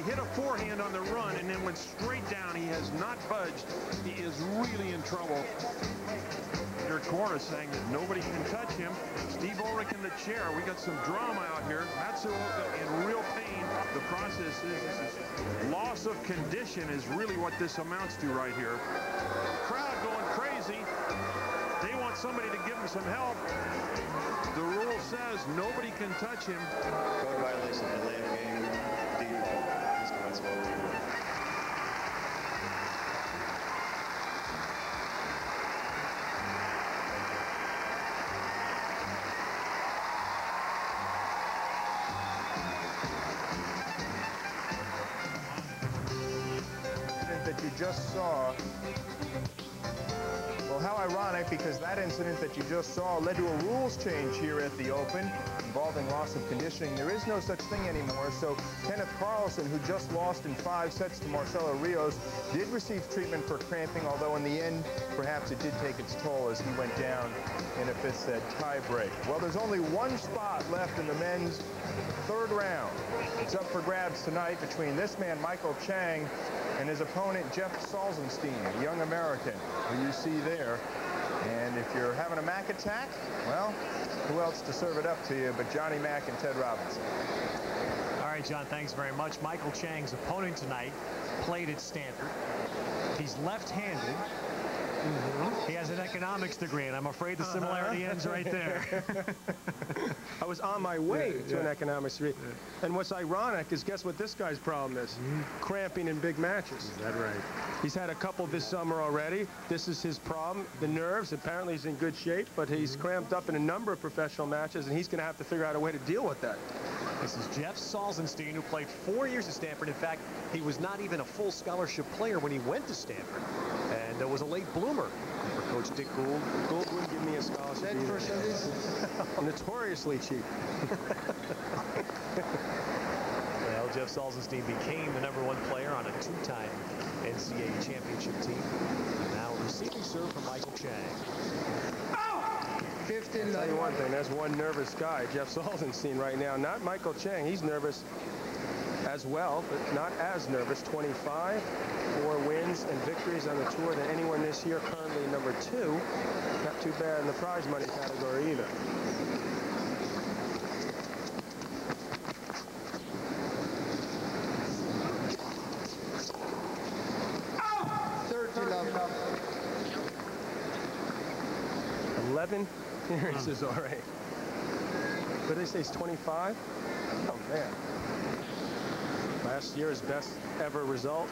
hit a forehand on the run and then went straight down. He has not budged. He is really in trouble. Your chorus saying that nobody can touch him. Steve Ulrich in the chair. We got some drama out here. Matsuoka in real pain. The process is loss of condition is really what this amounts to right here. Crowd going crazy. They want somebody to give them some help. The rule says nobody can touch him. Code violation, delay the game, default. He's going slowly. That you just saw. Well, how ironic, because that incident that you just saw led to a rules change here at the Open involving loss of conditioning. There is no such thing anymore, so Kenneth Carlson, who just lost in 5 sets to Marcelo Rios, did receive treatment for cramping, although in the end, perhaps it did take its toll as he went down in a 5th set tiebreak. Well, there's only one spot left in the men's 3rd round. It's up for grabs tonight between this man, Micheal Chang, and his opponent, Jeff Salzenstein, a young American, who you see there. And if you're having a Mac attack, well, who else to serve it up to you but Johnny Mac and Ted Robinson? All right, John, thanks very much. Micheal Chang's opponent tonight played at Stanford. He's left-handed. He has an economics degree, and I'm afraid the similarity ends right there. I was on my way to an economics degree. And what's ironic is, guess what this guy's problem is? Cramping in big matches. Is that right? He's had a couple this summer already. This is his problem, the nerves. Apparently he's in good shape, but he's cramped up in a number of professional matches, and he's going to have to figure out a way to deal with that. This is Jeff Salzenstein, who played 4 years at Stanford. In fact, he was not even a full scholarship player when he went to Stanford, and was a late bloomer for Coach Dick Gould. Gould wouldn't give me a scholarship either. Notoriously cheap. Well, Jeff Salzenstein became the #1 player on a 2-time NCAA championship team. Now receiving serve from Micheal Chang. I'll tell you one thing, there's one nervous guy, Jeff Salzenstein, right now. Not Micheal Chang. He's nervous as well, but not as nervous. 25, 4 wins and victories on the tour than anyone this year. Currently #2. Not too bad in the prize money category either. Appearances already. What did they say, he's 25? Oh, man. Last year's best ever result,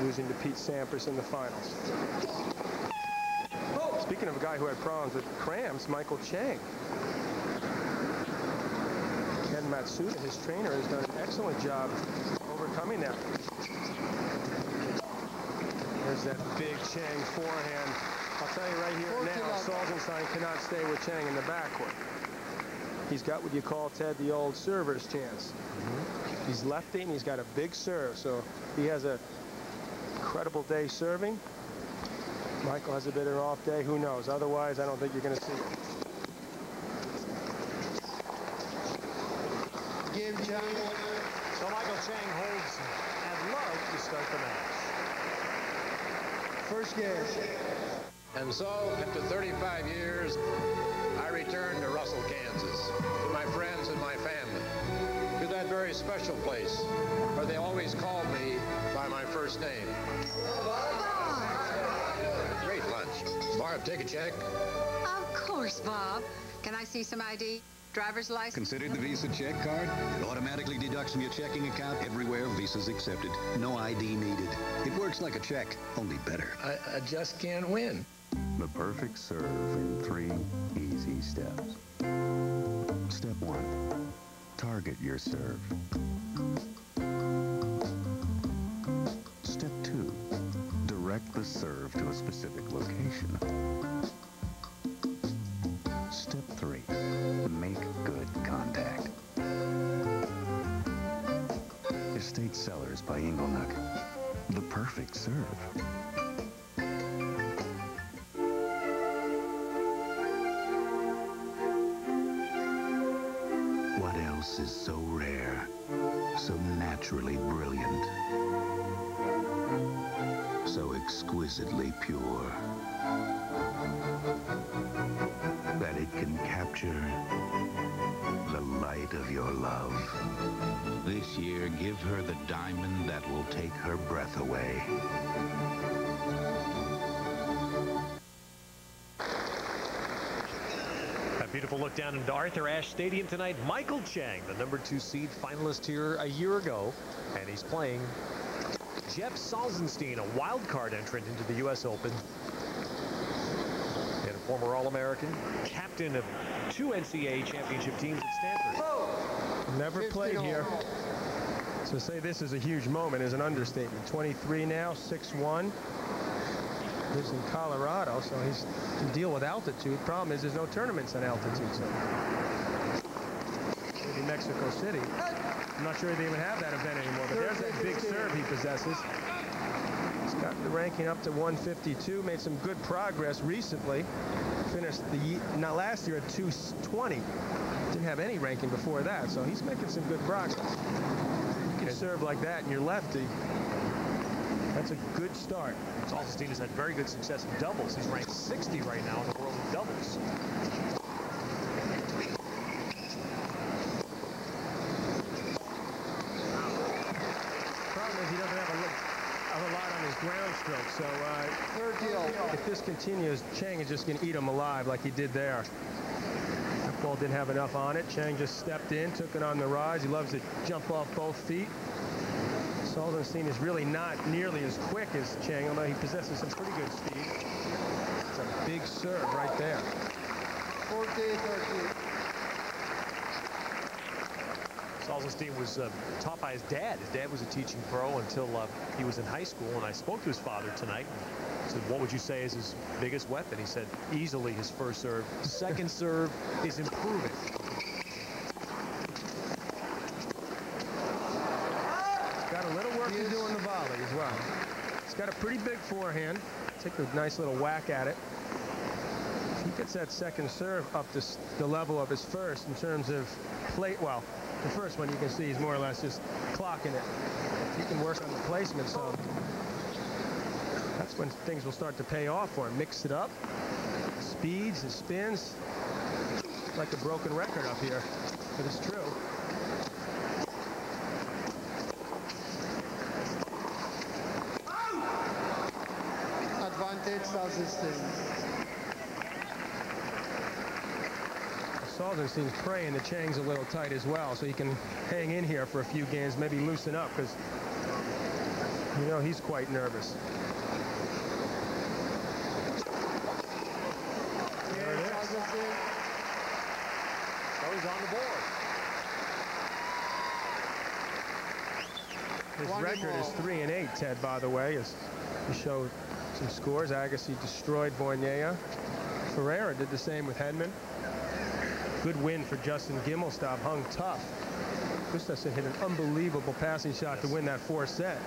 losing to Pete Sampras in the finals. Speaking of a guy who had problems with cramps, Micheal Chang. Ken Matsuda, his trainer, has done an excellent job overcoming that. There's that big Chang forehand. I'll tell you right here now, Salzenstein cannot stay with Chang in the backcourt. He's got what you call, Ted, the old server's chance. He's lefty and he's got a big serve, so he has a incredible day serving. Micheal has a bit of an off day, who knows? Otherwise, I don't think you're going to see it. So Micheal Chang holds at love to start the match. First game. And so, after 35 years, I return to Russell, Kansas, to my friends and my family, to that very special place where they always called me by my first name. Great lunch. Barb, take a check. Of course, Bob. Can I see some ID? Driver's license? Considered the Visa check card? It automatically deducts from your checking account everywhere Visa's accepted. No ID needed. It works like a check, only better. I just can't win. The perfect serve in 3 easy steps. Step 1, target your serve. Step 2, direct the serve to a specific location. Step 3, make good contact. Estate Cellars by Inglenook. The perfect serve. What else is so rare? so naturally brilliant, so exquisitely pure, that it can capture the light of your love. This year, give her the diamond that will take her breath away. A beautiful look down into Arthur Ashe Stadium tonight. Micheal Chang, the #2 seed finalist here a year ago, and he's playing Jeff Salzenstein, a wild card entrant into the U.S. Open. And a former All-American, captain of 2 NCAA championship teams at Stanford. Never played here. So say this is a huge moment is an understatement. 23 now, 6'1". Lives in Colorado, so he can deal with altitude. Problem is there's no tournaments on altitude. So maybe Mexico City. I'm not sure they even have that event anymore, but there's that big serve he possesses. He's got the ranking up to 152, made some good progress recently. Finished not last year at 220. Didn't have any ranking before that, so he's making some good progress. You can serve like that and you're lefty. That's a good start. Salzenstein has had very good success in doubles. He's ranked 60 right now in the world in doubles. Problem is he doesn't have a lot on his ground stroke, so if this continues, Chang is just going to eat him alive like he did there. That ball didn't have enough on it. Chang just stepped in, took it on the rise. He loves to jump off both feet. Salzenstein is really not nearly as quick as Chang, although he possesses some pretty good speed. It's a big serve right there. 40-30. Salzenstein was taught by his dad. His dad was a teaching pro until he was in high school, and I spoke to his father tonight. I said, what would you say is his biggest weapon? He said, easily his first serve. Second serve is improving. Got a little work to do in the volley as well. He's got a pretty big forehand. Take a nice little whack at it. If he gets that second serve up to the level of his first in terms of plate, well, the first one you can see he's more or less just clocking it. If he can work on the placement some, that's when things will start to pay off for him. Mix it up. Speeds and spins. Like a broken record up here, but it's true. Advantage Salzenstein. Salzenstein's praying that Chang's a little tight as well, so he can hang in here for a few games, maybe loosen up, because you know he's quite nervous. There it is. So he's on the board. His record is 3-8, Ted, by the way, as he showed some scores. Agassi destroyed Bornea. Ferreira did the same with Hedman. Good win for Justin Gimelstob, hung tough. Gustafsson hit an unbelievable passing shot to win that 4th set.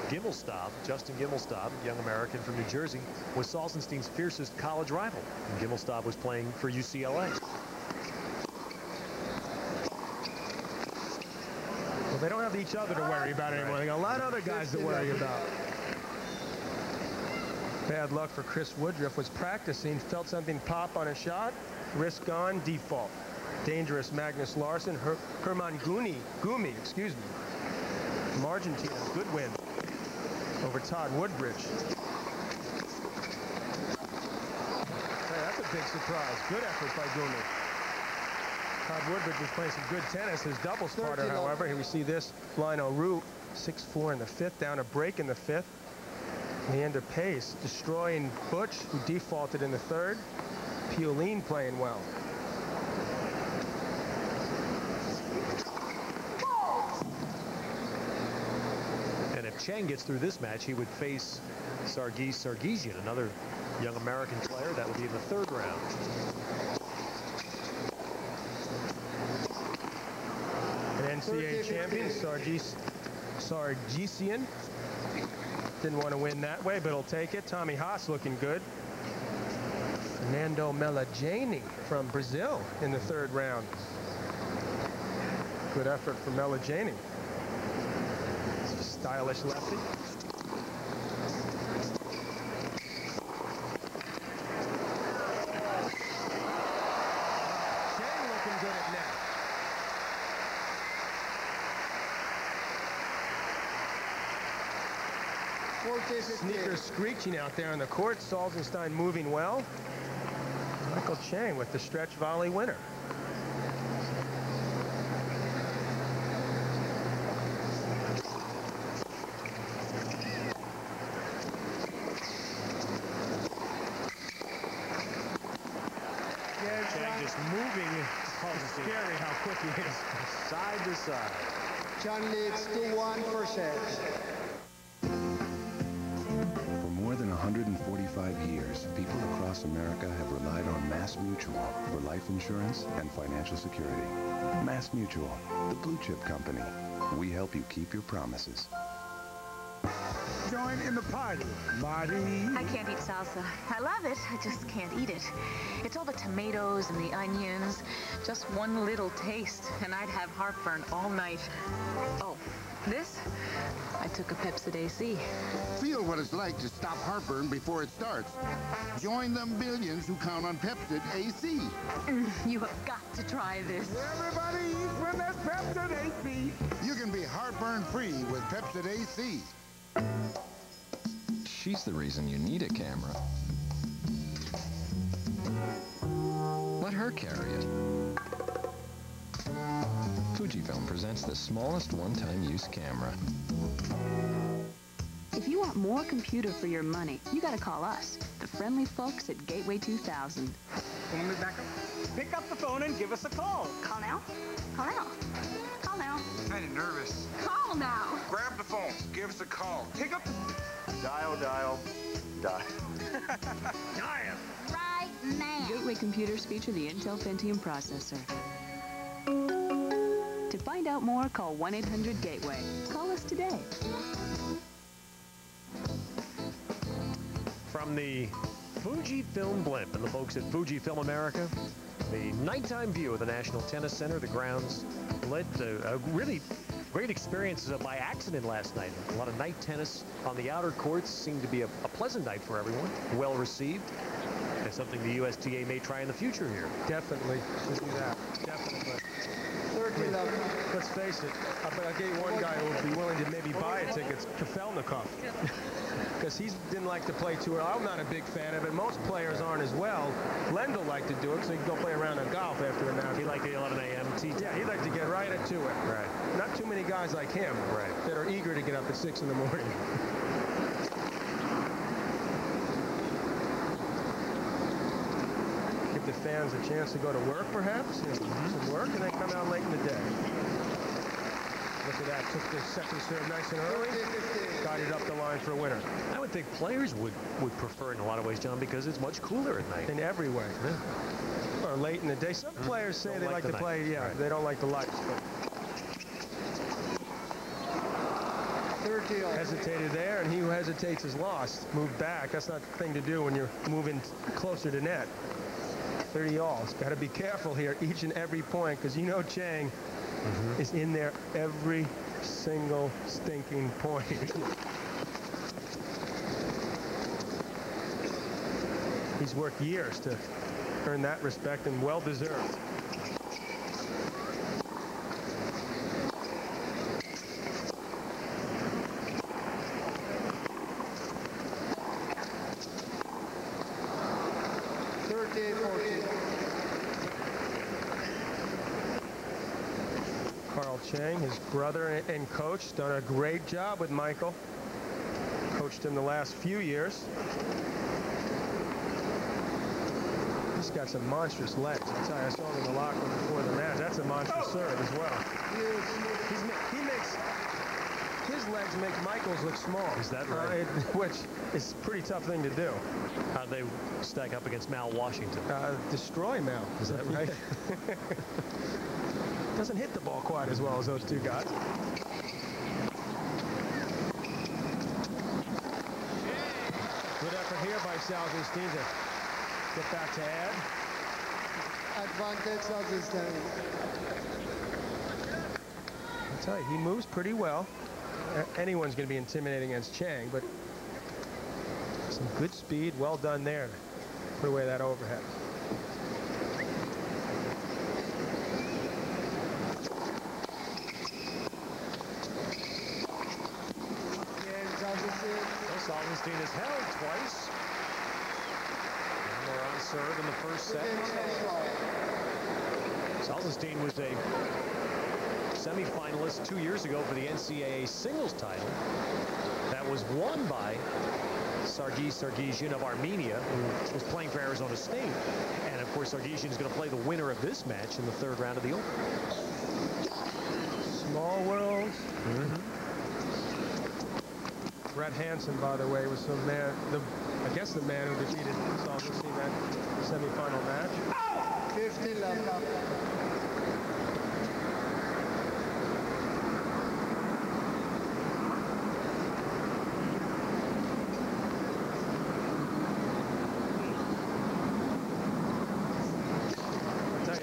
Gimelstob, Justin Gimelstob, young American from New Jersey, was Salzenstein's fiercest college rival. And Gimelstob was playing for UCLA. Well, they don't have each other to worry about anymore. They got a lot of other guys to worry about. Bad luck for Chris Woodruff. Was practicing, felt something pop on a shot, risk on, default. Dangerous Magnus Larsson, Herman Gumi, excuse me. From Argentina, good win over Todd Woodbridge. Hey, that's a big surprise. Good effort by Gumi. Todd Woodbridge was playing some good tennis. His doubles partner, however, here we see this Lionel Root, 6-4 in the 5th, down a break in the 5th. Leander Pace destroying Butch, who defaulted in the 3rd. Pioline playing well. And if Chang gets through this match, he would face Sargis Sargisian, another young American player. That would be in the 3rd round. An NCAA champion, Sargisian. Didn't want to win that way, but he'll take it. Tommy Haas looking good. Fernando Melageni from Brazil in the 3rd round. Good effort from Melageni. Stylish lefty. Chang looking good at net. Sneakers screeching out there on the court. Salzenstein moving well. Michael Chang with the stretch volley winner. Chang just moving. It's scary how quick he is. Side to side. Chang leads 2-1 for set. For more than 145 years, people across America have relied on Mass Mutual for life insurance and financial security. Mass Mutual, the blue chip company. We help you keep your promises. Join in the party, Marty. I can't eat salsa. I love it. I just can't eat it. It's all the tomatoes and the onions. Just one little taste, and I'd have heartburn all night. Oh, this? I took a Pepsid AC. Feel what it's like to stop heartburn before it starts. Join them billions who count on Pepsid AC. You have got to try this. Everybody eats when there's Pepsid AC. You can be heartburn-free with Pepsid AC. She's the reason you need a camera. Let her carry it. Fujifilm presents the smallest one-time use camera. If you want more computer for your money, you gotta call us, the friendly folks at Gateway 2000. Want me back up? Pick up the phone and give us a call. Call now? Call now. Call now. Kind of nervous. Call now. Grab the phone. Give us a call. Pick up the... Dial, dial, dial. Dial. Right now. Gateway computers feature the Intel Pentium processor. To find out more, call 1-800-GATEWAY. Call us today. From the Fujifilm blimp and the folks at Fujifilm America, the nighttime view of the National Tennis Center, the grounds led to a really great experience by accident last night. A lot of night tennis on the outer courts. Seemed to be a pleasant night for everyone. Well received. And something the USTA may try in the future here. Definitely. Should do that. Definitely. Let's face it. I gave one guy who would be willing to maybe buy a ticket, Kafelnikov. Because he didn't like to play too early. I'm not a big fan of it. Most players aren't as well. Lendl liked to do it, so he could go play a round of golf after an hour. He liked the 11 a.m. tee time. Yeah, he'd like to get right into it. Right. Not too many guys like him that are eager to get up at 6 in the morning. Give the fans a chance to go to work, perhaps. Some work, and then come out late in the day. Look at that. Took the second serve nice and early. Got it up the line for a winner. I would think players would prefer it in a lot of ways, John, because it's much cooler at night. In every way. Yeah. Or late in the day. Some players say they like to play, they don't like the lights. But hesitated there, and he who hesitates is lost. Move back. That's not the thing to do when you're moving closer to net. 30 all. Got to be careful here each and every point, because you know Chang is in there every single stinking point. He's worked years to earn that respect, and well deserved. Chang, his brother and coach, done a great job with Michael. Coached him the last few years. He's got some monstrous legs. I tell you, I saw him in the locker room before the match. That's a monstrous serve as well. His legs make Michael's look small. Is that right? Which is a pretty tough thing to do. How'd they stack up against Mal Washington? Destroy Mal. Is that right? Doesn't hit the ball quite as well as those two guys. Good effort here by Salzenstein to Get back to Ed. Advantage Salzenstein. I'll tell you, he moves pretty well. Anyone's going to be intimidating against Chang, but some good speed. Well done there. Put away that overhead. Salzenstein is held twice. And we're on serve in the first set. Salzenstein was a semifinalist 2 years ago for the NCAA singles title. That was won by Sargsyan of Armenia, who was playing for Arizona State. And of course, Sargsyan is going to play the winner of this match in the third round of the Open. Small world. Brett Hansen, by the way, was some man, I guess the man who defeated Salzenstein in that semifinal match. 50 left.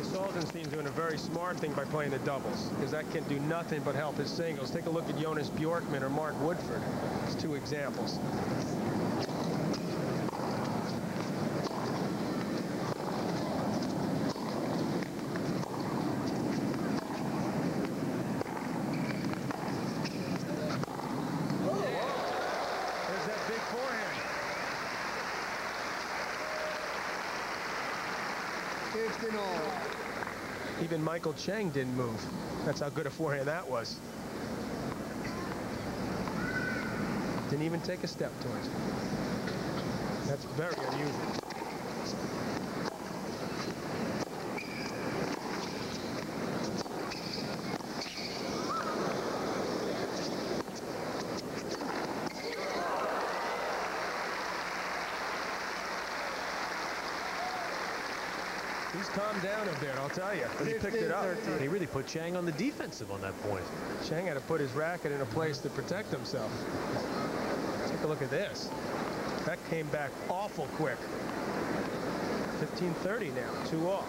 Salzenstein's doing a very smart thing by playing the doubles, because that can do nothing but help his singles. Take a look at Jonas Bjorkman or Mark Woodford. It's two examples. There's that big forehand. 15-all. Even Michael Chang didn't move. That's how good a forehand that was. Didn't even take a step towards it. That's very unusual. He's calmed down a bit, I'll tell you. But he picked it up. He really put Chang on the defensive on that point. Chang had to put his racket in a place to protect himself. Take a look at this. That came back awful quick. 15-30 now, 2-all.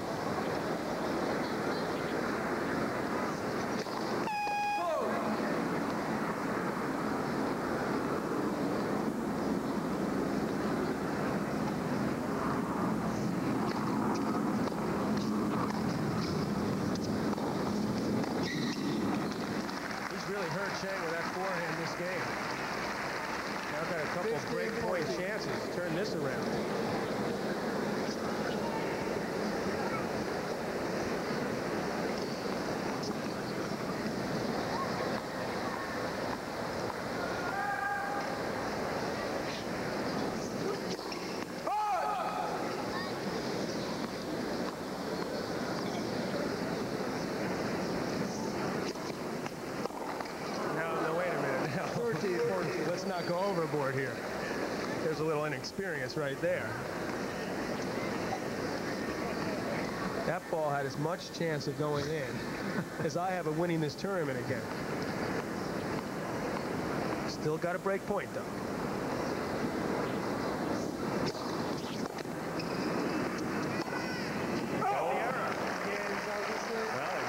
Chang with that forehand this game. Now got a couple of break point chances to turn this around. Let's not go overboard here. There's a little inexperience right there. That ball had as much chance of going in as I have of winning this tournament again. Still got a break point, though. Well,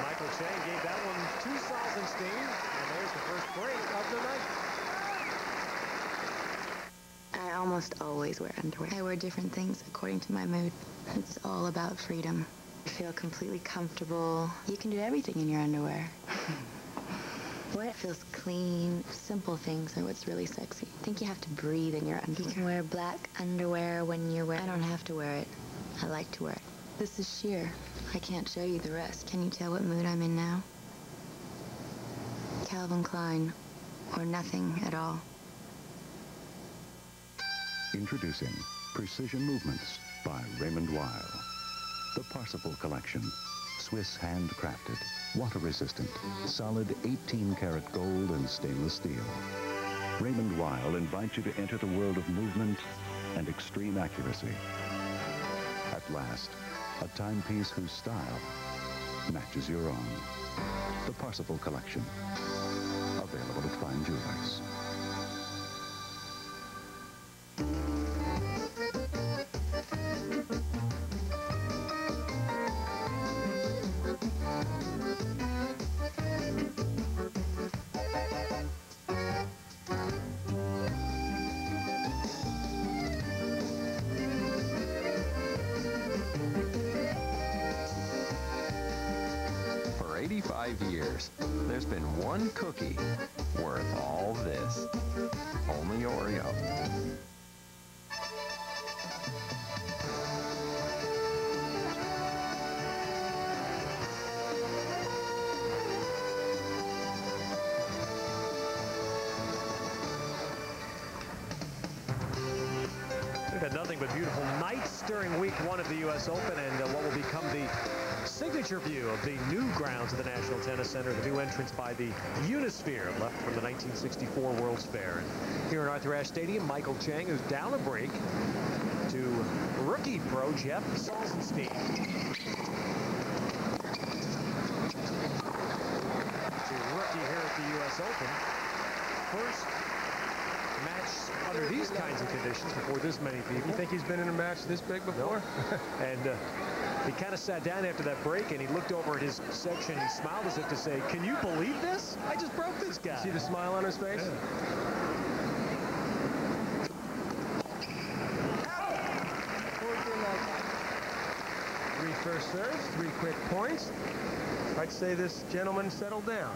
Michael Chang gave that one to Salzenstein, and there's the first break of the night. I almost always wear underwear. I wear different things according to my mood. It's all about freedom. I feel completely comfortable. You can do everything in your underwear. What feels clean, simple things are what's really sexy. I think you have to breathe in your underwear. You can wear black underwear when you're wearing... I don't have to wear it. I like to wear it. This is sheer. I can't show you the rest. Can you tell what mood I'm in now? Calvin Klein, or nothing at all. Introducing Precision Movements by Raymond Weil. The Parsifal Collection. Swiss handcrafted, water-resistant, solid 18-karat gold and stainless steel. Raymond Weil invites you to enter the world of movement and extreme accuracy. At last, a timepiece whose style matches your own. The Parsifal Collection. Available at fine jewelers. 35 years, there's been one cookie worth all this. Only Oreo. We've had nothing but beautiful nights during week 1 of the U.S. Open, and what will become the signature view of the new grounds of the National Tennis Center, the new entrance by the Unisphere, left from the 1964 World's Fair. And here in Arthur Ashe Stadium, Michael Chang is down a break to rookie pro Jeff Salzenstein. The rookie here at the U.S. Open. First match under these kinds of conditions before this many people. You think he's been in a match this big before? No. And he kind of sat down after that break, and he looked over at his section. He smiled as if to say, "Can you believe this? I just broke this guy." See the smile on his face? Yeah. 3 first serves, 3 quick points. I'd say this gentleman settled down.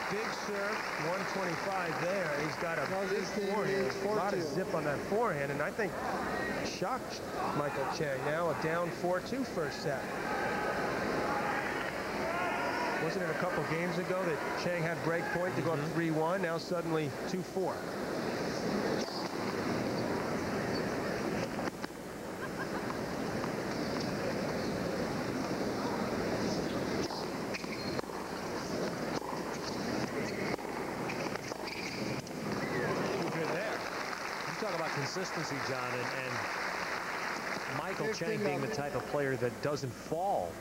Big serve, 125 there. He's got a big forehand, a lot of zip on that forehand, and I think shocked Michael Chang. Now a down 4-2 first set. Wasn't it a couple games ago that Chang had break point to go up 3-1? Now suddenly 2-4. Consistency, John, and Michael Chang being the type of player that doesn't fall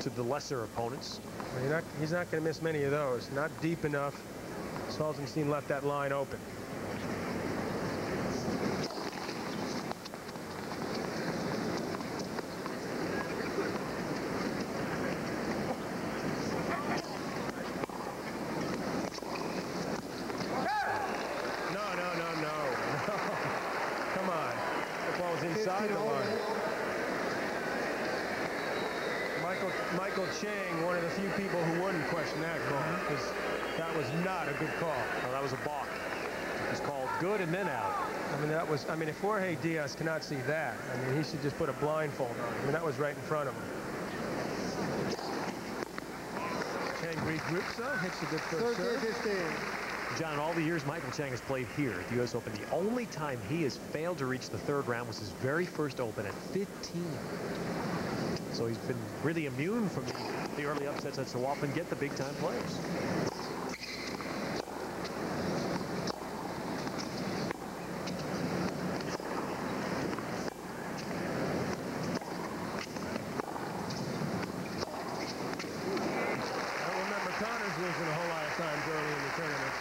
to the lesser opponents. Well, he's not going to miss many of those. Not deep enough. Salzenstein left that line open. Michael Chang, one of the few people who wouldn't question that call, because that was not a good call. No, that was a balk. It was called good and then out. I mean, if Jorge Diaz cannot see that, I mean, he should just put a blindfold on. I mean, that was right in front of him. Chang regroups though, hits a good first serve. John, all the years Michael Chang has played here at the U.S. Open, the only time he has failed to reach the 3rd round was his very first Open at 15. So he's been really immune from the early upsets that so often get the big-time players. I remember Connor's losing a whole lot of times early in the tournament.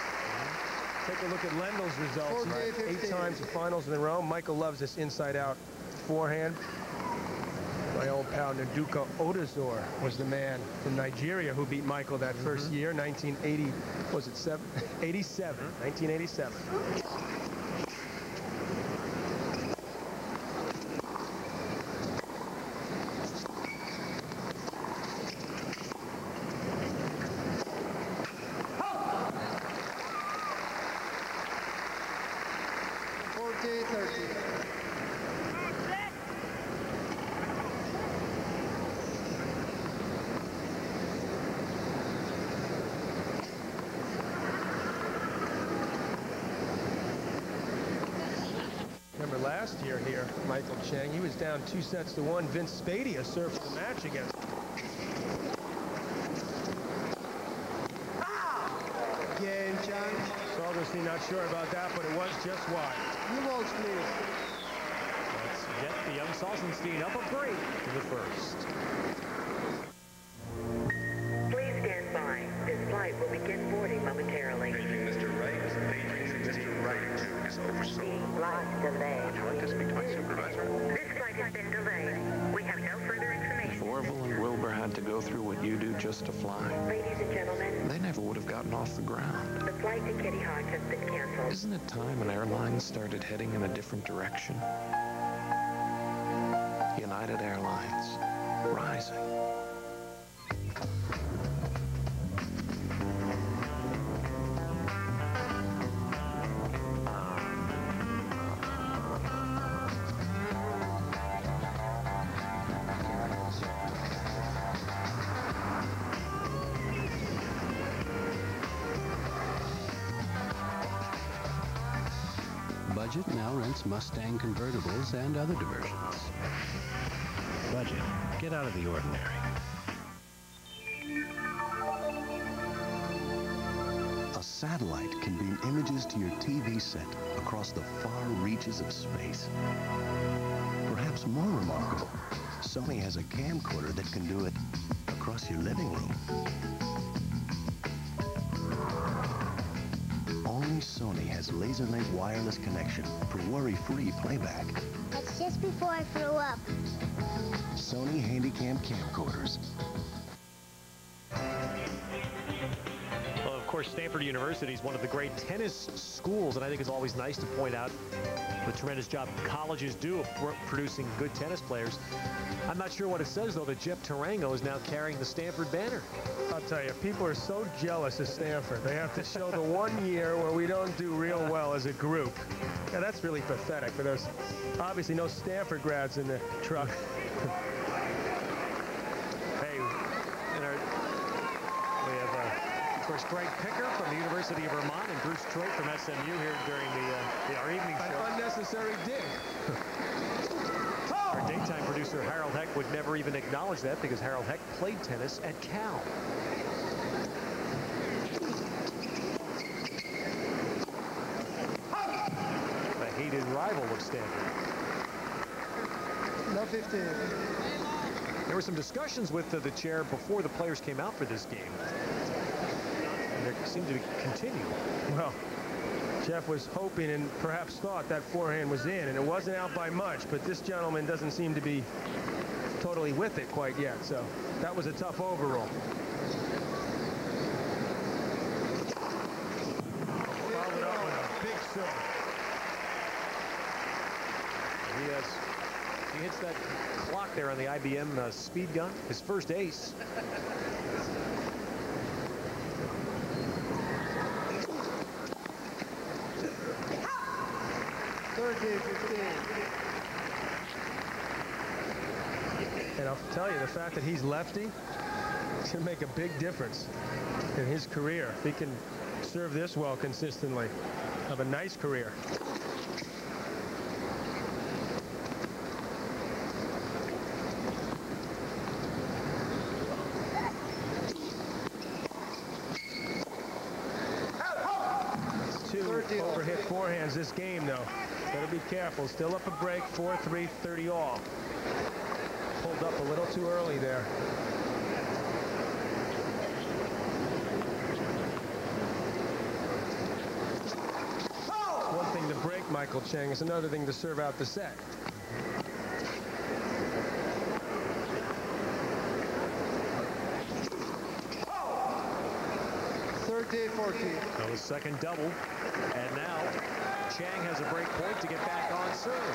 Take a look at Lendel's results. 8 times the finals in a row. Michael loves this inside-out forehand. My old pal Nduka Odozor was the man from Nigeria who beat Michael that first year, 1980, was it 87, 1987. Last year here, Michael Chang, he was down 2-1. Vince Spadea served for the match against him. Again, Chang. Salzenstein not sure about that, but it was just wide. You won't please. Let's get the young Salzenstein up a break to the first. Please stand by. This flight will begin boarding momentarily. Paging Mr. Wright. Paging Mr. Wright. Is oversold. Flight delayed. Would you like to speak to my supervisor? This flight has been delayed. We have no further information. Before Orville and Wilbur had to go through what you do just to fly, Ladies and gentlemen, they never would have gotten off the ground. the flight to Kitty Hawk has been canceled. Isn't it time an airline started heading in a different direction? United Airlines, rising. Budget now rents Mustang convertibles and other diversions. Budget, get out of the ordinary. A satellite can beam images to your TV set across the far reaches of space. Perhaps more remarkable, Sony has a camcorder that can do it across your living room. Only Sony has laser-link wireless connection for worry-free playback. It's just before I threw up. Sony Handycam camcorders. Well, of course, Stanford University is one of the great tennis schools, and I think it's always nice to point out the tremendous job colleges do of producing good tennis players. I'm not sure what it says, though, that Jeff Tarango is now carrying the Stanford banner. I'll tell you, people are so jealous of Stanford. They have to show the 1 year where we don't do real well as a group. Yeah, that's really pathetic. But there's obviously no Stanford grads in the truck. Hey, we have, of course, Greg Picker from the University of Vermont and Bruce Troit from SMU here during our evening show. An unnecessary dig. Our daytime producer, Harold Heck, would never even acknowledge that because Harold Heck played tennis at Cal. A hated rival of Stanford. No 15. There were some discussions with the chair before the players came out for this game. And there seemed to continue. Well, Jeff was hoping and perhaps thought that forehand was in, and it wasn't out by much, but this gentleman doesn't seem to be totally with it quite yet, so that was a tough overall. Followed it up with a big serve. He hits that clock there on the IBM speed gun, his first ace. 13-15. And I'll tell you, the fact that he's lefty, it's going to make a big difference in his career. If he can serve this well consistently, have a nice career. Overhit forehands this game, though. Better be careful. Still up a break. 4-3, 30 all. Pulled up a little too early there. It's one thing to break Michael Chang. It's another thing to serve out the set. So his second double, and now Chang has a break point to get back on serve.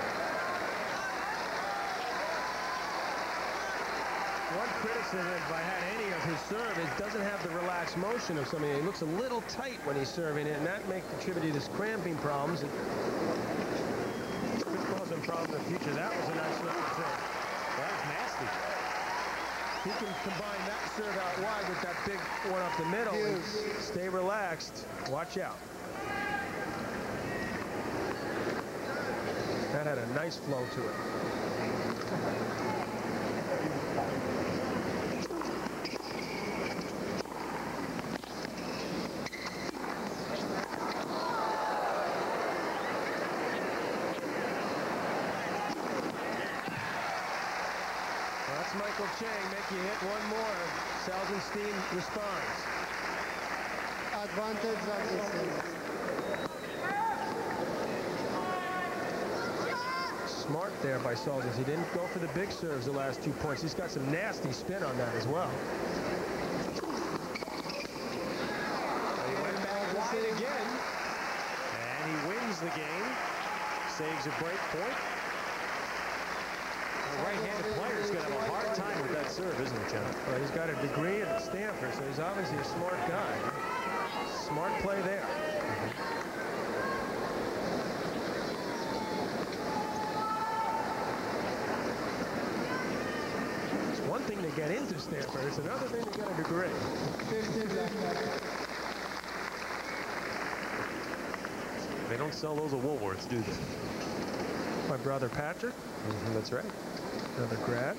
One criticism, if I had any of his serve, it doesn't have the relaxed motion of somebody. He looks a little tight when he's serving it, and that may contribute to his cramping problems. It could cause him problems in the future. That was a nice looking serve. That was nasty. He can combine that serve out wide with that big one up the middle and stay relaxed. Watch out. That had a nice flow to it. Michael Chang make you hit one more. Salzenstein responds. Advantage Salzenstein. Smart there by Salzenstein. He didn't go for the big serves the last 2 points. He's got some nasty spin on that as well. He went back wide again. And he wins the game. Saves a break point. A right-handed player is going to have a hard time with that serve, isn't he, Chang? Well, he's got a degree at Stanford, so he's obviously a smart guy. Smart play there. It's one thing to get into Stanford. It's another thing to get a degree. They don't sell those at Woolworths, do they? My brother Patrick. That's right. Another grad.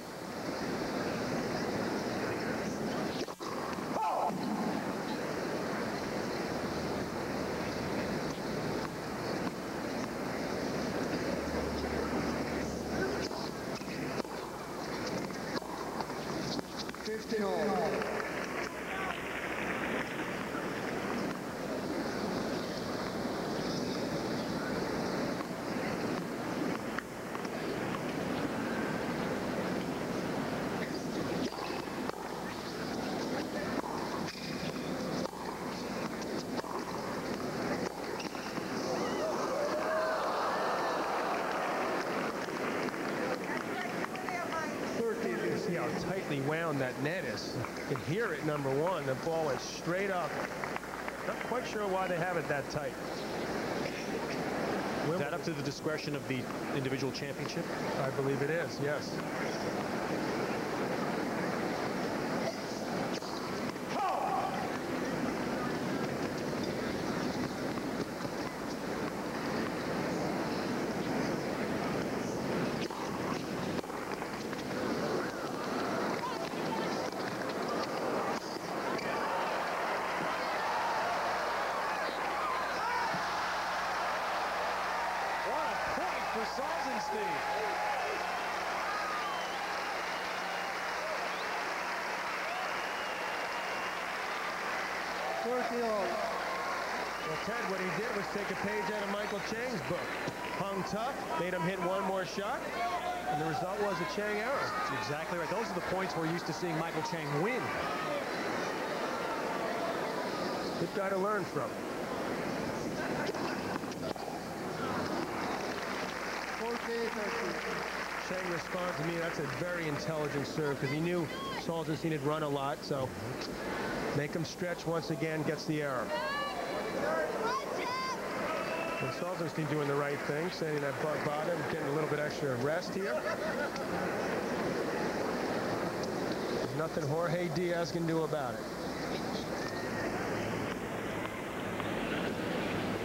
See how tightly wound that net is. You can hear it, number one. The ball went straight up. Not quite sure why they have it that tight. Is that up to the discretion of the individual championship? I believe it is, yes. Salzenstein. Well, Ted, what he did was take a page out of Michael Chang's book. Hung tough, made him hit one more shot, and the result was a Chang error. That's exactly right. Those are the points we're used to seeing Michael Chang win. Good guy to learn from. Chang responds to me, that's a very intelligent serve, because he knew Salzenstein had run a lot, so make him stretch once again, gets the error. And Salzenstein doing the right thing, sending that bug bottom, getting a little bit extra rest here. There's nothing Jorge Diaz can do about it.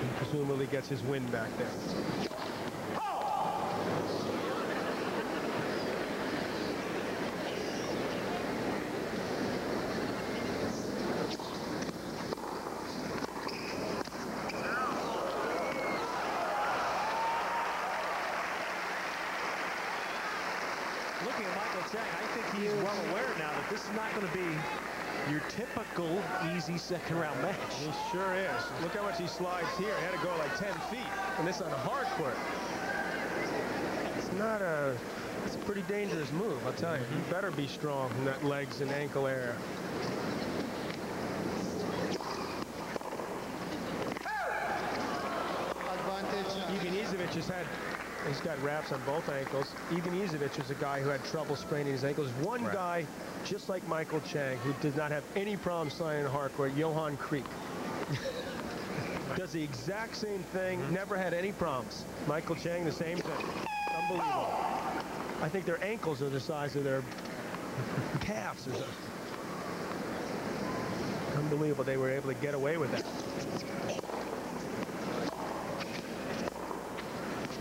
He presumably gets his win back there. Looking at Michael Chang, I think he's well aware now that this is not going to be your typical easy second-round match. He sure is. Look how much he slides here. He had to go like 10 feet, and this on a hard court. It's not a... It's a pretty dangerous move, I'll tell you. You better be strong in that legs and ankle area. He's got wraps on both ankles. Ivanisevic is a guy who had trouble spraining his ankles. One guy, just like Michael Chang, who did not have any problem sliding in hardcourt, Johan Kriek. Does the exact same thing, never had any problems. Michael Chang, the same thing. Unbelievable. I think their ankles are the size of their calves or something. Unbelievable they were able to get away with that.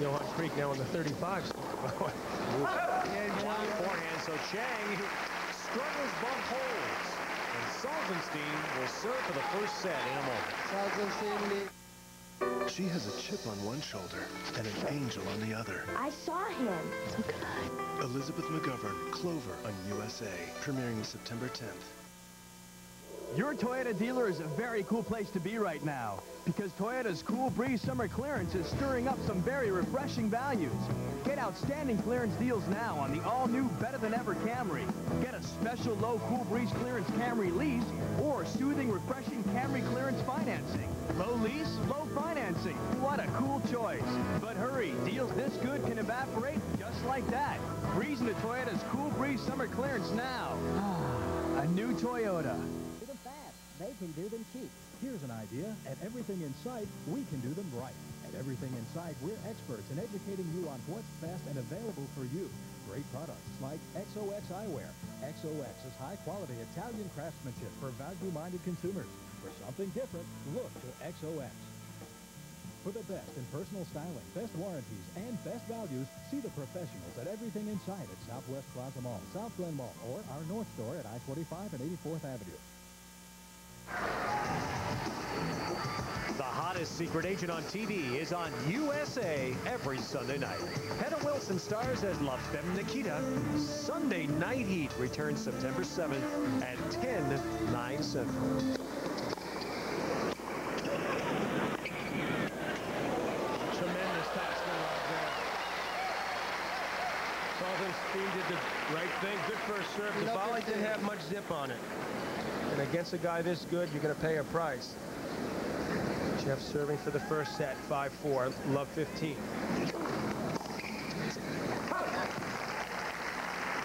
Johan Kriek now in the 35 spot. Forehand, so Chang struggles but holds. And Salzenstein will serve for the first set in a moment. She has a chip on one shoulder and an angel on the other. I saw him. So could I. Elizabeth McGovern, Clover on USA, premiering September 10th. Your Toyota dealer is a very cool place to be right now because Toyota's Cool Breeze Summer Clearance is stirring up some very refreshing values. Get outstanding clearance deals now on the all-new Better Than Ever Camry. Get a special low Cool Breeze clearance Camry lease or soothing, refreshing Camry clearance financing. Low lease, low financing. What a cool choice. But hurry, deals this good can evaporate just like that. Breeze into Toyota's Cool Breeze Summer Clearance now. A new Toyota. Do them fast. They can do them cheap. Here's an idea. At Everything in Sight, we can do them right. At Everything in Sight, we're experts in educating you on what's best and available for you. Great products like XOX Eyewear. XOX is high-quality Italian craftsmanship for value-minded consumers. For something different, look to XOX. For the best in personal styling, best warranties, and best values, see the professionals at Everything in Sight at Southwest Plaza Mall, South Glen Mall, or our North Store at I-25 and 84th Avenue. The hottest secret agent on TV is on USA every Sunday night. Hedda Wilson stars as La Femme Nikita. Sunday Night Heat returns September 7th at 10/9 Central. Tremendous topspin right there. Salzenstein did the right thing. Good first serve. The volley didn't have much zip on it. And against a guy this good, you're going to pay a price. Jeff serving for the first set, 5-4, love 15.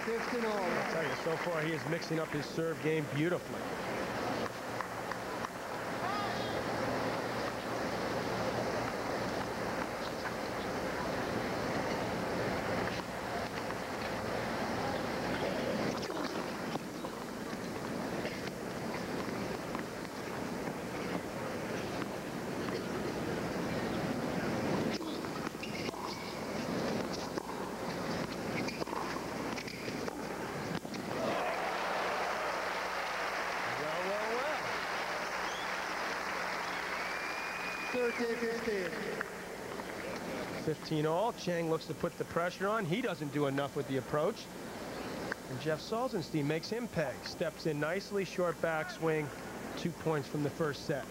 15 all. I'll tell you, so far he is mixing up his serve game beautifully. Well. 15 all. Chang looks to put the pressure on. He doesn't do enough with the approach. And Jeff Salzenstein makes him pay. Steps in nicely, short backswing, 2 points from the first set.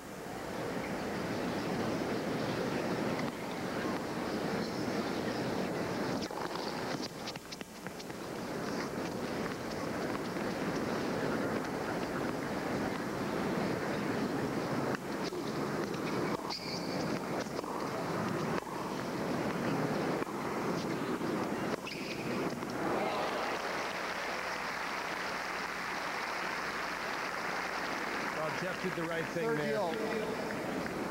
Jeff did the right thing there.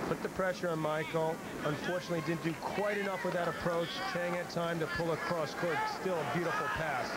Put the pressure on Micheal. Unfortunately, didn't do quite enough with that approach. Chang had time to pull across court. Still a beautiful pass.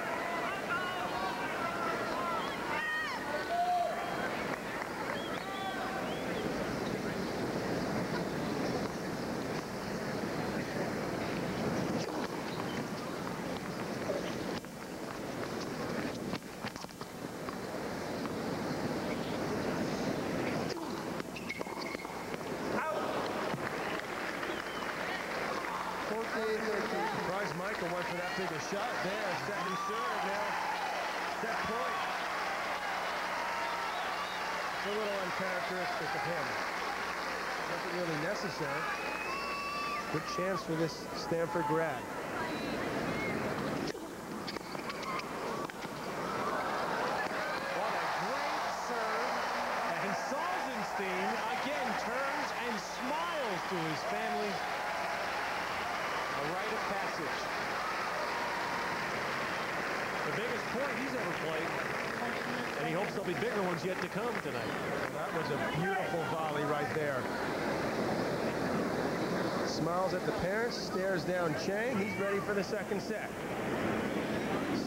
Surprised Micheal went for that big a shot there. Second serve now. Set point. It's a little uncharacteristic of him. Nothing really necessary. Good chance for this Stanford grad. What a great serve. And Salzenstein again turns and smiles to his family. A rite of passage. The biggest point he's ever played. And he hopes there'll be bigger ones yet to come tonight. That was a beautiful volley right there. Smiles at the parents, stares down Chang. He's ready for the second set.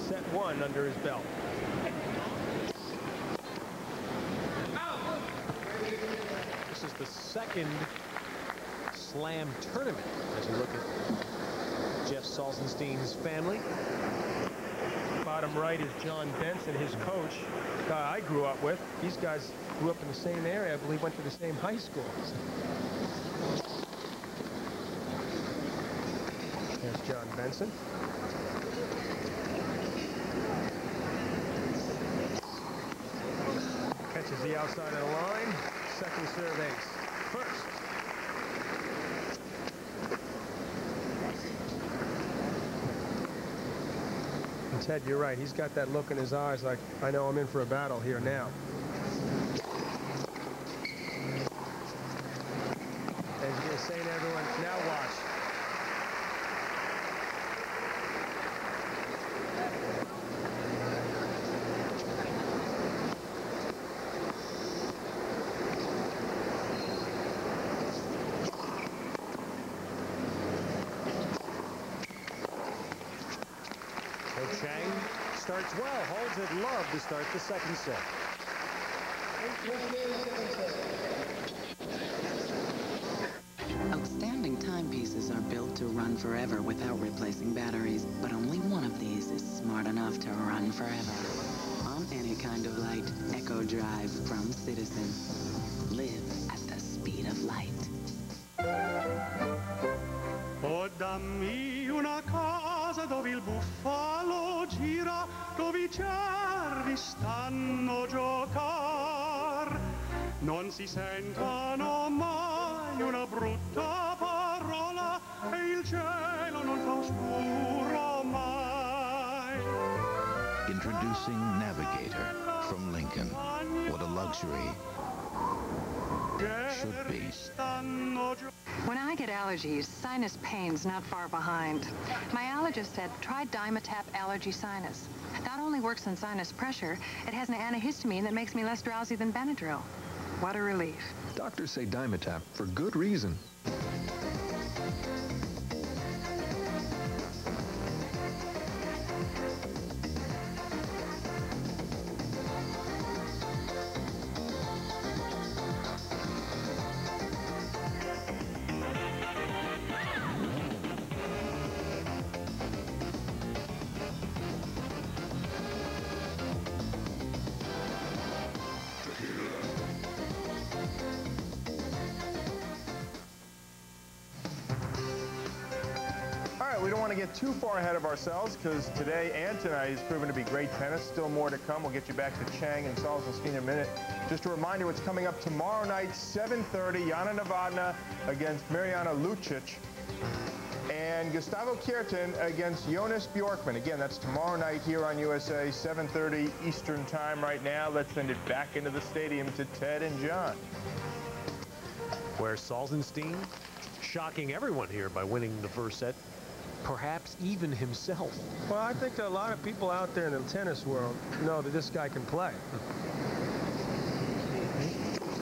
Set one under his belt. This is the second slam tournament as you look at Jeff Salzenstein's family. Bottom right is John Benson, his coach, the guy I grew up with. These guys grew up in the same area. I believe went to the same high school. There's John Benson. Catches Here's the outside of the line. Second serve ace. First. And Ted, you're right. He's got that look in his eyes like, I know I'm in for a battle here now. As he's going to say to everyone, now watch. Chang starts well, holds it love to start the second set. Outstanding timepieces are built to run forever without replacing batteries, but only one of these is smart enough to run forever. On any kind of light, Echo Drive from Citizen. Live at the speed of light. Oh, dammi una casa dove il buffalo gira, dove i cervi stanno a giocar. Non si sentano mai una brutta parola e il cielo non fa oscuro mai. Introducing Navigator from Lincoln. What a luxury should be. When I get allergies, sinus pain's not far behind. My allergist said, try Dimetap Allergy Sinus. Not only works on sinus pressure, it has an antihistamine that makes me less drowsy than Benadryl. What a relief. Doctors say Dimetap for good reason. We don't want to get too far ahead of ourselves because today and tonight has proven to be great tennis. Still more to come. We'll get you back to Chang and Salzenstein in a minute. Just a reminder what's coming up tomorrow night, 7:30, Jana Novotná against Mariana Lucic. And Gustavo Kuerten against Jonas Bjorkman. Again, that's tomorrow night here on USA, 7:30 Eastern Time right now. Let's send it back into the stadium to Ted and John. Where Salzenstein shocking everyone here by winning the first set. Perhaps even himself. Well, I think that a lot of people out there in the tennis world know that this guy can play.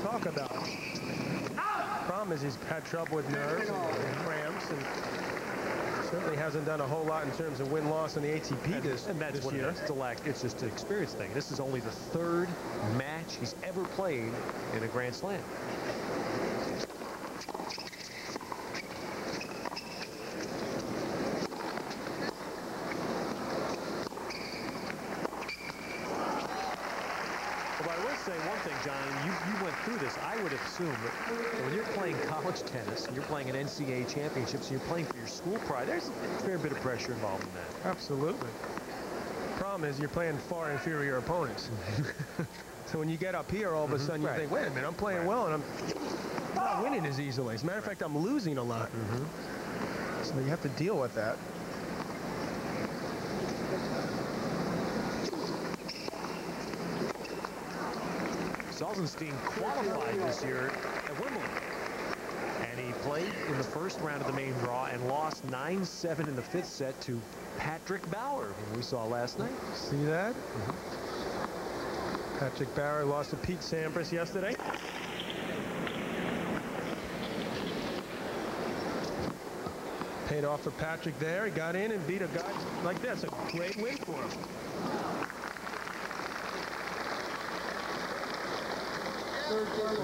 Talk about it. Problem is he's had trouble with nerves and cramps, and certainly hasn't done a whole lot in terms of win-loss in the ATP this what year. It's just an experience thing. This is only the third match he's ever played in a Grand Slam. One thing, John, you went through this. I would assume that when you're playing college tennis and you're playing an NCAA championships and you're playing for your school pride, there's a fair bit of pressure involved in that. Absolutely. Problem is you're playing far inferior opponents. So when you get up here, all of a sudden you think, wait a minute, I'm playing well and I'm not winning as easily. As a matter of fact, I'm losing a lot. So you have to deal with that. Salzenstein qualified this year at Wimbledon. And he played in the first round of the main draw and lost 9-7 in the fifth set to Patrick Bauer, whom we saw last night. See that? Patrick Bauer lost to Pete Sampras yesterday. Paid off for Patrick there. He got in and beat a guy like this. A great win for him.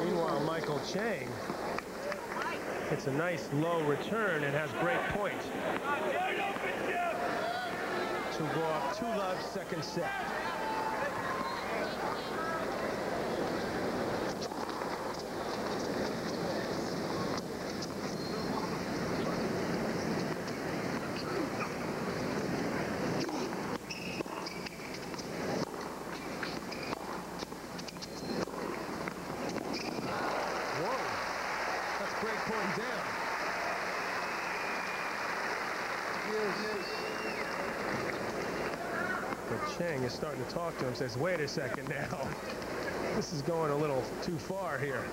Meanwhile, Michael Chang hits a nice low return and has great point to go up 2-love second set. Chang is starting to talk to him, says, wait a second now. This is going a little too far here.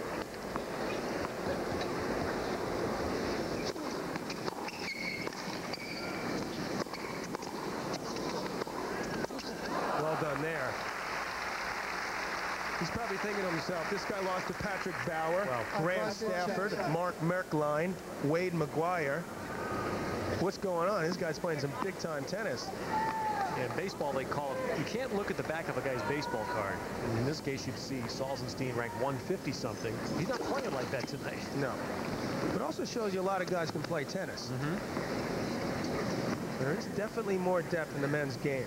Well done there. He's probably thinking to himself, this guy lost to Patrick Bauer, Grant Stafford, Mark Merkline, Wade McGuire. What's going on? This guy's playing some big-time tennis. In baseball, they call it, you can't look at the back of a guy's baseball card. And in this case, you'd see Salzenstein ranked 150-something. He's not playing like that tonight. No. But also shows you a lot of guys can play tennis. There is definitely more depth in the men's game.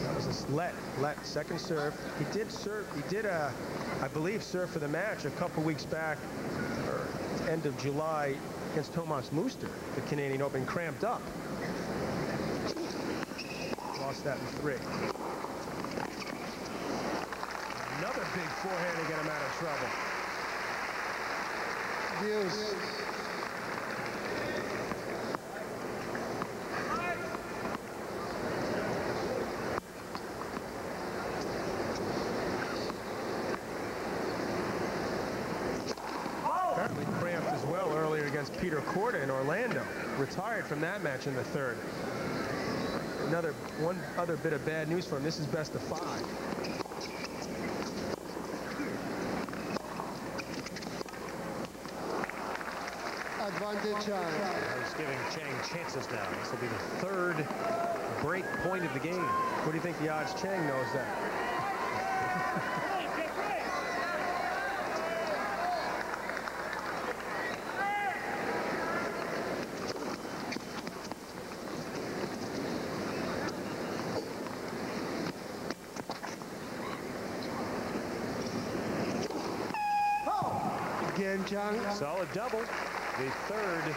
That was a let second serve. He did serve. He did, I believe, serve for the match a couple weeks back, or end of July, against Thomas Muster, the Canadian Open, cramped up. Lost that in 3. Another big forehand to get him out of trouble. Deuce. Apparently cramped as well earlier against Peter Korda in Orlando. Retired from that match in the 3rd. One other bit of bad news for him. This is best of 5. Advantage Chang. He's giving Chang chances now. This will be the 3rd break point of the game. What do you think the odds? Chang knows that. Again, Chang. Solid double. The 3rd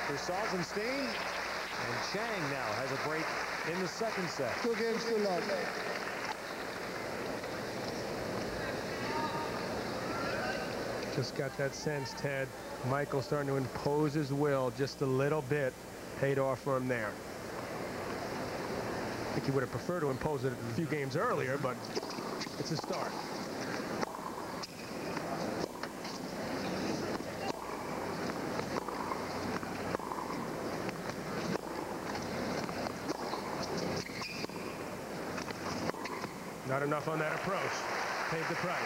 for Salzenstein. And Chang now has a break in the 2nd set. 2 games to love. Just got that sense, Ted. Michael starting to impose his will just a little bit. Paid off for him there. I think he would have preferred to impose it a few games earlier, but it's a start. Not enough on that approach. Paid the price.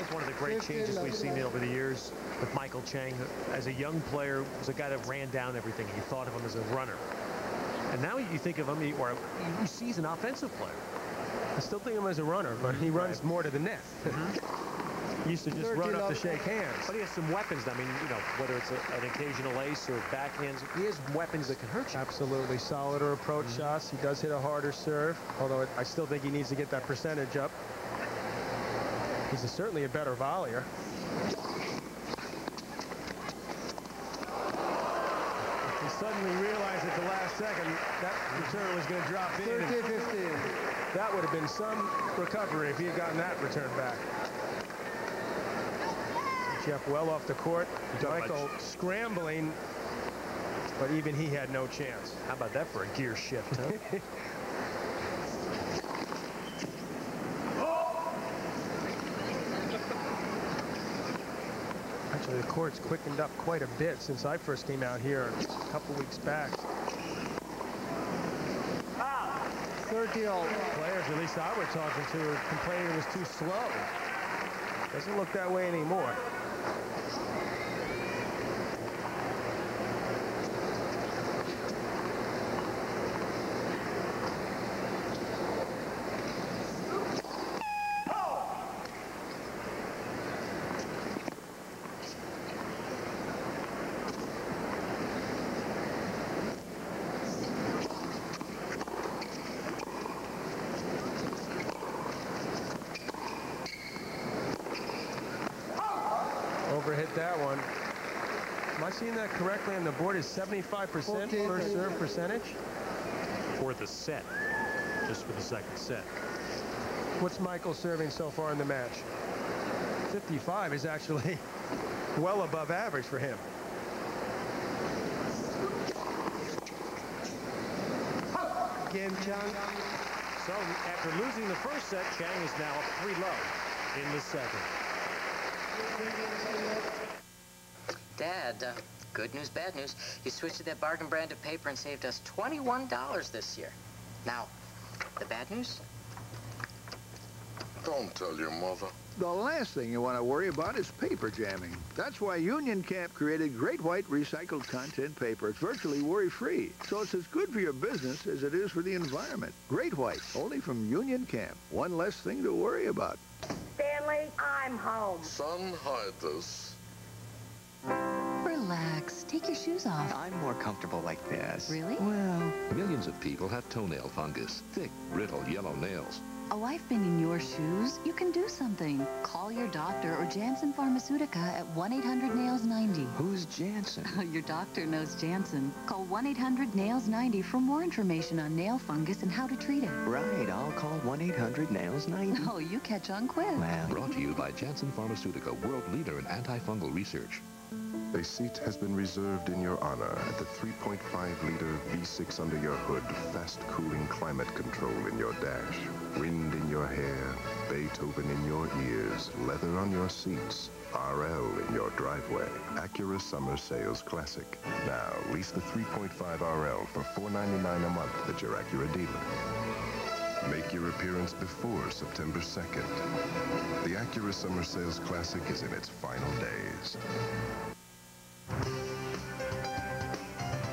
It's one of the great changes we've seen over the years with Michael Chang. As a young player, was a guy that ran down everything. You thought of him as a runner. And now you think of him, or you see he's an offensive player. I still think of him as a runner, but he runs more to the net. He used to just run up to shake hands. But he has some weapons. I mean, you know, whether it's an occasional ace or backhands, he has weapons that can hurt you. Absolutely. Solider approach shots. He does hit a harder serve, although I still think he needs to get that percentage up. He's certainly a better volleyer. He suddenly realized at the last second that return was going to drop in. 30-15. That would have been some recovery if he had gotten that return back. Jeff well off the court. Michael scrambling, but even he had no chance. How about that for a gear shift, huh? Actually, the court's quickened up quite a bit since I first came out here a couple weeks back. 30-all. Players, at least I were talking to, were complaining it was too slow. Doesn't look that way anymore. Overhit that one. Am I seeing that correctly on the board? Is 75% first serve percentage? For the set, just for the 2nd set. What's Michael serving so far in the match? 55 is actually well above average for him. game, Chang. So after losing the first set, Chang is now up 3-low in the second. Dad, good news, bad news. You switched to that bargain brand of paper and saved us $21 this year. Now, the bad news? Don't tell your mother. The last thing you want to worry about is paper jamming. That's why Union Camp created Great White recycled content paper. It's virtually worry-free, so it's as good for your business as it is for the environment. Great White, only from Union Camp. One less thing to worry about. Stanley, I'm home. Son, hide this. Relax. Take your shoes off. I'm more comfortable like this. Really? Well, millions of people have toenail fungus, thick, brittle, yellow nails. Oh, I've been in your shoes. You can do something. Call your doctor or Janssen Pharmaceutica at 1-800-NAILS-90. Who's Janssen? Your doctor knows Janssen. Call 1-800-NAILS-90 for more information on nail fungus and how to treat it. Right, I'll call 1-800-NAILS-90. Oh, you catch on quick. Well, brought to you by Janssen Pharmaceutica, world leader in antifungal research. A seat has been reserved in your honor at the 3.5-liter V6 under your hood, fast-cooling climate control in your dash, wind in your hair, Beethoven in your ears, leather on your seats, RL in your driveway. Acura Summer Sales Classic. Now, lease the 3.5 RL for $499 a month at your Acura dealer. Make your appearance before September 2nd. The Acura Summer Sales Classic is in its final days.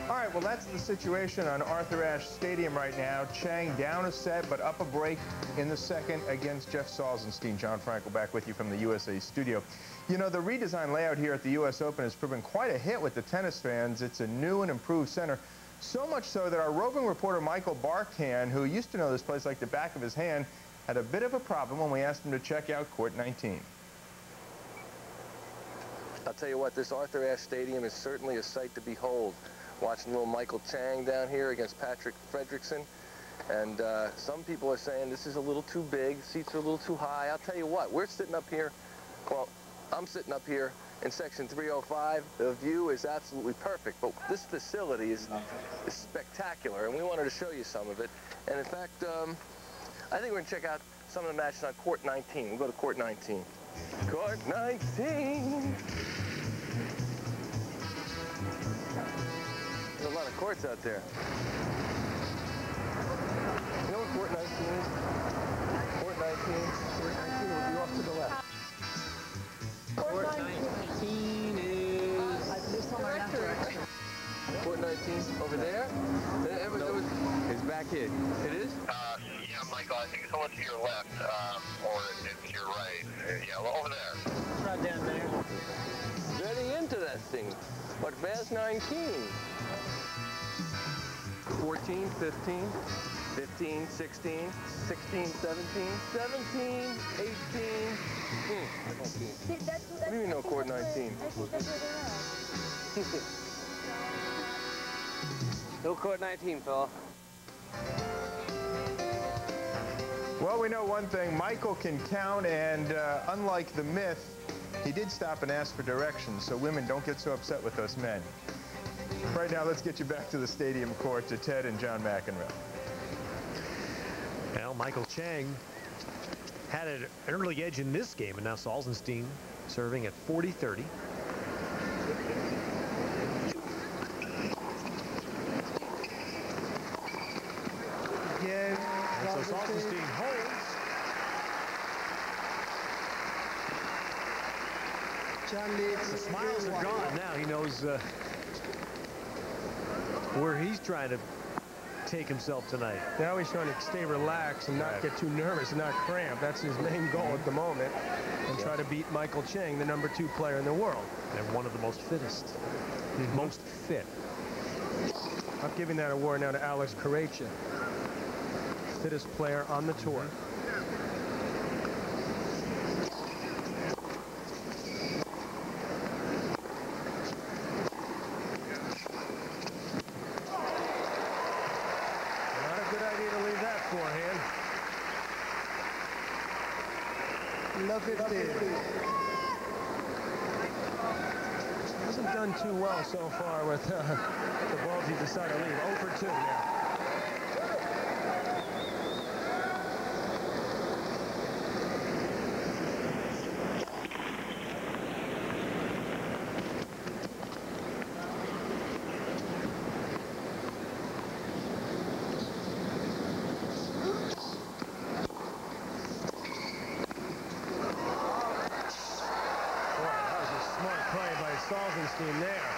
All right, well, that's the situation on Arthur Ashe Stadium right now. Chang down a set, but up a break in the second against Jeff Salzenstein. John Frankel back with you from the USA studio. You know, the redesigned layout here at the U.S. Open has proven quite a hit with the tennis fans. It's a new and improved center, so much so that our roving reporter Michael Barkan, who used to know this place like the back of his hand, had a bit of a problem when we asked him to check out Court 19. I'll tell you what, this Arthur Ashe Stadium is certainly a sight to behold. Watching little Michael Chang down here against Patrick Fredrickson. And some people are saying this is a little too big, seats are a little too high. I'll tell you what, we're sitting up here, well, I'm sitting up here in section 305. The view is absolutely perfect, but this facility is spectacular, and we wanted to show you some of it. And in fact, I think we're gonna check out some of the matches on Court 19. We'll go to Court 19. Court 19. There's a lot of courts out there. You know what Court 19 is? Court 19. Court 19 will be off to the left. Court 19 is... Court 19 over there? It's back here. It is? Yeah, Michael, I think it's someone to your left, or it's to your right. Yeah, over there. It's right down there. Very into that thing. But there's 19. 14, 15, 15, 16, 16, 17, 17, 18. What do you mean no Court 19? No Court 19, fella. Well, we know one thing. Michael can count, and unlike the myth, he did stop and ask for directions, so women don't get so upset with us men. Right now, let's get you back to the stadium court to Ted and John McEnroe. Well, Michael Chang had an early edge in this game, and now Salzenstein serving at 40-30. Again, and so Salzenstein holds. The smiles are gone now. He knows where he's trying to take himself tonight. Now he's trying to stay relaxed and not get too nervous and not cramp. That's his main goal at the moment. And try to beat Michael Chang, the #2 player in the world. And one of the most fittest. Most fit. I'm giving that award now to Alex Correia. Fittest player on the tour. Hasn't done too well so far with the balls he decided to leave. 0 for 2 now. Salzenstein there.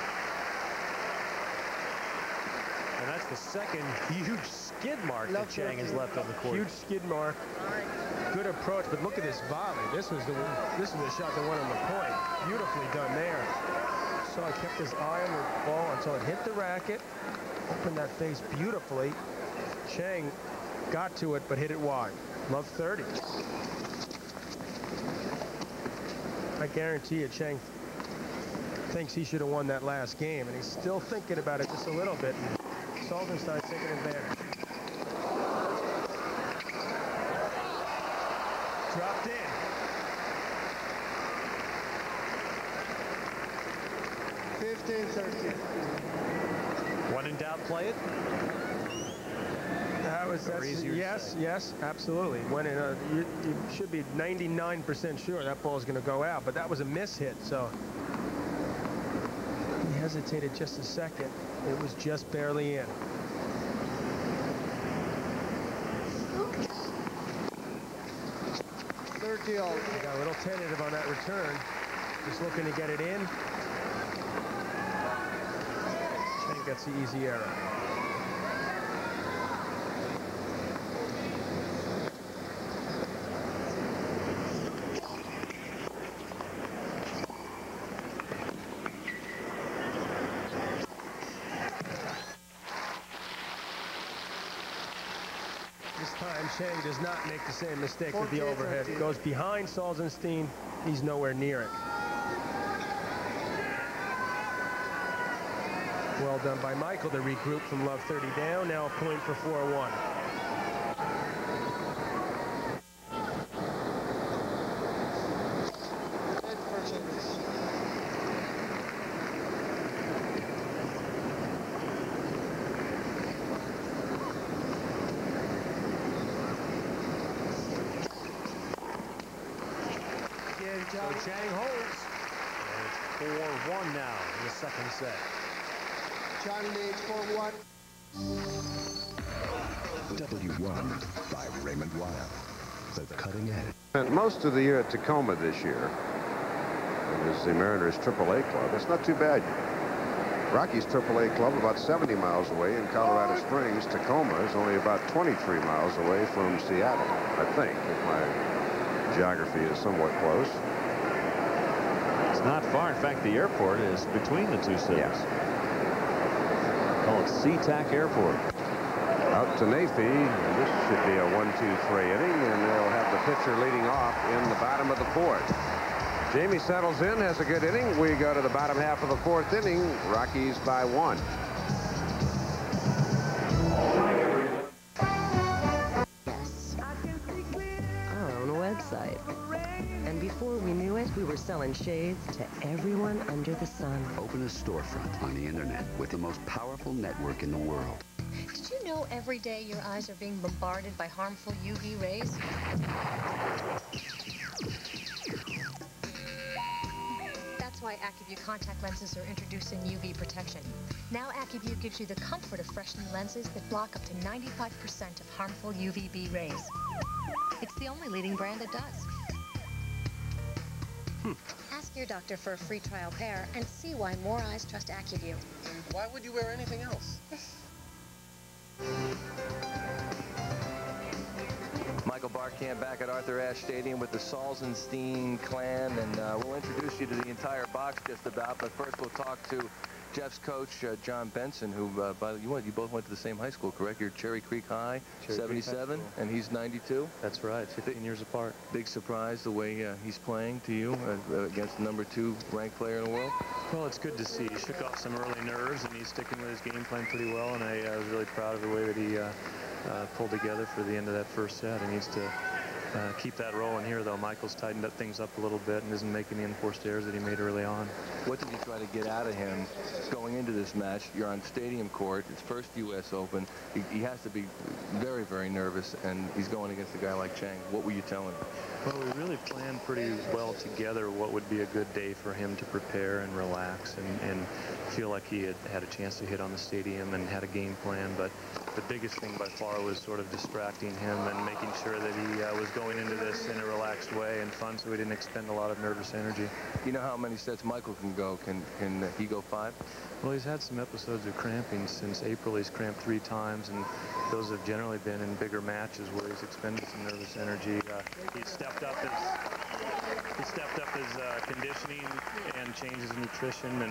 And that's the second huge skid mark that Chang has left on the court. Huge skid mark. Good approach, but look at this volley. This was the shot that went on the point. Beautifully done there. So I kept his eye on the ball until it hit the racket. Opened that face beautifully. Chang got to it, but hit it wide. Love 30. I guarantee you, Chang thinks he should have won that last game, and he's still thinking about it just a little bit. Salzenstein's taking advantage. Dropped in. When in doubt, play it. Yes, absolutely. When you should be 99% sure that ball is going to go out, but that was a miss hit, so he hesitated just a second. It was just barely in. He got a little tentative on that return. Just looking to get it in. Chang gets the easy error. Chang does not make the same mistake with the overhead. It goes behind Salzenstein. He's nowhere near it. Well done by Micheal to regroup from love 30 down. Now a point for 4-1. So Chang holds. And it's 4-1 now in the second set. Chang leads 4-1. W1 by Raymond Weil. The cutting edge. Spent most of the year at Tacoma this year. It was the Mariners AAA club. That's not too bad. Rockies AAA club about 70 miles away in Colorado Springs. Tacoma is only about 23 miles away from Seattle, I think, if my geography is somewhat close. Not far. In fact, the airport is between the two cities. Yes. Call it SeaTac Airport. Out to Nafee. This should be a 1-2-3 inning, and they'll have the pitcher leading off in the bottom of the fourth. Jamie settles in, has a good inning. We go to the bottom half of the fourth inning. Rockies by 1. Yes. Our own website. And before we knew it, we were selling shades to everyone under the sun. Open a storefront on the internet with the most powerful network in the world. Did you know every day your eyes are being bombarded by harmful UV rays? That's why AccuView contact lenses are introducing UV protection. Now AccuView gives you the comfort of fresh new lenses that block up to 95% of harmful UVB rays. It's the only leading brand that does. Ask your doctor for a free trial pair and see why more eyes trust AccuView. Why would you wear anything else? Michael Barkamp back at Arthur Ashe Stadium with the Salzenstein clan, and we'll introduce you to the entire box just about, but first we'll talk to Jeff's coach, John Benson, who, you both went to the same high school, correct? You're Cherry Creek High, 77, and he's 92? That's right, 15 years apart. Big surprise the way he's playing to you against the #2 ranked player in the world? Well, it's good to see. He shook off some early nerves, and he's sticking with his game plan pretty well, and I was really proud of the way that he pulled together for the end of that first set. He needs to keep that rolling here, though. Michael's tightened things up a little bit and isn't making the enforced errors that he made early on. What did you try to get out of him going into this match? You're on stadium court. It's first U.S. Open. He has to be very, very nervous, and he's going against a guy like Chang. What were you telling him? Well, we really planned pretty well together what would be a good day for him to prepare and relax and feel like he had a chance to hit on the stadium and had a game plan. But the biggest thing by far was sort of distracting him and making sure that he was going going into this in a relaxed way and fun, so we didn't expend a lot of nervous energy. You know how many sets Micheal can go? Can he go 5? Well, he's had some episodes of cramping since April. He's cramped 3 times, and those have generally been in bigger matches where he's expended some nervous energy. He stepped up his conditioning and changed his nutrition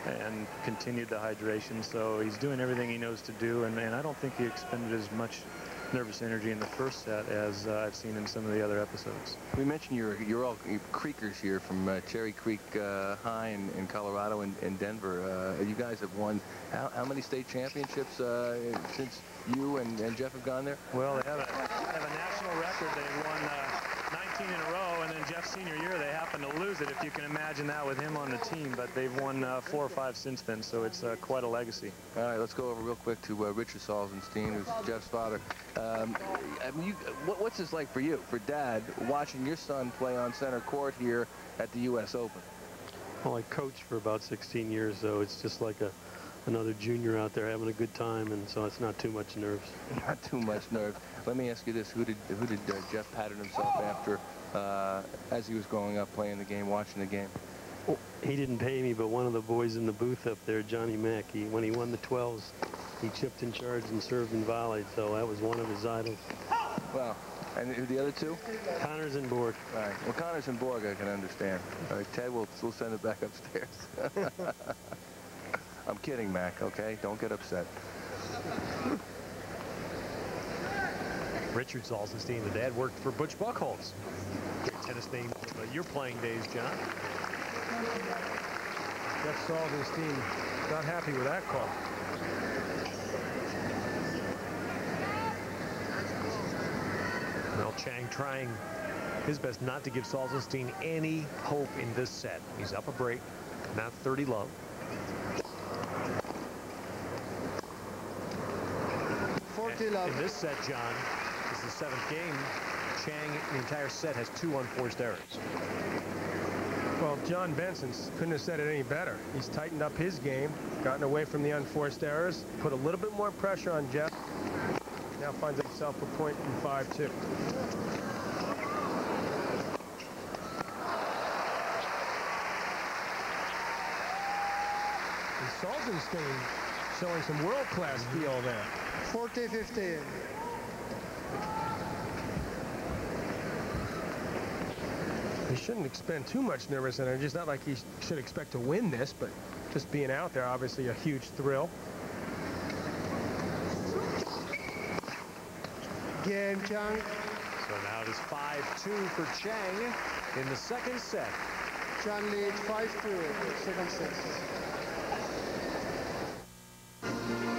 and continued the hydration. So he's doing everything he knows to do, and I don't think he expended as much nervous energy in the first set as I've seen in some of the other episodes. We mentioned you're all Creekers here from Cherry Creek High in Colorado and Denver. You guys have won how many state championships since you and Jeff have gone there? Well, they have a national record. They've won 19 in a row, and then Jeff's senior year they happened to lose it, if you can imagine that with him on the team. But they've won 4 or 5 since then, so it's quite a legacy. All right, let's go over real quick to Richard Salzenstein, who's Jeff's father. I mean, what's this like for you, for Dad, watching your son play on center court here at the U.S. Open? Well, I coached for about 16 years, so it's just like another junior out there having a good time, and so it's not too much nerves. Not too much nerves. Let me ask you this: who did Jeff pattern himself after as he was growing up, playing the game, watching the game? Well, he didn't pay me, but one of the boys in the booth up there, Johnny Mack, when he won the 12s, he chipped in charge and served and volleyed, so that was one of his idols. Well, and the other two? Connors and Borg. All right. Well, Connors and Borg I can understand. All right, Ted, we'll send it back upstairs. I'm kidding, Mac, okay? Don't get upset. Richard Salzenstein, the dad, worked for Butch Buchholz. Great tennis name from your playing days, John. Jeff Salzenstein not happy with that call. Well, Chang trying his best not to give Salzenstein any hope in this set. He's up a break, now 30 love. In this set, John, this is the 7th game. Chang, the entire set, has 2 unforced errors. Well, John Benson couldn't have said it any better. He's tightened up his game, gotten away from the unforced errors, put a little bit more pressure on Jeff. Now finds himself a point in 5-2. And Salzenstein showing some world-class feel there. 40-15. He shouldn't expend too much nervous energy. It's not like he should expect to win this, but just being out there, obviously a huge thrill. Game, Chang. So now it is 5-2 for Chang in the second set. Chang leads 5-2, second set.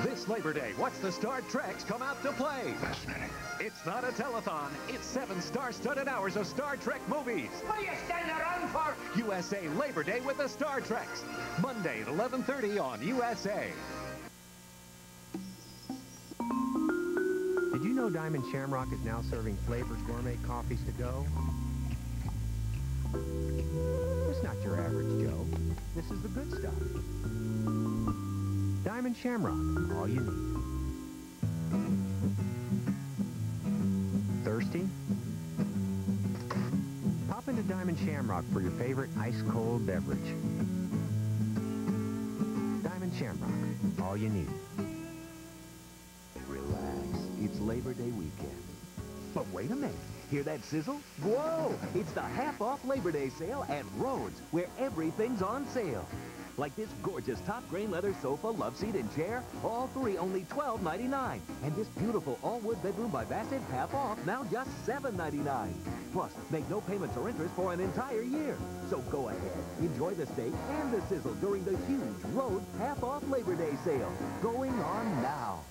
This Labor Day, watch the Star Treks come out to play. Fascinating. It's not a telethon. It's 7 star-studded hours of Star Trek movies. What are you standing around for? USA Labor Day with the Star Treks. Monday at 11:30 on USA. Did you know Diamond Shamrock is now serving flavored gourmet coffees to go? It's not your average Joe. This is the good stuff. Diamond Shamrock, all you need. Thirsty? Pop into Diamond Shamrock for your favorite ice-cold beverage. Diamond Shamrock, all you need. Relax. It's Labor Day weekend. But wait a minute. Hear that sizzle? Whoa! It's the half-off Labor Day sale at Rhodes, where everything's on sale. Like this gorgeous top grain leather sofa, love seat, and chair, all 3 only $12.99. And this beautiful all-wood bedroom by Bassett, half off, now just $7.99. Plus, make no payments or interest for an entire year. So go ahead, enjoy the steak and the sizzle during the huge Rhodes half-off Labor Day sale, going on now.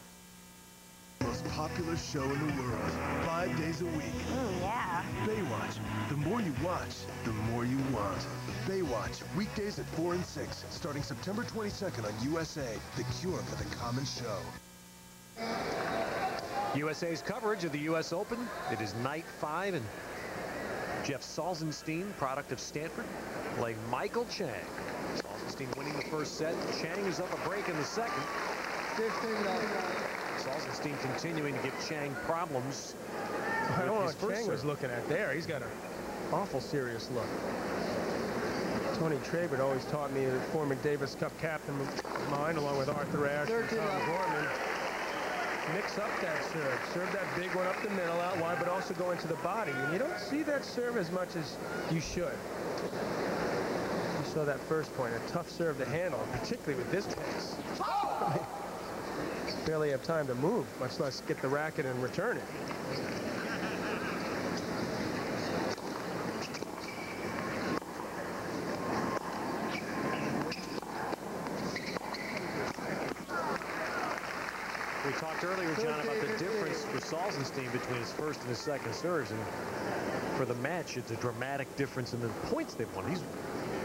Most popular show in the world, 5 days a week. Yeah. Baywatch. The more you watch, the more you want. Baywatch, weekdays at 4 and 6, starting September 22nd on USA, the cure for the common show. USA's coverage of the U.S. Open. It is night 5, and Jeff Salzenstein, product of Stanford, playing Michael Chang. Salzenstein winning the first set. Chang is up a break in the second. 15 love. Salzenstein continuing to give Chang problems. I don't know his what first Chang was serve. looking at there. He's got an awful serious look. Tony Trabert always taught me, the former Davis Cup captain of mine, along with Arthur Ashe and Tom Gorman, mix up that serve. Serve that big one up the middle, out wide, but also go into the body. And you don't see that serve as much as you should. You saw that first point, a tough serve to handle, particularly with this pace. Barely have time to move, much less get the racket and return it. We talked earlier, John, about the difference for Salzenstein between his first and his second serves, and for the match, it's a dramatic difference in the points they've won. He's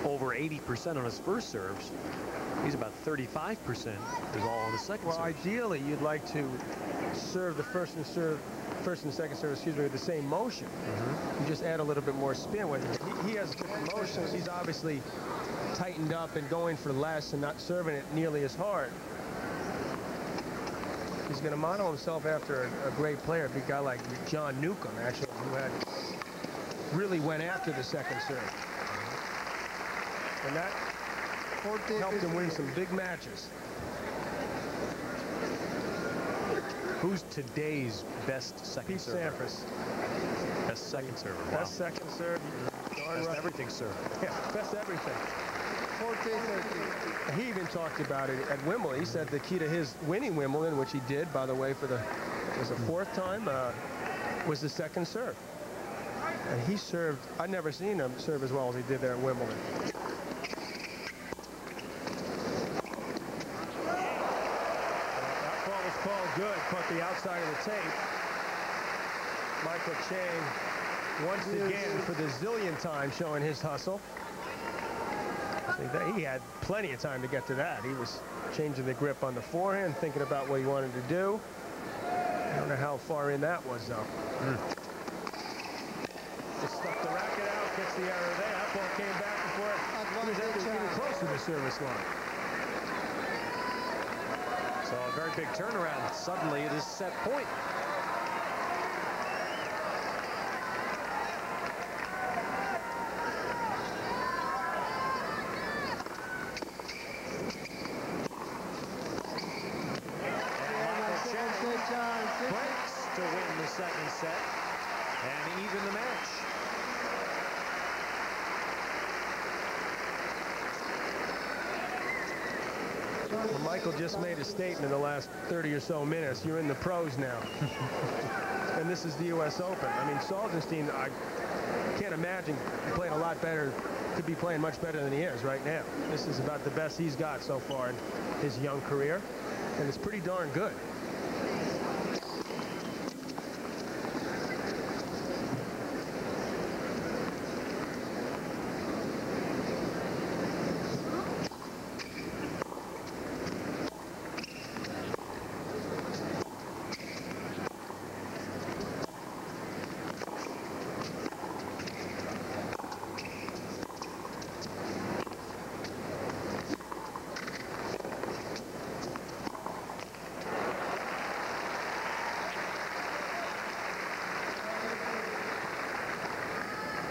over 80% on his first serves. He's about 35% is all on the second serve. Well, ideally, you'd like to serve the first and second serve, excuse me, with the same motion. You just add a little bit more spin with it. He has different motions. He's obviously tightened up and going for less and not serving it nearly as hard. He's going to model himself after a great player, a big guy like John Newcomb, actually, who had really went after the second serve. And that helped him win some big matches. Who's today's best second server? Pete Sampras. Best second server. Wow. Best second serve. Best everything server. Yeah, best everything. 14-13. He even talked about it at Wimbledon. He said the key to his winning Wimbledon, which he did, by the way, for the fourth time, was the second serve. And he served. I've never seen him serve as well as he did there at Wimbledon. That ball was called good. Caught the outside of the tape. Michael Chang, once again, for the zillionth time, showing his hustle. He had plenty of time to get to that. He was changing the grip on the forehand, thinking about what he wanted to do. I don't know how far in that was, though. Just stuck the racket out, gets the error there. That ball came back before he was even close to the service line. So a very big turnaround. Suddenly it is set point. Breaks to win the second set and even the match. Well, Michael just made a statement in the last 30 or so minutes. You're in the pros now. And this is the U.S. Open. I mean, Salzenstein, I can't imagine playing a lot better, could be playing much better than he is right now. This is about the best he's got so far in his young career, and it's pretty darn good.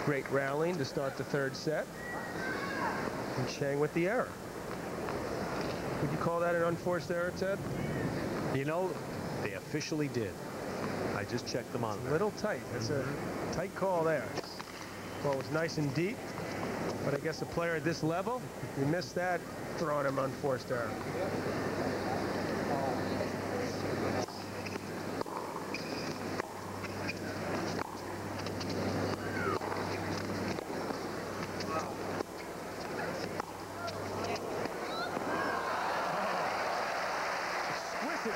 Great rallying to start the third set. And Chang with the error. Would you call that an unforced error, Ted? You know, they officially did. I just checked them on. A little tight. That's a tight call there. Ball was nice and deep, but I guess a player at this level, you missed that, throwing him unforced error.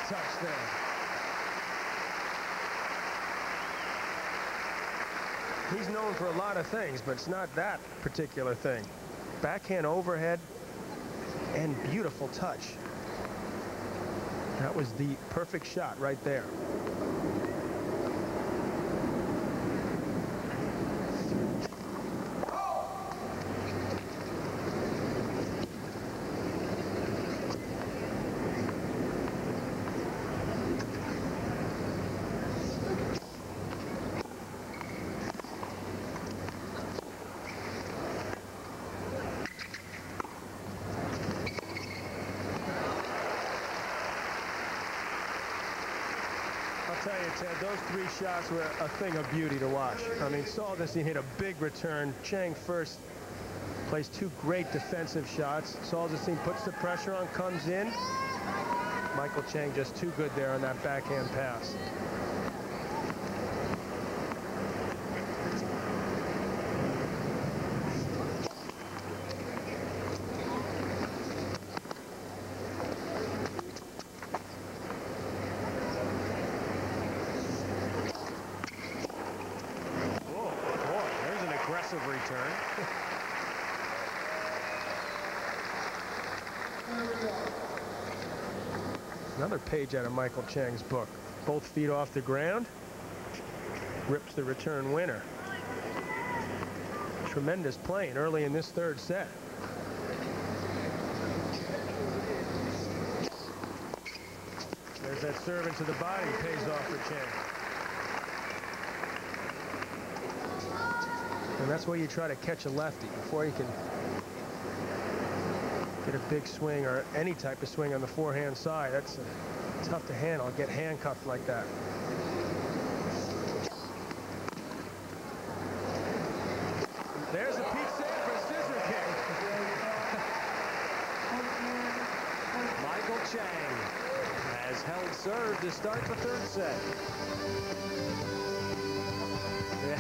Touch there. He's known for a lot of things, but it's not that particular thing. Backhand overhead and beautiful touch. That was the perfect shot right there. I'll tell you, Ted, those 3 shots were a thing of beauty to watch. I mean, Salzenstein hit a big return. Chang first plays 2 great defensive shots. Salzenstein puts the pressure on, comes in. Michael Chang just too good there on that backhand pass. Return. Another page out of Michael Chang's book. Both feet off the ground. Rips the return winner. Tremendous playing early in this 3rd set. There's that serve into the body. Pays off for Chang. And that's where you try to catch a lefty before you can get a big swing or any type of swing on the forehand side. That's tough to handle. Get handcuffed like that. There's a Pete Sanford scissor kick. Michael Chang has held serve to start the 3rd set. Yeah.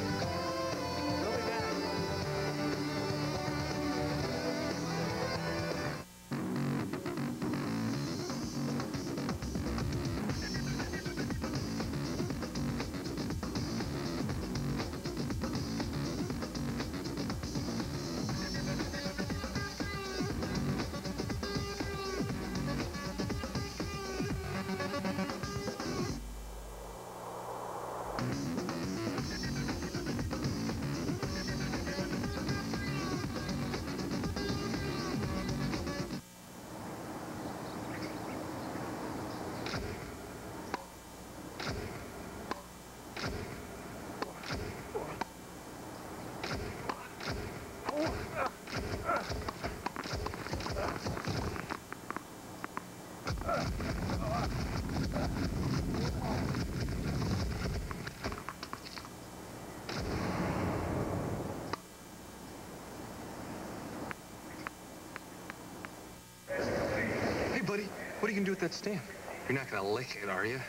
Buddy, what are you gonna do with that stamp? You're not gonna lick it, are you?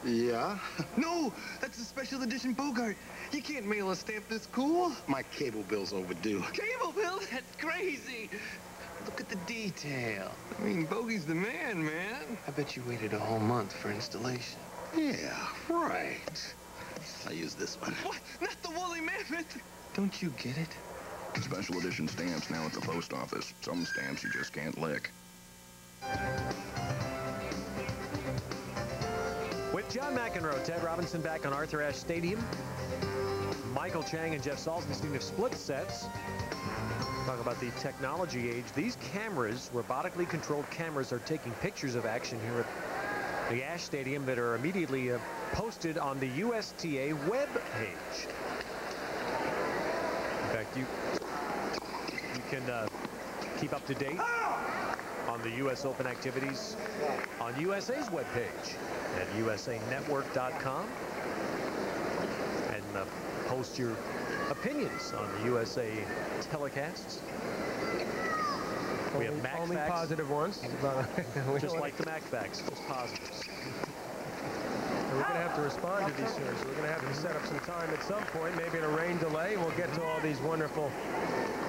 Yeah? No, that's a special edition Bogart. You can't mail a stamp this cool. My cable bill's overdue. Cable bill? That's crazy. Look at the detail. I mean, Bogey's the man, man. I bet you waited a whole month for installation. Yeah, right. I use this one. What? Not the woolly mammoth? Don't you get it? Special edition stamps now at the post office. Some stamps you just can't lick. With John McEnroe, Ted Robinson back on Arthur Ashe Stadium. Michael Chang and Jeff Salzenstein have split sets. Talk about the technology age. These cameras, robotically controlled cameras, are taking pictures of action here at the Ashe Stadium that are immediately posted on the USTA web page. In fact, you can keep up to date on the U.S. Open activities on USA's webpage at usanetwork.com and post your opinions on the USA telecasts. We have Mac only facts. Positive ones. Just like the Mac facts, just positives. We're going to have to respond to these soon. So we're going to have to set up some time at some point, maybe in a rain delay. We'll get to all these wonderful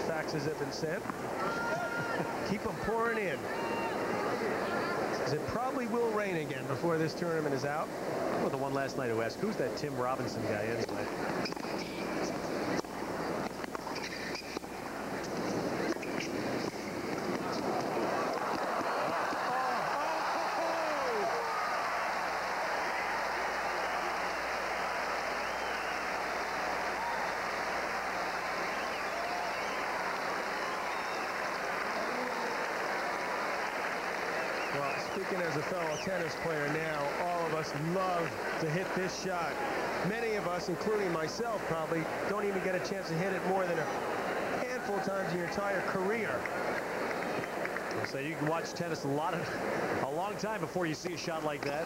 faxes that have been sent. Keep them pouring in. It probably will rain again before this tournament is out. Well, the one last night who asked, who's that Tim Robinson guy anyway? Speaking as a fellow tennis player now, all of us love to hit this shot. Many of us, including myself, probably don't even get a chance to hit it more than a handful of times in your entire career. So you can watch tennis a long time before you see a shot like that.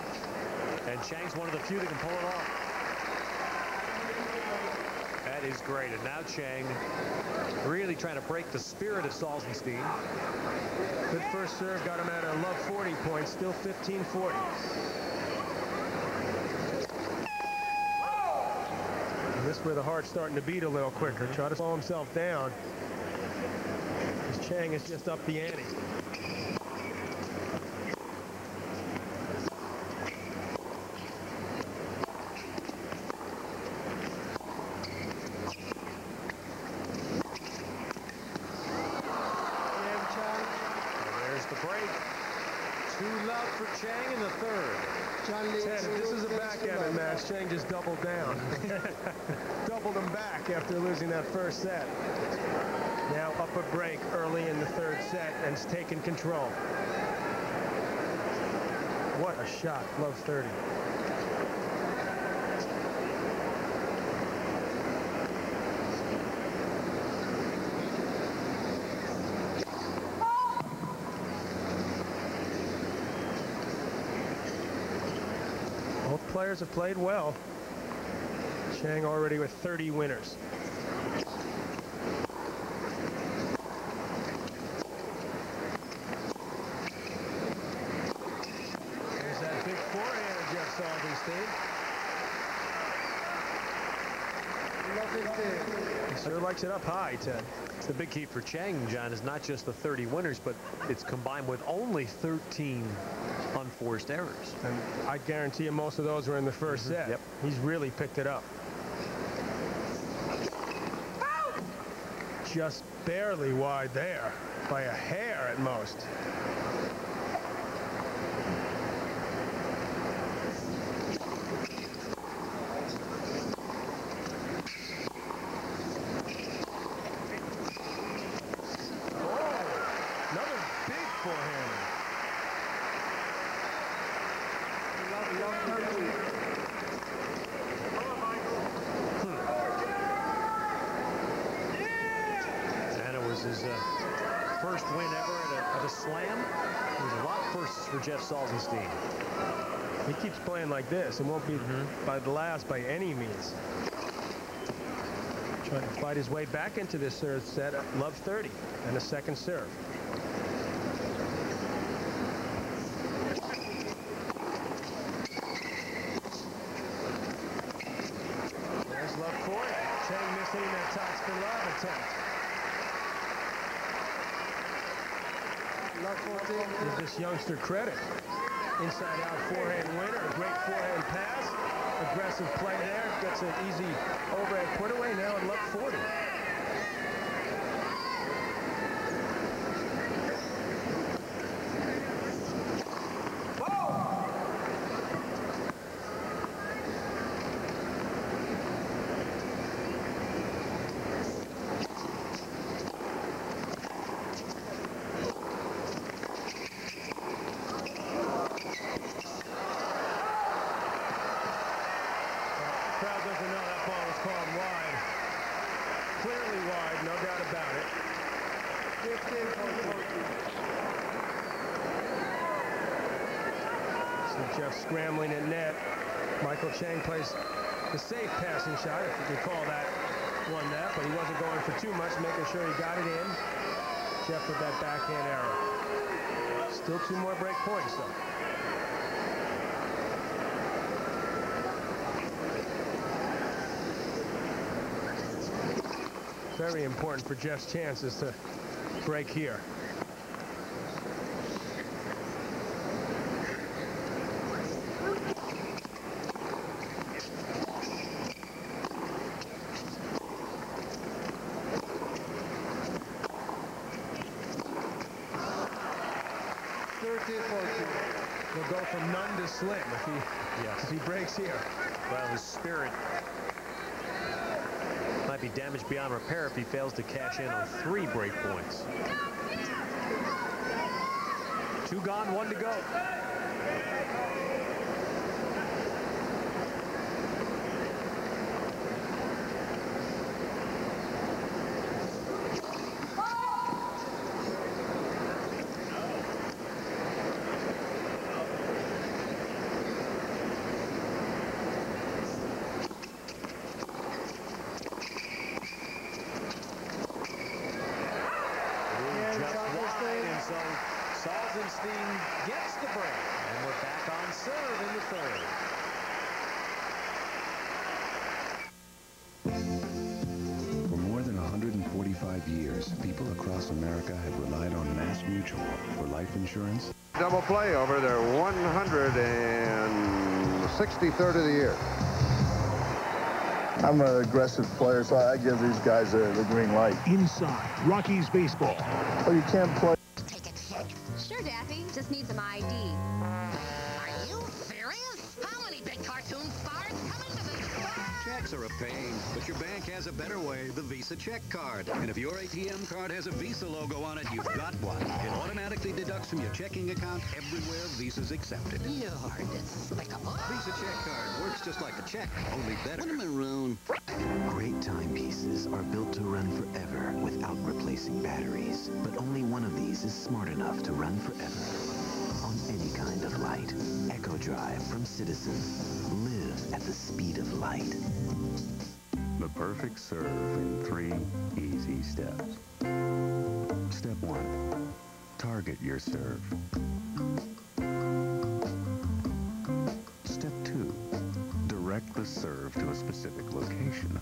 And Chang's one of the few that can pull it off. That is great. And now Chang really trying to break the spirit of Salzenstein. Good first serve, got him at a love 40 point, still 15-40. This is where the heart's starting to beat a little quicker. Try to slow himself down. Because Chang is just up the ante. For Chang in the third. Ted, if this is a backgammon match, Chang just doubled down. Doubled him back after losing that first set. Now up a break early in the third set and has taken control. What a shot, love 30. Both players have played well. Chang already with 30 winners. There's that big forehand of Jeff Salzenstein. He sure likes it up high, Ted. The big key for Chang, John, is not just the 30 winners, but it's combined with only 13 unforced errors. And I guarantee you most of those were in the first set. Yep. He's really picked it up. Just barely wide there, by a hair at most. First win ever at a slam. There's a lot of firsts for Jeff Salzenstein. He keeps playing like this and won't be by the last by any means. Trying to fight his way back into this third set at love 30 and a second serve. There's love 40. Chang missing that tops for love attempt. Gives this youngster credit. Inside out forehand winner, a great forehand pass. Aggressive play there, gets an easy overhead put away now in love 40. Jeff scrambling at net. Michael Chang plays the safe passing shot, if you can call that one that, but he wasn't going for too much, making sure he got it in. Jeff with that backhand error. Still 2 more break points, though. Very important for Jeff's chances to break here. He'll go from none to slim if he breaks here. Well, his spirit might be damaged beyond repair if he fails to cash in on 3 break points. 2 gone, 1 to go. Chang gets the break. And we're back on serve in the third. For more than 145 years, people across America have relied on Mass Mutual for life insurance. Double play over their 163rd of the year. I'm an aggressive player, so I give these guys the green light. Inside Rockies baseball. Oh, you can't play. Take a check. Sure, Daffy. Just need some ID. Are you serious? How many big cartoon stars come into this store? Checks are a pain, but your bank has a better way, the Visa Check Card. And if your ATM card has a Visa logo on it, you've got one. It automatically deducts from your checking account everywhere Visa's accepted. You're despicable. Visa Check Card works just like a check, only better. What a maroon. Great timepieces are built to run forever without replacing batteries. But only one of these is smart enough to run forever on any kind of light. Echo Drive from Citizen. Live at the speed of light. The perfect serve in 3 easy steps. Step 1. Target your serve. Step 2. Direct the serve to a specific location.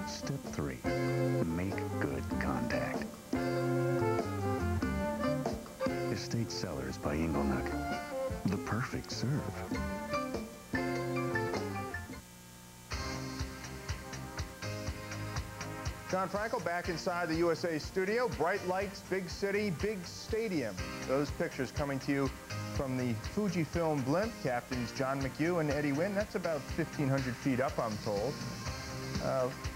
Step 3. Make good contact. Estate Cellars by Inglenook. The perfect serve. John Frankel back inside the USA studio. Bright lights, big city, big stadium. Those pictures coming to you from the Fujifilm blimp. Captains John McHugh and Eddie Wynn. That's about 1,500 feet up, I'm told.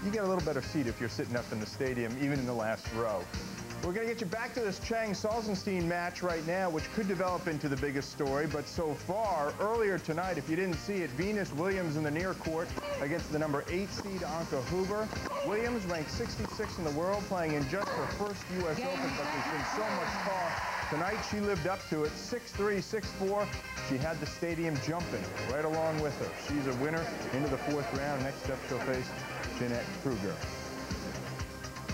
You get a little better seat if you're sitting up in the stadium, even in the last row. We're going to get you back to this Chang Salzenstein match right now, which could develop into the biggest story. But so far, earlier tonight, if you didn't see it, Venus Williams in the near court against the number 8 seed Anka Huber. Williams ranked 66 in the world, playing in just her first U.S. Open, but there's been so much talk. Tonight, she lived up to it, 6'3", 6'4". She had the stadium jumping right along with her. She's a winner into the 4th round. Next up, she'll face Jeanette Kruger.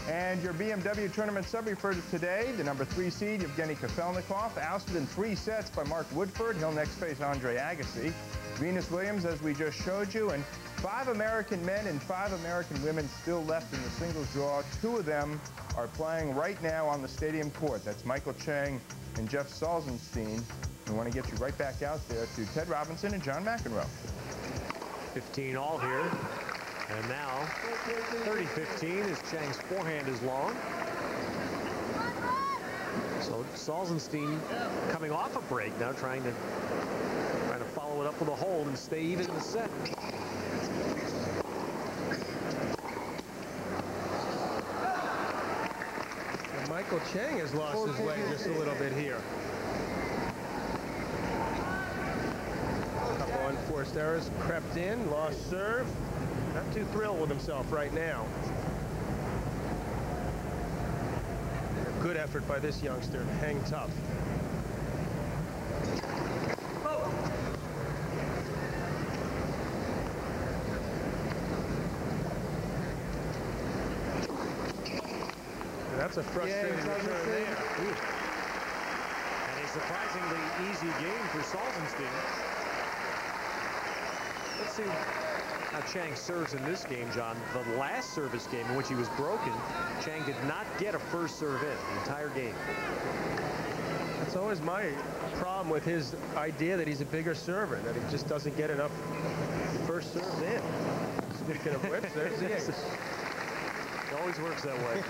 And your BMW tournament sub for today, the number 3 seed, Evgeny Kafelnikov, ousted in 3 sets by Mark Woodford. He'll next face Andre Agassi. Venus Williams, as we just showed you, and 5 American men and 5 American women still left in the singles draw. 2 of them are playing right now on the stadium court. That's Michael Chang and Jeff Salzenstein. We want to get you right back out there to Ted Robinson and John McEnroe. 15 all here. And now, 30-15 as Chang's forehand is long. So Salzenstein coming off a break now, trying to follow it up with a hold and stay even in the set. And Michael Chang has lost his way just a little bit here. A couple unforced errors crept in, lost serve. Not too thrilled with himself right now. A good effort by this youngster to hang tough. That's a frustrating return there. And a surprisingly easy game for Salzenstein. Let's see how Chang serves in this game, John. The last service game in which he was broken, Chang did not get a first serve in the entire game. That's always my problem with his idea that he's a bigger server, that he just doesn't get enough first serves in. Speaking of which, there's the ace. It always works that way.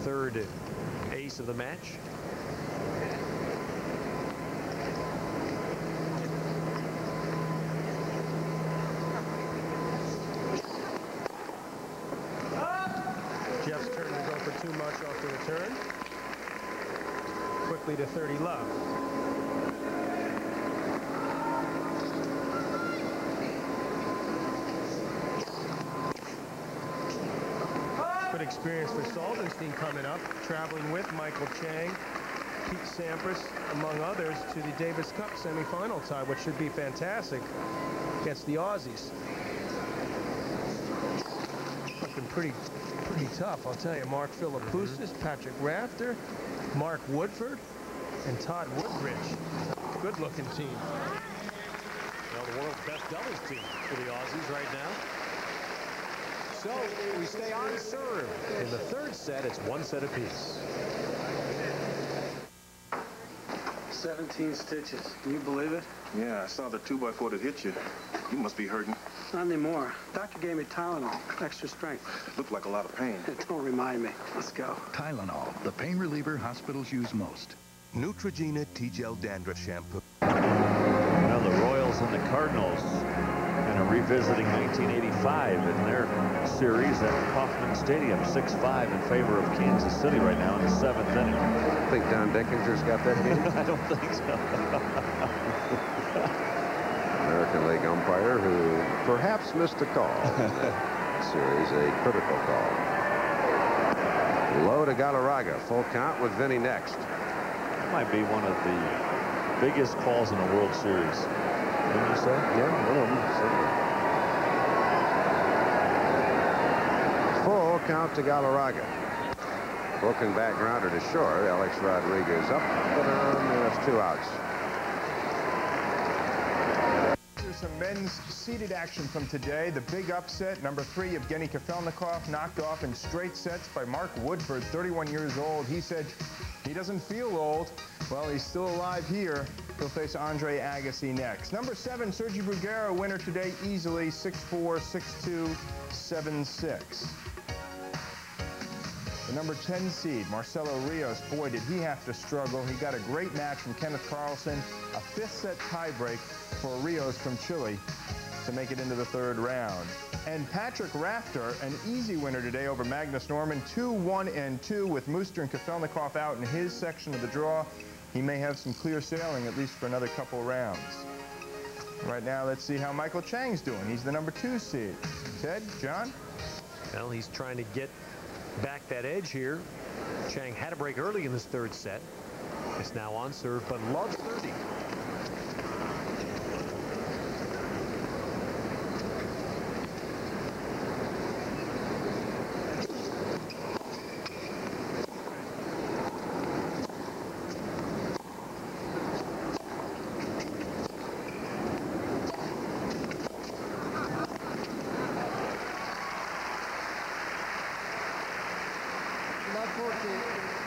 Third ace of the match. Jeff's turn to go for too much off the return. Quickly to 30 love. Good experience for Salzenstein coming up, traveling with Michael Chang, Pete Sampras, among others, to the Davis Cup semifinal tie, which should be fantastic against the Aussies. Looking pretty Pretty tough, I'll tell you. Mark Philippoussis, Patrick Rafter, Mark Woodford, and Todd Woodbridge. Good-looking team. Well, the world's best doubles team for the Aussies right now. So we stay on serve. In the third set, it's 1 set apiece. 17 stitches. Can you believe it? Yeah, I saw the 2x4 that hit you. You must be hurting. Not anymore. Doctor gave me Tylenol, extra strength. Looked like a lot of pain. Don't remind me. Let's go. Tylenol, the pain reliever hospitals use most. Neutrogena T-Gel Dandruff Shampoo. Well, the Royals and the Cardinals kind of revisiting 1985 in their series at Kauffman Stadium, 6-5 in favor of Kansas City right now in the 7th inning. I think Don Dickinger's got that game. I don't think so. American League umpire who perhaps missed a call in that series, a critical call. Low to Galarraga, full count with Vinny next. Might be one of the biggest calls in the World Series. Wouldn't you say? Yeah, one of them, certainly. Full count to Galarraga. Broken back grounder to short. Alex Rodriguez up, but there's 2 outs. Here's some men's seeded action from today. The big upset, number 3, Evgeny Kafelnikov, knocked off in straight sets by Mark Woodford, 31 years old. He said he doesn't feel old. Well, he's still alive here. He'll face Andre Agassi next. Number 7, Sergi Bruguera, winner today easily, 6-4, 6-2, 7-6. The number 10 seed, Marcelo Rios, boy, did he have to struggle. He got a great match from Kenneth Carlson, a 5th set tiebreak for Rios from Chile to make it into the 3rd round. And Patrick Rafter, an easy winner today over Magnus Norman, 2-1-2 with Mooster and Kafelnikov out in his section of the draw. He may have some clear sailing, at least for another couple rounds. Right now, let's see how Michael Chang's doing. He's the number 2 seed. Ted, John? Well, he's trying to get back that edge here. Chang had a break early in this 3rd set. It's now on serve, but loves 30.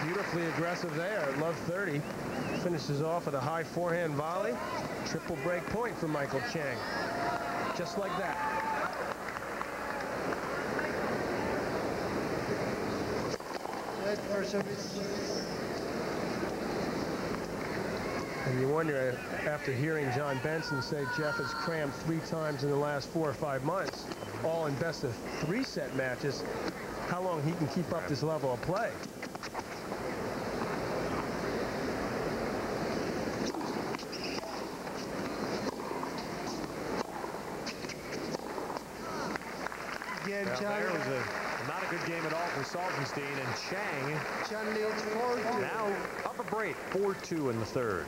Beautifully aggressive there. Love 30. Finishes off with a high forehand volley. Triple break point for Michael Chang. Just like that. Red for service. And you wonder, after hearing John Benson say Jeff has crammed 3 times in the last 4 or 5 months, all in best of 3 set matches, how long he can keep up this level of play. Well, there was not a good game at all for Salzenstein, and Chang leads 4-2. now up a break, 4-2 in the 3rd.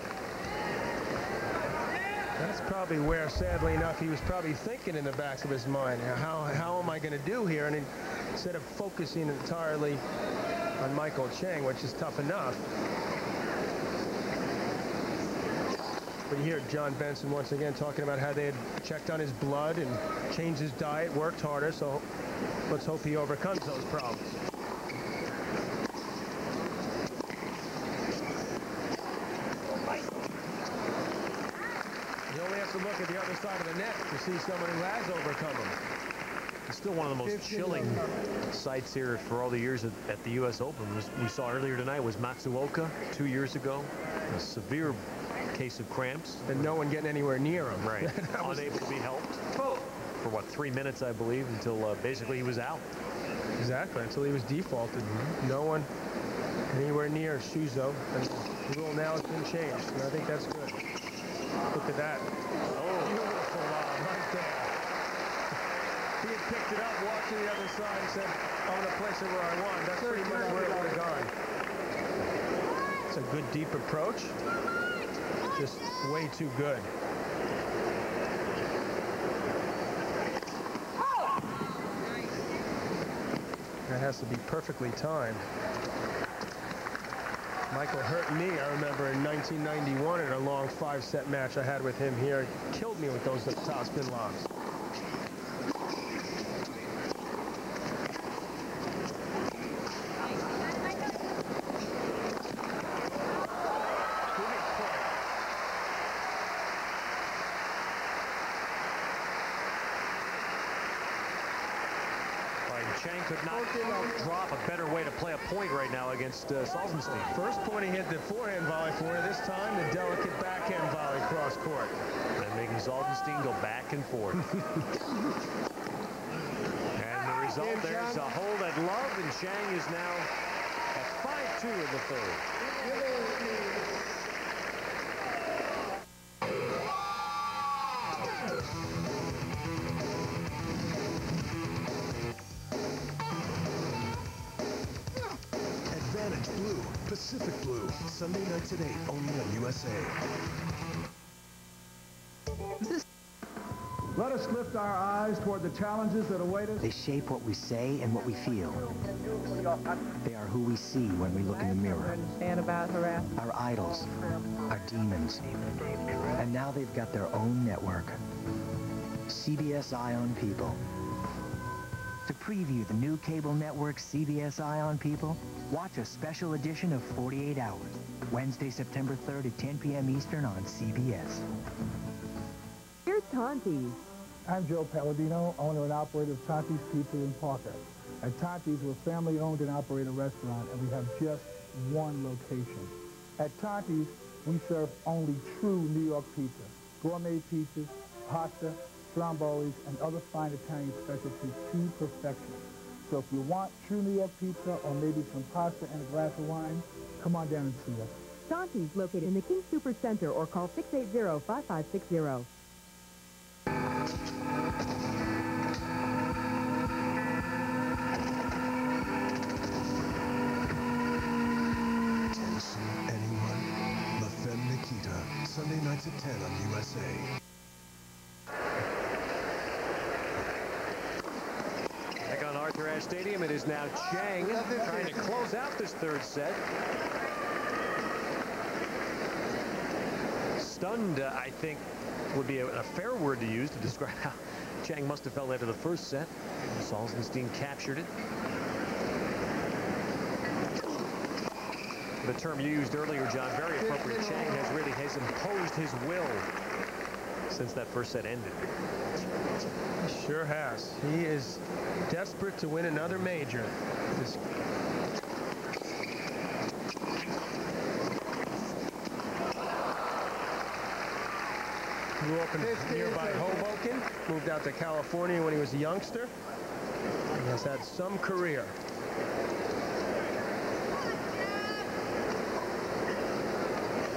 That's probably where, sadly enough, he was probably thinking in the back of his mind, how am I going to do here? And instead of focusing entirely on Michael Chang, which is tough enough. But you hear John Benson once again talking about how they had checked on his blood and changed his diet, worked harder, so let's hope he overcomes those problems. You only have to look at the other side of the net to see someone who has overcome them. It's still one of the most chilling sights here for all the years at the U.S. Open. We saw earlier tonight was Matsuoka 2 years ago. A severe case of cramps. And no one getting anywhere near him. Right. Unable to be helped for, what, 3 minutes, I believe, until basically he was out. Exactly, until he was defaulted. No one anywhere near Shuzo. And the rule now has been changed, and I think that's good. Look at that. Oh, beautiful right there. He had picked it up, walked to the other side, and said, I'm going to place it where I want. That's pretty much where it would have gone. It's a good deep approach. Just way too good. That has to be perfectly timed. Micheal hurt me, I remember, in 1991 in a long 5-set match I had with him here. He killed me with those topspin lobs. Chang could not drop a better way to play a point right now against Salzenstein. First point he hit the forehand volley for you. This time the delicate backhand volley cross court. And making Salzenstein go back and forth. And the result, there's a hold at love, and Chang is now at 5-2 in the third. Blue, Pacific Blue, Sunday nights at 8, only on USA. Let us lift our eyes toward the challenges that await us. They shape what we say and what we feel. They are who we see when we look in the mirror. Our idols, our demons. And now they've got their own network. CBS Eye on People. To preview the new cable network CBS Eye on People, watch a special edition of 48 Hours, Wednesday, September 3rd at 10 p.m. Eastern on CBS. Here's Tonti's. I'm Joe Palladino, owner and operator of Tonti's Pizza in Parker. At Tonti's, we're a family-owned and operated restaurant, and we have just one location. At Tonti's, we serve only true New York pizza, gourmet pizzas, pasta, strombolis, and other fine Italian specialties to perfection. So if you want true New York pizza or maybe some pasta and a glass of wine, come on down and see us. Tonti's located in the King Super Center or call 680-5560. Anyone? La Femme Nikita, Sunday nights at 10 on USA. Back on Arthur Ashe Stadium, it is now Chang trying to close out this third set. Stunned, I think, would be a fair word to use to describe how Chang must have felt after the first set. Salzenstein captured it. The term you used earlier, John, very appropriate. Chang has imposed his will since that first set ended. He sure has. He is desperate to win another major. Grew up in nearby Hoboken, moved out to California when he was a youngster, and has had some career.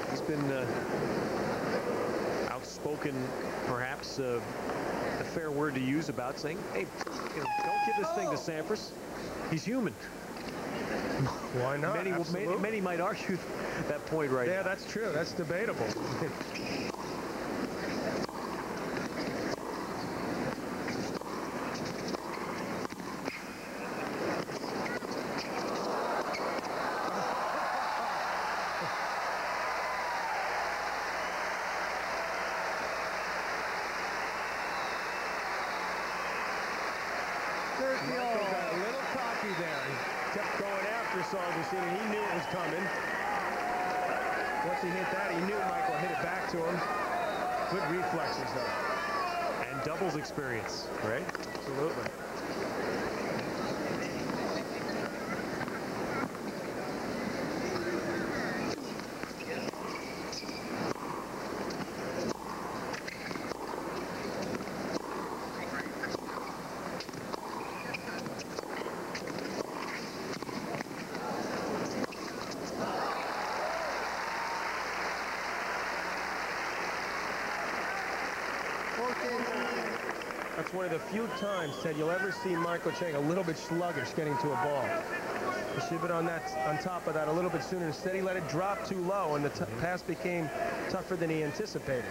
He's been outspoken, perhaps, a fair word to use about saying, hey, don't give this thing to Sampras. He's human. Why not? Many might argue that point right now. Yeah, that's true. That's debatable. Salzenstein, he knew it was coming. Once he hit that, he knew Micheal hit it back to him. Good reflexes, though. And doubles experience, right? Absolutely. That's one of the few times, Ted, you'll ever see Michael Chang a little bit sluggish getting to a ball. He should have been on top of that a little bit sooner. Instead, he let it drop too low, and the pass became tougher than he anticipated.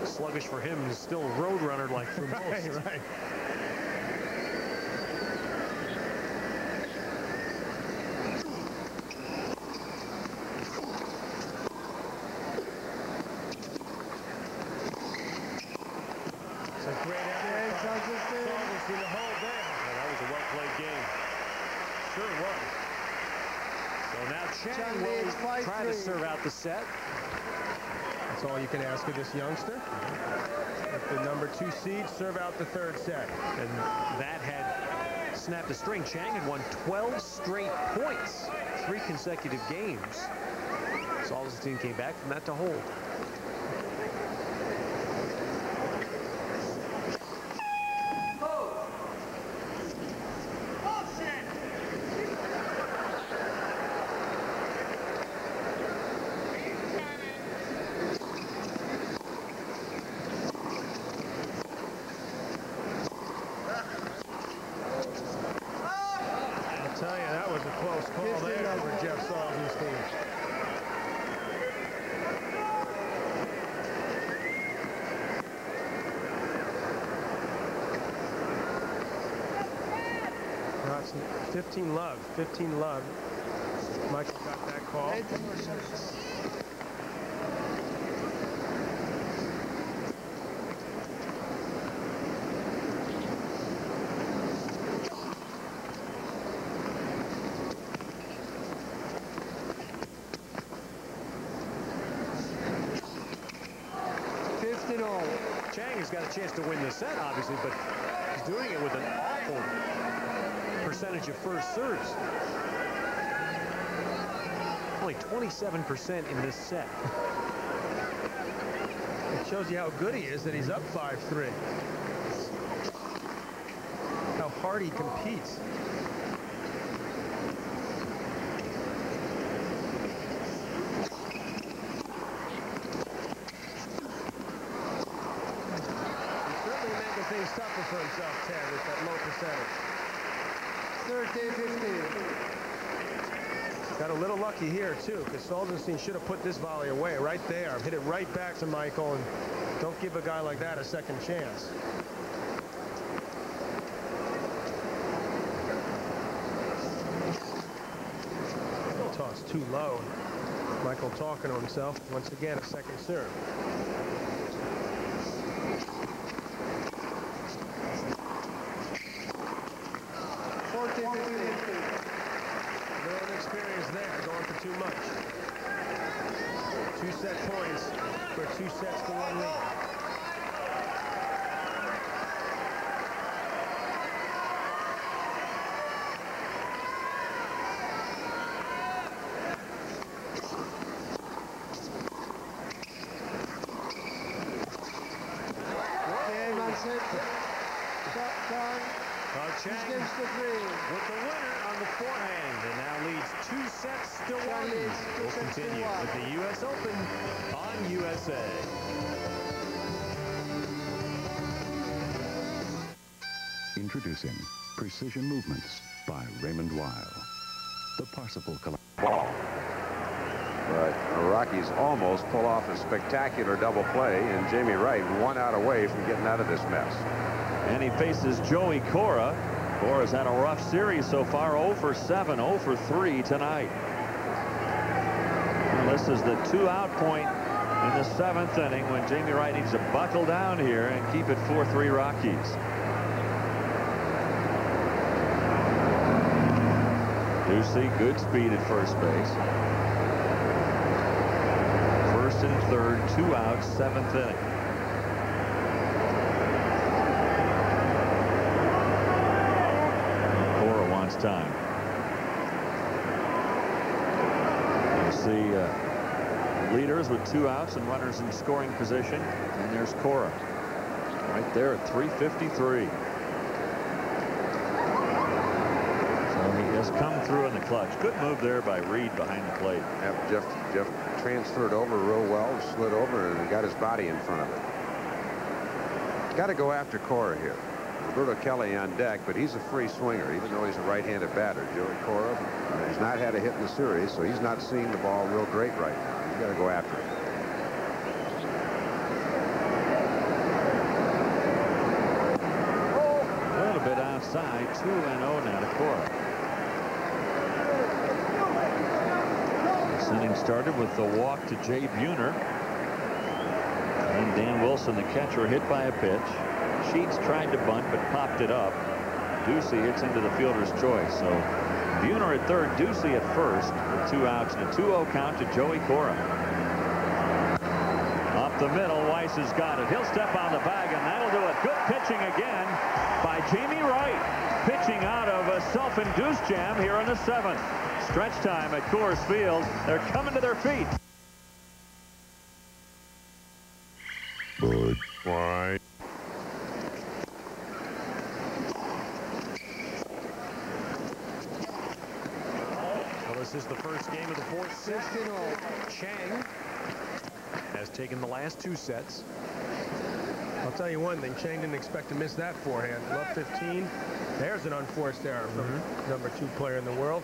Sluggish for him is still Roadrunner like for most. Right. Great effort. Salzenstein to hold there. Well, that was a well-played game. Sure was. So now Chang will try to serve out the set. That's all you can ask of this youngster. If the number 2 seed serve out the third set. And that had snapped a string. Chang had won 12 straight points, 3 consecutive games. Salzenstein came back from that to hold. I'll tell you, that was a close call there for Jeff Salzenstein. That's 15 love. 15 love. Micheal got that call. 15-all. Chang has got a chance to win the set, obviously, but he's doing it with an awful percentage of first serves. Only 27% in this set. It shows you how good he is that he's up 5-3. How hard he competes. Things tougher for himself, Ted, with that low percentage. 13-15. Got a little lucky here, too, because Salzenstein should have put this volley away right there. Hit it right back to Micheal, and don't give a guy like that a second chance. Toss too low. Micheal talking to himself. Once again, a second serve. Little experience there, going for too much. 2 set points for 2 sets to 1 lead. Chang with the winner on the forehand and now leads 2 sets to 1. We'll continue with the U.S. Open on USA. Introducing Precision Movements by Raymond Weil. The Parsifal Collection. But the Rockies almost pull off a spectacular double play, and Jamie Wright 1 out away from getting out of this mess. And he faces Joey Cora. Cora's had a rough series so far, 0 for 7, 0 for 3 tonight. And this is the 2-out point in the 7th inning when Jamie Wright needs to buckle down here and keep it 4-3 Rockies. Ducey, good speed at first base. 1st and 3rd, 2 outs, 7th inning. Time. You see leaders with 2 outs and runners in scoring position, and there's Cora right there at 353. So he has come through in the clutch. Good move there by Reed behind the plate. Yep, Jeff transferred over real well, slid over, and got his body in front of it. Got to go after Cora here. Roberto Kelly on deck, but he's a free swinger, even though he's a right-handed batter. Joey Cora has not had a hit in the series, so he's not seeing the ball real great right now. He's got to go after it. A little bit outside, 2-0 now to Cora. This inning started with the walk to Jay Buhner. And Dan Wilson, the catcher, hit by a pitch. Sheets tried to bunt, but popped it up. Ducey hits into the fielder's choice. So Buhner at third, Ducey at first, with 2 outs and a 2-0 count to Joey Cora. Up the middle, Weiss has got it. He'll step on the bag, and that'll do it. Good pitching again by Jamie Wright, pitching out of a self-induced jam here in the 7th. Stretch time at Coors Field. They're coming to their feet. Goodbye. Well, this is the first game of the 4th set. Chang has taken the last 2 sets. I'll tell you one thing, Chang didn't expect to miss that forehand. Love 15. There's an unforced error from number 2 player in the world.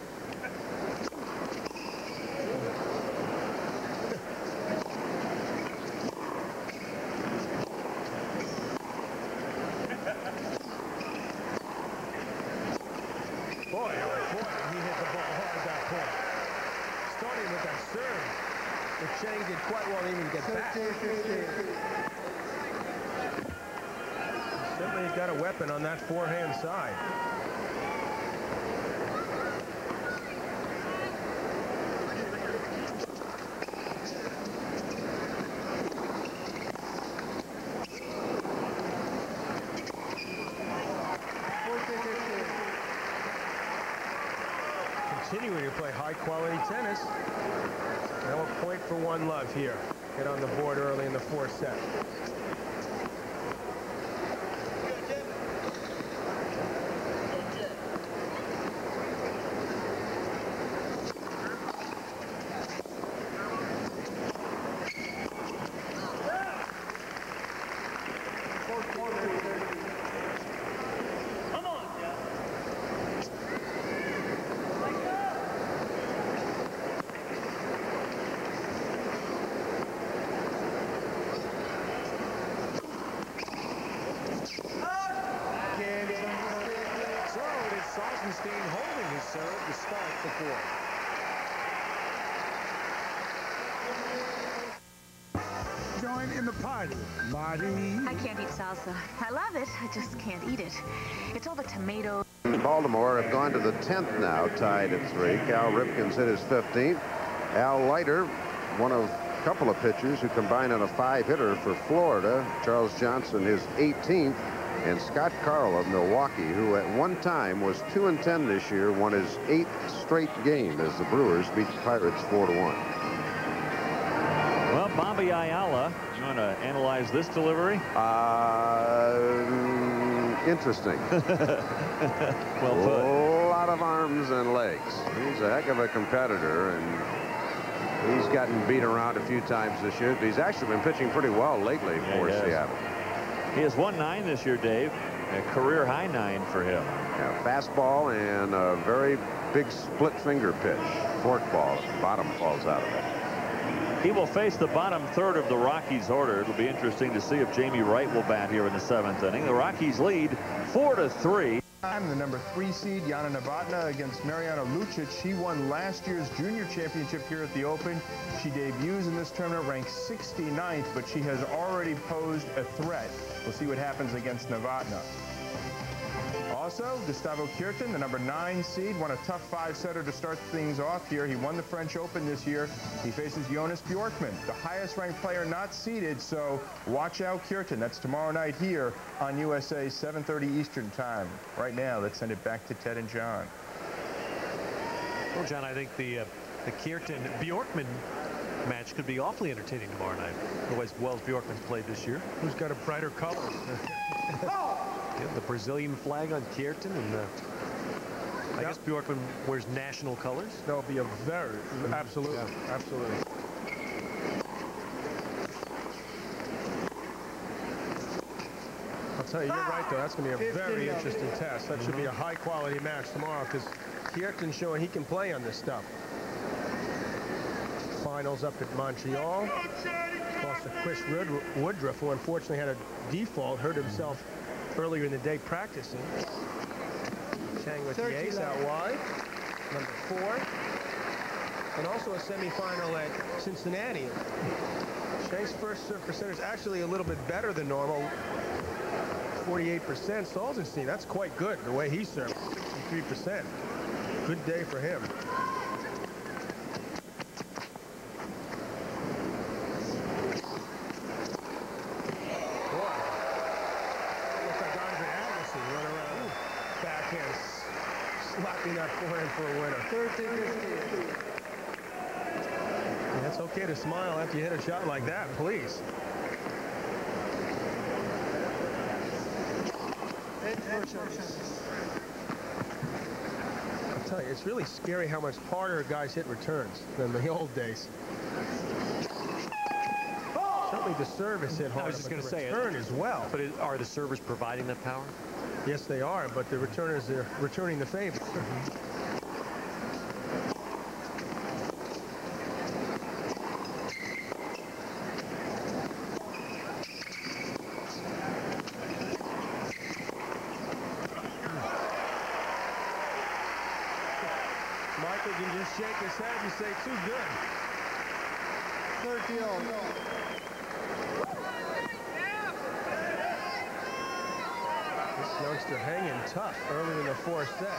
Boy, he hit the ball hard at that point. Starting with that serve, but Chang did quite well to even get back. Certainly he's got a weapon on that forehand side. Continuing to play high-quality tennis. Now a point for One Love here. Get on the board early in the 4th set. Salzenstein holding his serve to start the 4th. Join in the party, Marty. I can't eat salsa. I love it. I just can't eat it. It's all the tomatoes. Baltimore have gone to the 10th now, tied at 3. Cal Ripken's hit his 15th. Al Leiter, one of a couple of pitchers who combined on a 5-hitter for Florida. Charles Johnson, his 18th. And Scott Carl of Milwaukee, who at one time was 2-10 this year, won his 8th straight game as the Brewers beat the Pirates 4-1. Well, Bobby Ayala, you want to analyze this delivery? Interesting. Well put. A lot of arms and legs. He's a heck of a competitor, and he's gotten beat around a few times this year. He's actually been pitching pretty well lately for Seattle. He has won 9 this year, Dave. A career high 9 for him. Yeah, fastball and a very big split finger pitch. Forkball. The bottom falls out of it. He will face the bottom third of the Rockies order. It'll be interesting to see if Jamie Wright will bat here in the 7th inning. The Rockies lead 4-3. I'm the number 3 seed, Yana Novotná, against Mariana Lucic. She won last year's junior championship here at the Open. She debuts in this tournament ranked 69th, but she has already posed a threat. We'll see what happens against Novotná. Also, Gustavo Kuerten, the number 9 seed, won a tough 5-setter to start things off here. He won the French Open this year. He faces Jonas Bjorkman, the highest-ranked player not seeded, so watch out, Kuerten. That's tomorrow night here on USA, 7:30 Eastern Time. Right now, let's send it back to Ted and John. Well, John, I think the Kuerten-Bjorkman match could be awfully entertaining tomorrow night. Otherwise, Wells Bjorkman's played this year. Who's got a brighter color? Yeah, the Brazilian flag on Kuerten, and I guess Bjorkman wears national colors. That'll be a very, absolutely. I'll tell you, you're right, though. That's going to be a very interesting test. That should be a high-quality match tomorrow, because Kuerten's showing he can play on this stuff. Finals up at Montreal. Lost to Chris Woodruff, who unfortunately had a default, hurt himself earlier in the day practicing. Chang with the ace out wide, number 4. And also a semifinal at Cincinnati. Chang's first serve percentage is actually a little bit better than normal. 48%. Salzenstein, that's quite good the way he served. 63%. Good day for him. Slapping that forehand for a winner. 30-50. It's okay to smile after you hit a shot like that, please. I'll tell you, it's really scary how much harder guys hit returns than the old days. Certainly the service hit harder. I was just going to say return as well. But are the servers providing that power? Yes, they are, but the returners are returning the favor. Michael can just shake his head and say, too good. 30-all. This youngster hanging tough early in the fourth set.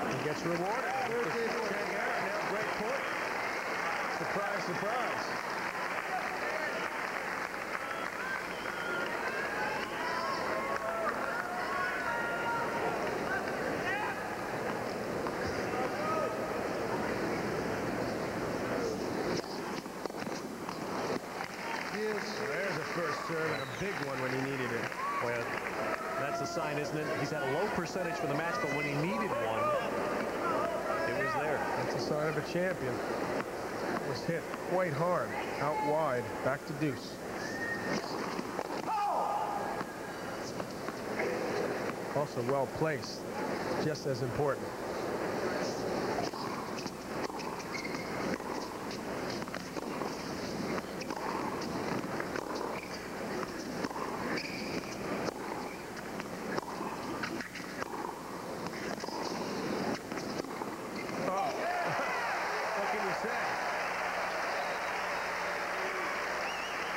He gets rewarded. Now break point. Surprise, surprise. There's a first serve and a big one when he needed it. Well, that's a sign, isn't it? He's had a low percentage for the match, but when he needed one, it was there. That's a sign of a champion. It was hit quite hard, out wide, back to deuce. Also well placed, just as important.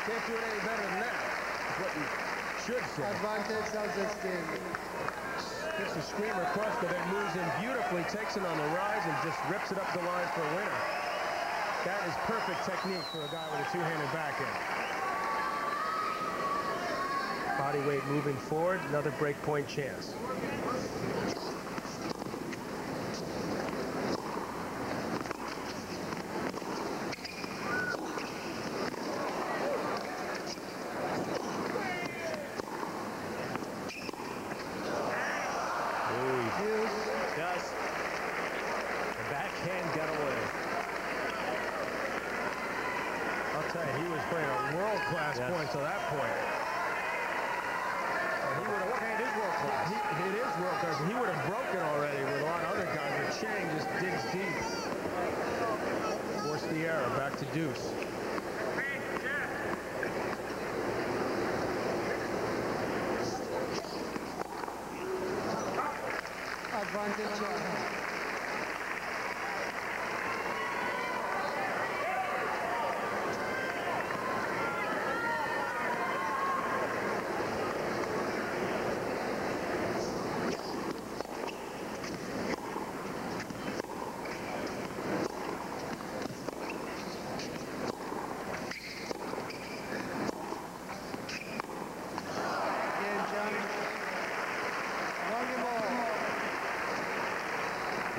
Can't do it any better than that. That's what you should say. Advantage Salzenstein. Gets a screamer crust, but then moves in beautifully, takes it on the rise, and just rips it up the line for a winner. That is perfect technique for a guy with a two-handed backhand. Body weight moving forward, another break point chance. He was playing a world-class point to that point. He would have, what hand is world-class? It is world-class. He would have broken already with a lot of other guys, but Chang just digs deep. Force the error, back to deuce. Advantage.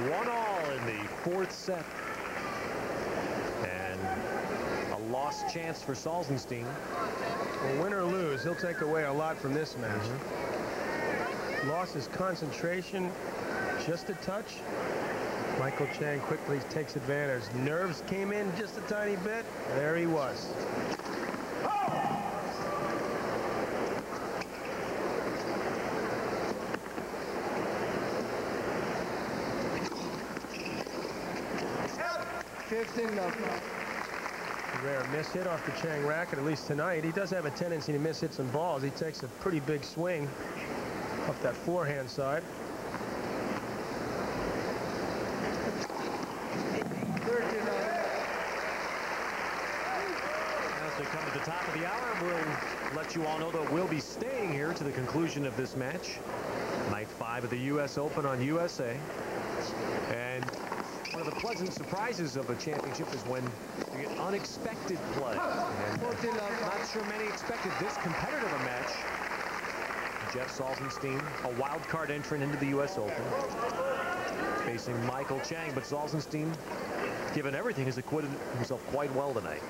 One all in the fourth set. And a lost chance for Salzenstein. Well, win or lose, he'll take away a lot from this match. Lost his concentration just a touch. Michael Chang quickly takes advantage. Nerves came in just a tiny bit. There he was. Rare miss hit off the Chang racket, at least tonight. He does have a tendency to miss hit some balls. He takes a pretty big swing off that forehand side. As they come to the top of the hour, we'll let you all know that we'll be staying here to the conclusion of this match. Night 5 of the U.S. Open on USA. And one of the pleasant surprises of a championship is when you get unexpected play. And not sure many expected this competitive a match. Jeff Salzenstein, a wild card entrant into the U.S. Open, facing Micheal Chang, but Salzenstein, given everything, has acquitted himself quite well tonight.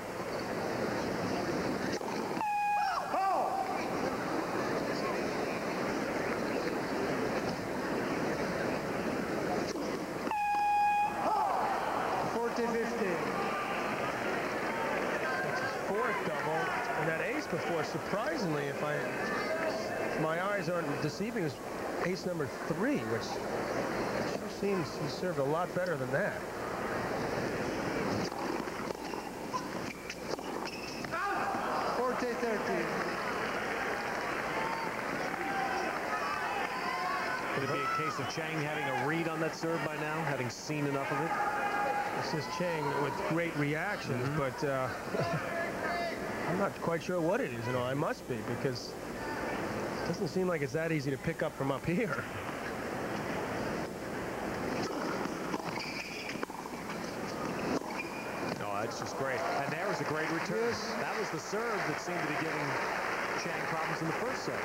Before, surprisingly, if my eyes aren't deceiving, is ace number 3, which sure seems he served a lot better than that. Could it be a case of Chang having a read on that serve by now, having seen enough of it? This is Chang with great reactions, but I'm not quite sure what it is. You know, I must be, because it doesn't seem like it's that easy to pick up from up here. No, that's just great. And there was a great return. That was the serve that seemed to be giving Chang problems in the first set.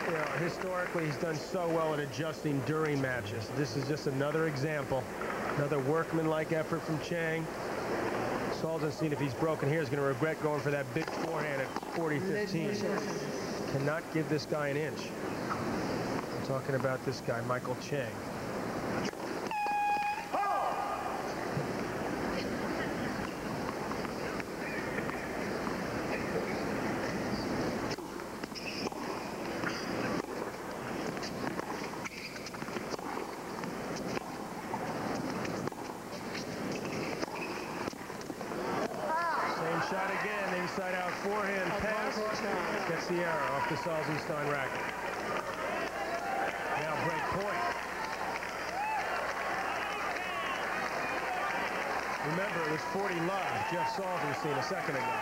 You know, historically, he's done so well at adjusting during matches. This is just another example. Another workmanlike effort from Chang. Salzenstein, if he's broken here, is going to regret going for that big forehand at 40-15. Cannot give this guy an inch. I'm talking about this guy, Micheal Chang. The Salzenstein racket. Now break point. Remember, it was 40 love, Jeff Salzenstein a second ago.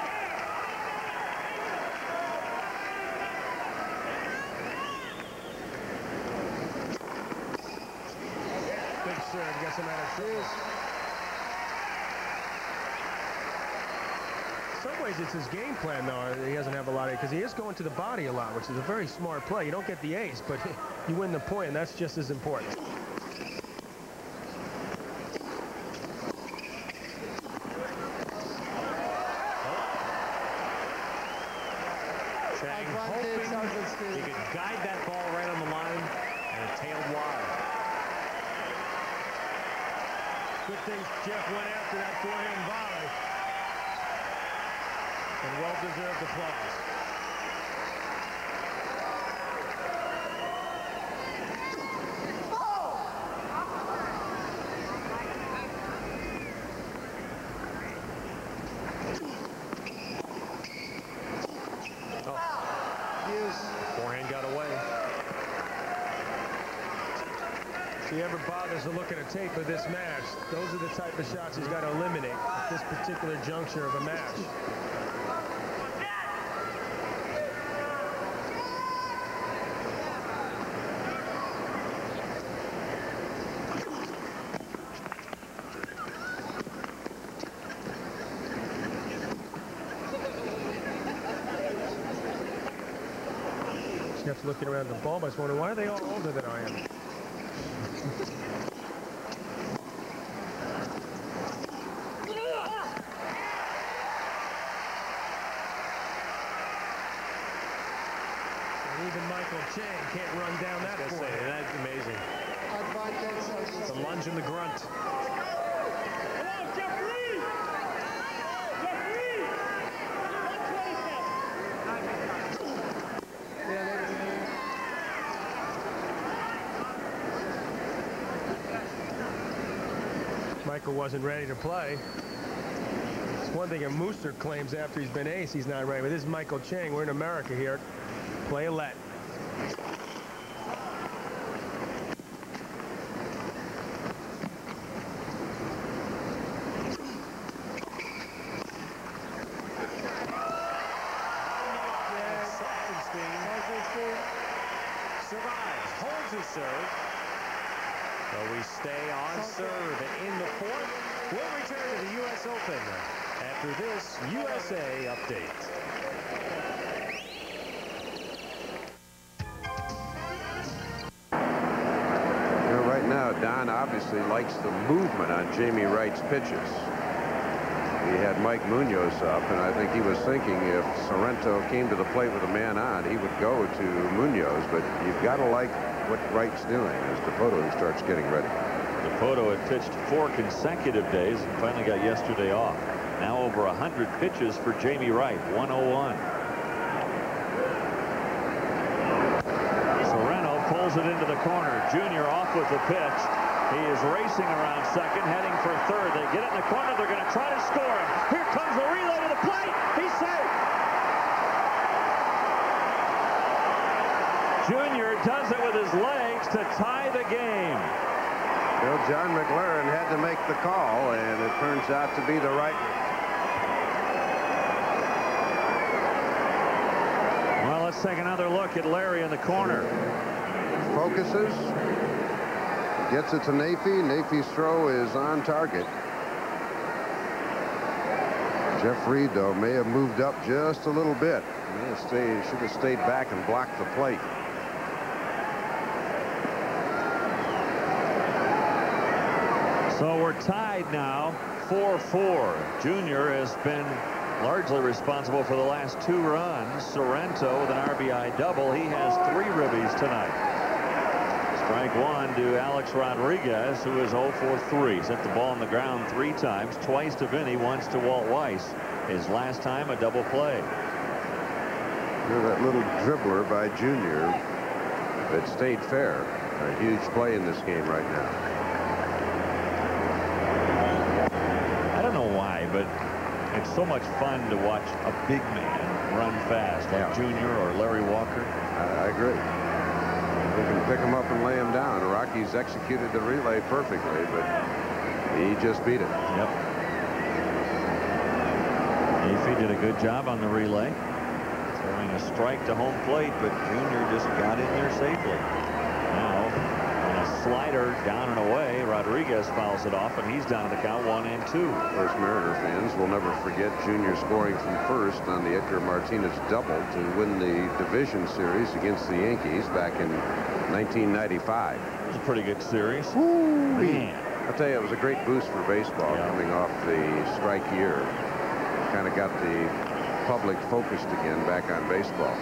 Big serve, gets him out of trouble. In some ways, it's his game plan, though. He doesn't have a lot of, because he is going to the body a lot, which is a very smart play. You don't get the ace, but you win the point, and that's just as important. Chang hoping he could guide that ball right on the line, and it tailed wide. Good thing Jeff went after that forehand volley. And well-deserved applause. Forehand got away. If he ever bothers to look at a tape of this match, those are the type of shots he's got to eliminate at this particular juncture of a match. Jeff's looking around the ball, but I was wondering, why are they all older than I am? And even Micheal Chang can't run down that forehand. That's amazing. The lunge and the grunt. Micheal wasn't ready to play. It's one thing a Mooster claims after he's been ace, he's not ready. But this is Micheal Chang. We're in America here. Play a let. after this USA update. Right now, Don obviously likes the movement on Jamie Wright's pitches. He had Mike Munoz up, and I think he was thinking if Sorrento came to the plate with a man on, he would go to Munoz, but you've got to like what Wright's doing as Dipoto starts getting ready. Dipoto had pitched 4 consecutive days and finally got yesterday off. Now over 100 pitches for Jamie Wright, 101. Sorrento pulls it into the corner. Junior off with the pitch. He is racing around second, heading for third. They get it in the corner. They're going to try to score him. Here comes the relay to the plate. He's safe. Junior does it with his legs to tie the game. Well, John McLaren had to make the call, and it turns out to be the right one. Well, let's take another look at Larry in the corner. Focuses. Gets it to Nafee. Nafee's throw is on target. Jeff Reed, though, may have moved up just a little bit. Should have stayed back and blocked the plate. So we're tied now, 4-4. Junior has been largely responsible for the last 2 runs. Sorrento with an RBI double. He has 3 ribbies tonight. Strike 1 to Alex Rodriguez, who is 0 for 3. Sent the ball on the ground 3 times, twice to Vinny, once to Walt Weiss. His last time a double play. That little dribbler by Junior that stayed fair. A huge play in this game right now. I don't know why, but it's so much fun to watch a big man run fast, like Junior or Larry Walker. I agree. You can pick him up and lay him down. Rockies executed the relay perfectly, but he just beat it. Yep. Nafee did a good job on the relay. Throwing a strike to home plate, but Junior just got in there safely. Now, on a slider down and away, Rodriguez fouls it off, and he's down to the count 1-2. Of course, Mariner fans will never forget Junior scoring from first on the Edgar Martinez double to win the division series against the Yankees back in 1995. It was a pretty good series. Woo! Man. I'll tell you, it was a great boost for baseball coming off the strike year. Kind of got the public focused again back on baseball.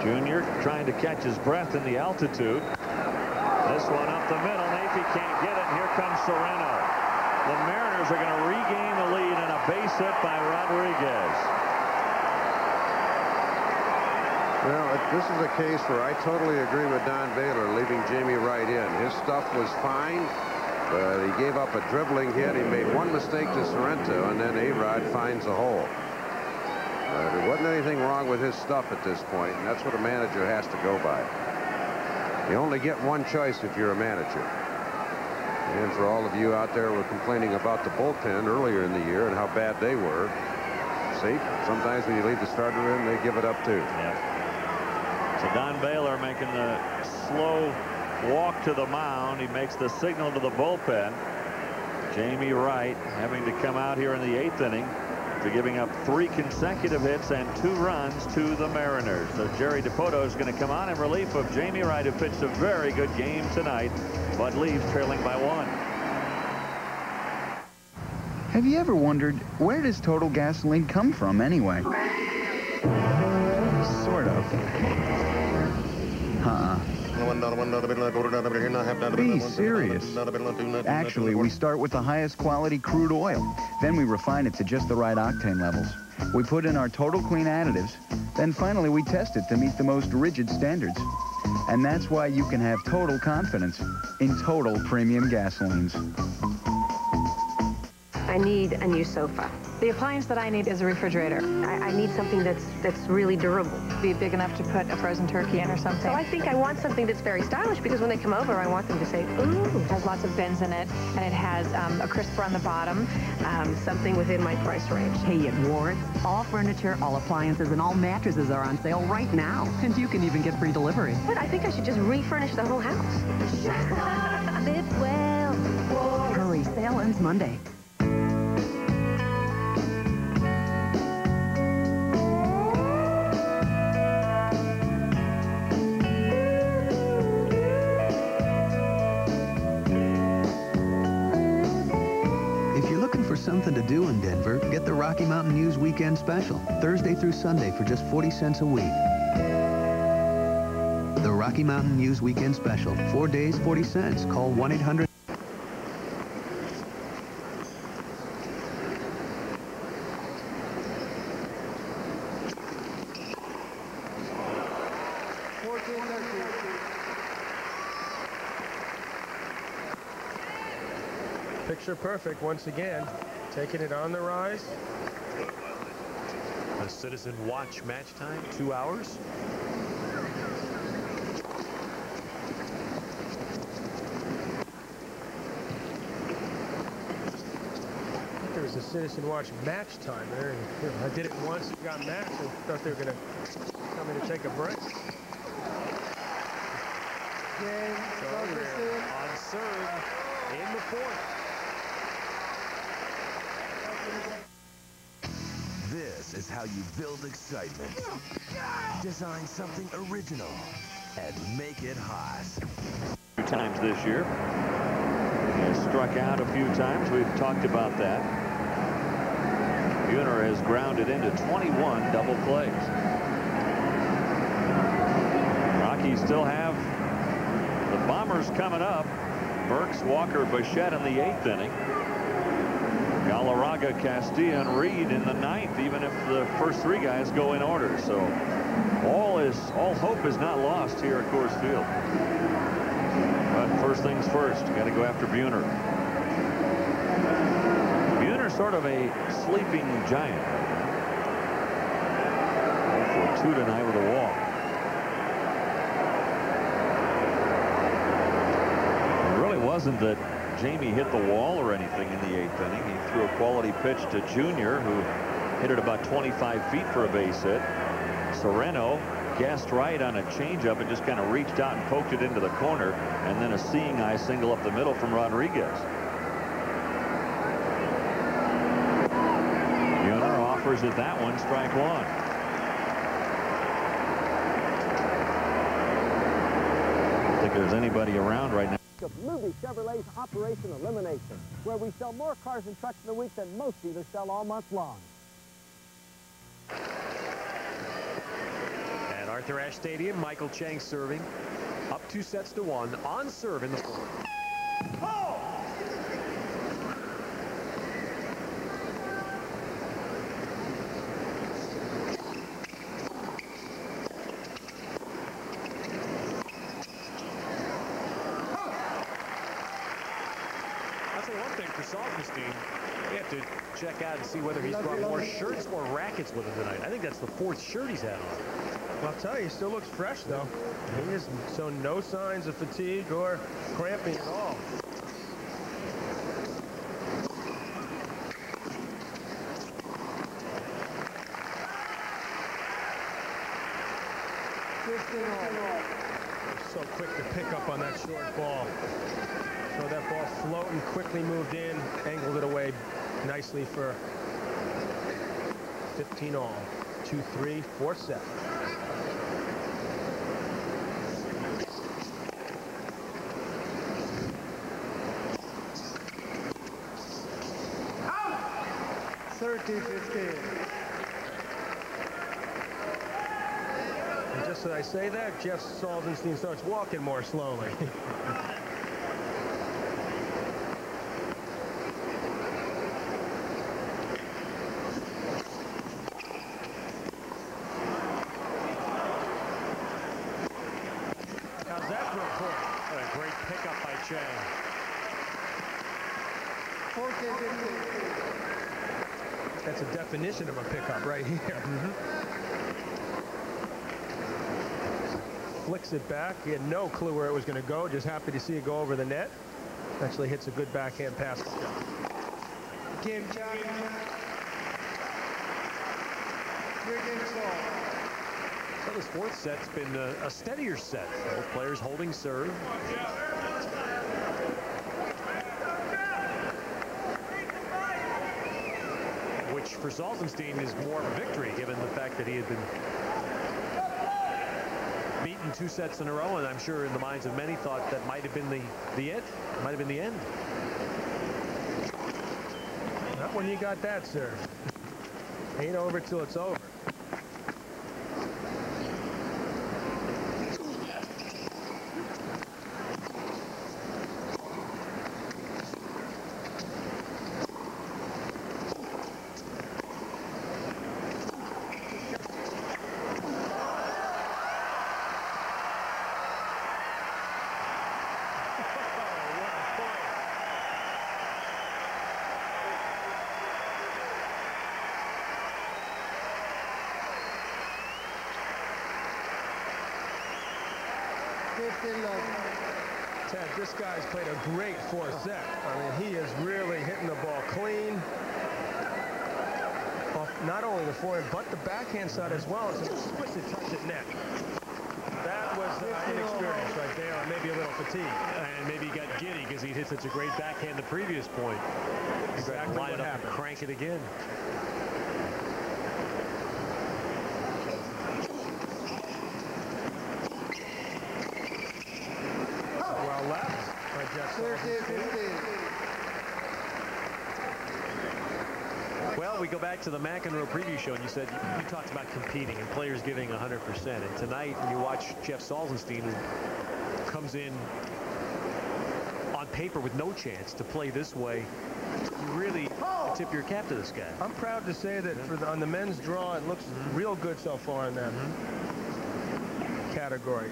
Junior trying to catch his breath in the altitude. This one up the middle. Nafee can't get it, and here comes Sorrento. The Mariners are going to regain the lead on a base hit by Rodriguez. Well, this is a case where I totally agree with Don Baylor leaving Jamie Wright in. His stuff was fine, but he gave up a dribbling hit. He made one mistake to Sorrento, and then A-Rod finds a hole. There wasn't anything wrong with his stuff at this point, and that's what a manager has to go by. You only get one choice if you're a manager. And for all of you out there who were complaining about the bullpen earlier in the year and how bad they were, see, sometimes when you leave the starter in, they give it up too. Yeah. So Don Baylor making the slow walk to the mound. He makes the signal to the bullpen. Jamie Wright having to come out here in the 8th inning after giving up 3 consecutive hits and 2 runs to the Mariners. So Jerry Dipoto is going to come on in relief of Jamie Wright, who pitched a very good game tonight, but leaves trailing by 1. Have you ever wondered, where does Total gasoline come from anyway? Sort of. Be serious. Actually, we start with the highest quality crude oil. Then we refine it to just the right octane levels. We put in our Total Clean additives. Then finally, we test it to meet the most rigid standards. And that's why you can have total confidence in Total premium gasolines. I need a new sofa. The appliance that I need is a refrigerator. I need something that's really durable. Be big enough to put a frozen turkey in or something. So I think I want something that's very stylish, because when they come over, I want them to say, ooh. It has lots of bins in it, and it has a crisper on the bottom. Something within my price range. Hey, at Ward's, all furniture, all appliances, and all mattresses are on sale right now. And you can even get free delivery. But I think I should just refurnish the whole house. Live well. Hurry, sale ends Monday. to do in Denver, get the Rocky Mountain News Weekend Special, Thursday through Sunday for just 40 cents a week. The Rocky Mountain News Weekend Special, 4 days, 40 cents. Call 1-800. Picture perfect once again. Taking it on the rise. A Citizen Watch match time, 2 hours. There was a Citizen Watch match time there. And I did it once, got matched, and thought they were going to tell me to take a break. On serve in the fourth. This is how you build excitement. Design something original and make it hot. 2 times this year. He has struck out a few times. We've talked about that. Buhner has grounded into 21 double plays. Rockies still have the Bombers coming up. Burks, Walker, Bichette in the 8th inning. Galarraga, Castilla, and Reed in the 9th, even if the first 3 guys go in order. So all hope is not lost here at Coors Field. But first things first, got to go after Buhner. Buhner sort of a sleeping giant. 0 for 2 tonight with a walk. It really wasn't that Jamie hit the wall or anything in the 8th inning. He threw a quality pitch to Junior, who hit it about 25 feet for a base hit. Sereno guessed right on a changeup and just kind of reached out and poked it into the corner, and then a seeing eye single up the middle from Rodriguez. Buhner offers it that one, strike 1. I don't think there's anybody around right now. Of Movie Chevrolet's Operation Elimination, where we sell more cars and trucks in a week than most dealers sell all month long. At Arthur Ashe Stadium, Michael Chang serving. Up 2 sets to 1 on serve in the fourth. Salzenstein, we have to check out and see whether he's brought more shirts or rackets with him tonight. I think that's the 4th shirt he's had on. I'll tell you, he still looks fresh, though. He has shown no signs of fatigue or cramping at all. So quick to pick up on that short ball. So that ball floating, quickly moved in, angled it away nicely for 15 all. 2-3, 4th set. And just as I say that, Jeff Salzenstein starts walking more slowly. Chang. That's a definition of a pickup right here. Flicks it back. He had no clue where it was going to go. Just happy to see it go over the net. Actually hits a good backhand pass. Game Chang. So this 4th set's been a steadier set. Both players holding serve. Which for Salzenstein is more of a victory, given the fact that he had been beaten 2 sets in a row, and I'm sure in the minds of many thought that might have been the end. Might have been the end. That when you got that serve. Ain't over till it's over. Ted, this guy's played a great fourth set. I mean, he is really hitting the ball clean. Off not only the forehand, but the backhand side as well. It's an exquisite touch at net. That was inexperience right there, or maybe a little fatigue. And maybe he got giddy because he hit such a great backhand the previous point. Exactly line what it up happened. and crank it again. Well left by Jeff Salzenstein. Well, we go back to the McEnroe preview show, and you said you talked about competing and players giving 100%. And tonight, when you watch Jeff Salzenstein, who comes in on paper with no chance to play this way, you really tip your cap to this guy. I'm proud to say that on the men's draw, it looks real good so far in that category.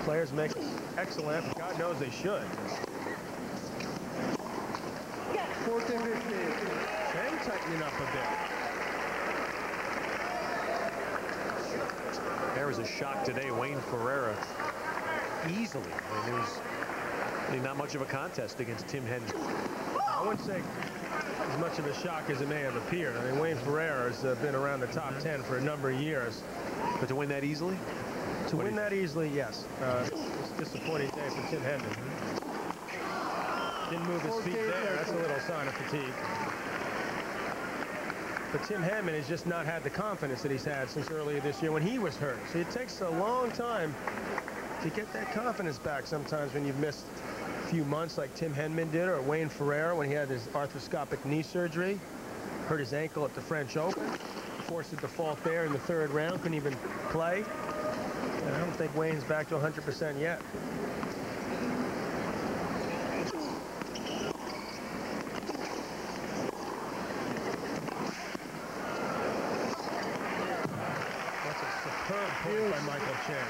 Players make excellent effort. God knows they should. 14-15. Chang tightening up a bit. There was a shock today. Wayne Ferreira easily. I mean, it was really not much of a contest against Tim Henry. I wouldn't say as much of a shock as it may have appeared. I mean, Wayne Ferreira has been around the top 10 for a number of years. But to win that easily? To win that easily, yes. It's a disappointing day for Tim Henry. Didn't move his feet there. That's a little sign of fatigue. But Tim Henman has just not had the confidence that he's had since earlier this year when he was hurt. So it takes a long time to get that confidence back sometimes when you've missed a few months like Tim Henman did, or Wayne Ferreira when he had his arthroscopic knee surgery, hurt his ankle at the French Open, forced a default there in the third round, couldn't even play. And I don't think Wayne's back to 100% yet. Point by Micheal Chang.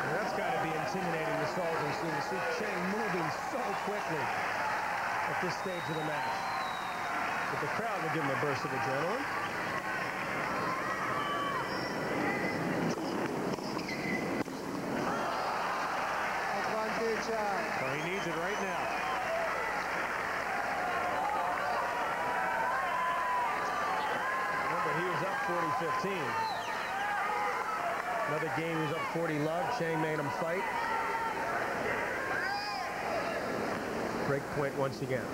And that's got to be intimidating to Salzenstein to see Chang moving so quickly at this stage of the match. But the crowd will give him a burst of adrenaline. Well, he needs it right now. Remember, he was up 40-15. Another game, he was up 40-love. Chang made him fight. Break point once again.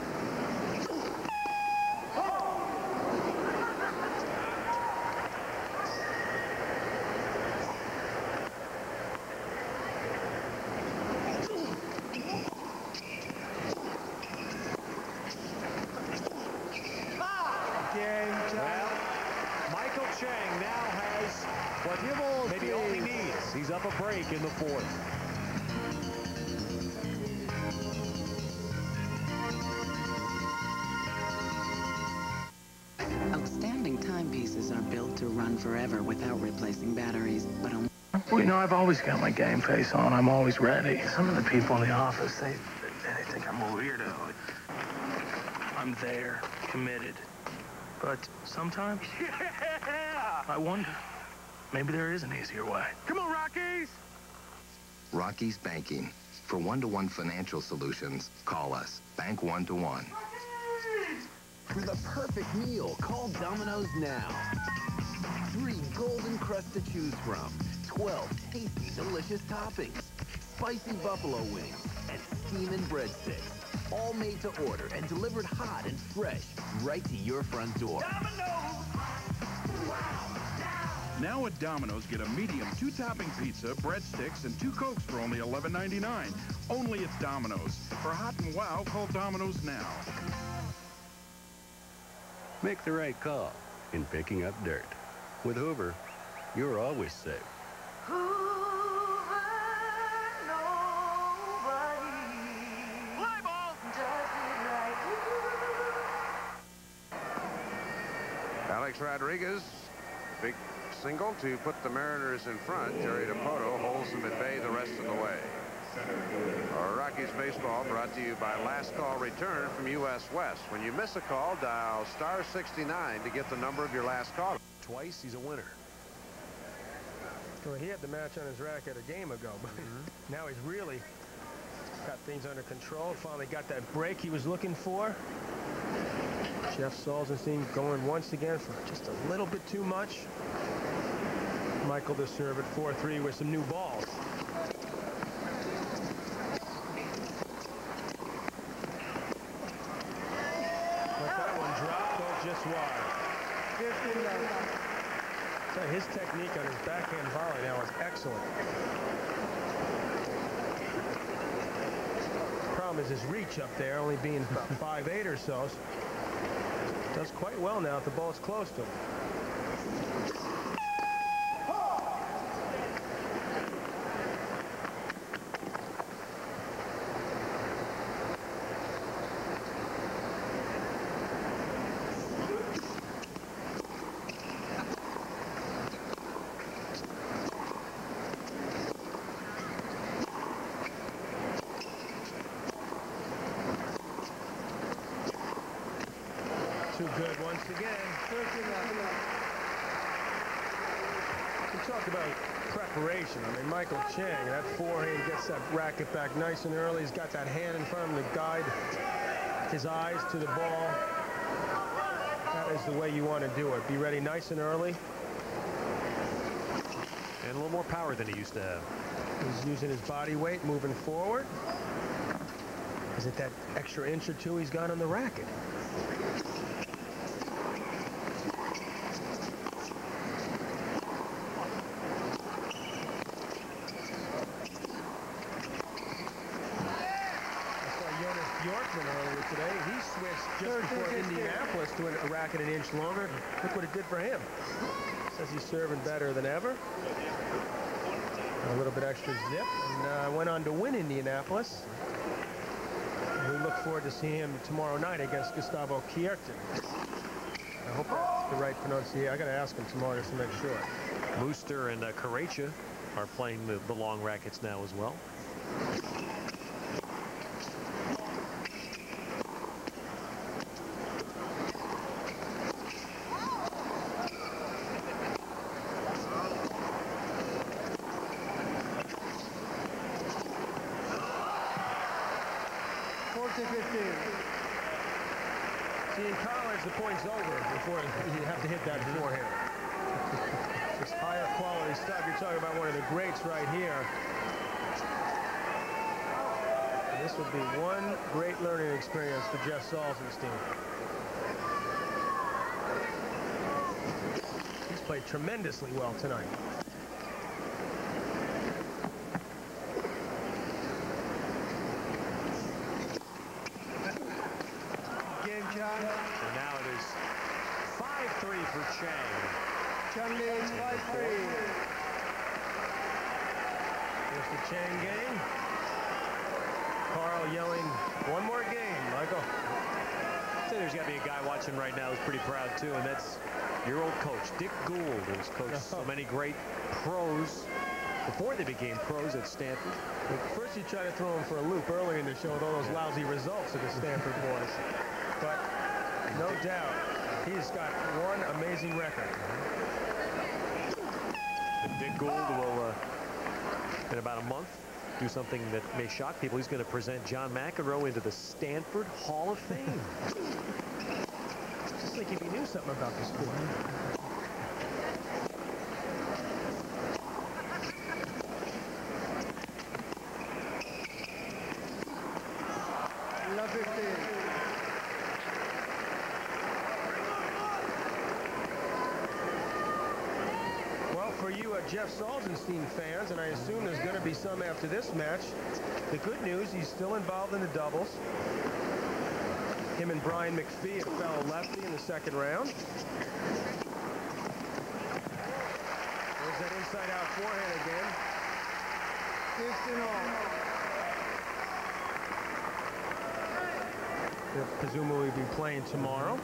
Chang now has what maybe all he needs. He's up a break in the fourth. Outstanding timepieces are built to run forever without replacing batteries, but well, you know, I've always got my game face on. I'm always ready. Some of the people in the office, they think I'm a weirdo. I'm there, committed. But sometimes, I wonder, maybe there is an easier way. Come on, Rockies! Rockies Banking. For one-to-one financial solutions, call us. Bank one-to-one. For the perfect meal, call Domino's now. 3 golden crusts to choose from. 12 tasty, delicious toppings. Spicy buffalo wings and steaming breadsticks. All made to order and delivered hot and fresh right to your front door. Domino's! Wow! Now at Domino's, get a medium 2-topping pizza, breadsticks, and 2 Cokes for only $11.99. Only at Domino's. For hot and wow, call Domino's now. Make the right call in picking up dirt. With Hoover, you're always safe. Alex Rodriguez, big single to put the Mariners in front. Jerry Dipoto holds them at bay the rest of the way. Our Rockies baseball brought to you by Last Call Return from U.S. West. When you miss a call, dial *69 to get the number of your last call. Twice, he's a winner. Well, he had the match on his racket a game ago, but now he's really got things under control. Finally got that break he was looking for. Jeff Salzenstein going once again for just a little bit too much. Micheal to serve at 4-3 with some new balls. Let that one drop, go just wide. So his technique on his backhand volley now is excellent. Problem is his reach up there, only being about 5'8" or so. Does quite well now if the ball's close to him. Too good once again. We talked about preparation. I mean, Michael Chang, that forehand gets that racket back nice and early. He's got that hand in front of him to guide his eyes to the ball. That is the way you want to do it. Be ready nice and early. And a little more power than he used to have. He's using his body weight moving forward. Is it that extra inch or two he's got on the racket? Earlier today, he switched just before Indianapolis to a racket an inch longer. Look what it did for him. Says he's serving better than ever. A little bit extra zip, and went on to win Indianapolis. And we look forward to seeing him tomorrow night against Gustavo Kuerten. I hope that's the right pronunciation. I got to ask him tomorrow just to make sure. Mooster and Karecha are playing the long rackets now as well. See, in college, the point's over before you have to hit that forehand. It's higher quality stuff. You're talking about one of the greats right here. And this would be one great learning experience for Jeff Salzenstein. He's played tremendously well tonight. So now it is 5-3 for Chang. Chang leads 5-3. Here's the Chang game. Carl yelling, one more game, Michael. I'd say there's got to be a guy watching right now who's pretty proud too, and that's your old coach, Dick Gould, who's coached so many great pros before they became pros at Stanford. Well, first you try to throw him for a loop early in the show with all those lousy results of the Stanford boys. But no doubt, he's got one amazing record. Dick Gould will, in about a month, do something that may shock people. He's going to present John McEnroe into the Stanford Hall of Fame. Just like if he knew something about the sport. Jeff Salzenstein fans, and I assume there's going to be some after this match. The good news, he's still involved in the doubles. Him and Brian McPhee, a fellow lefty, in the second round. There's that inside-out forehand again. 15-all. They'll presumably be playing tomorrow.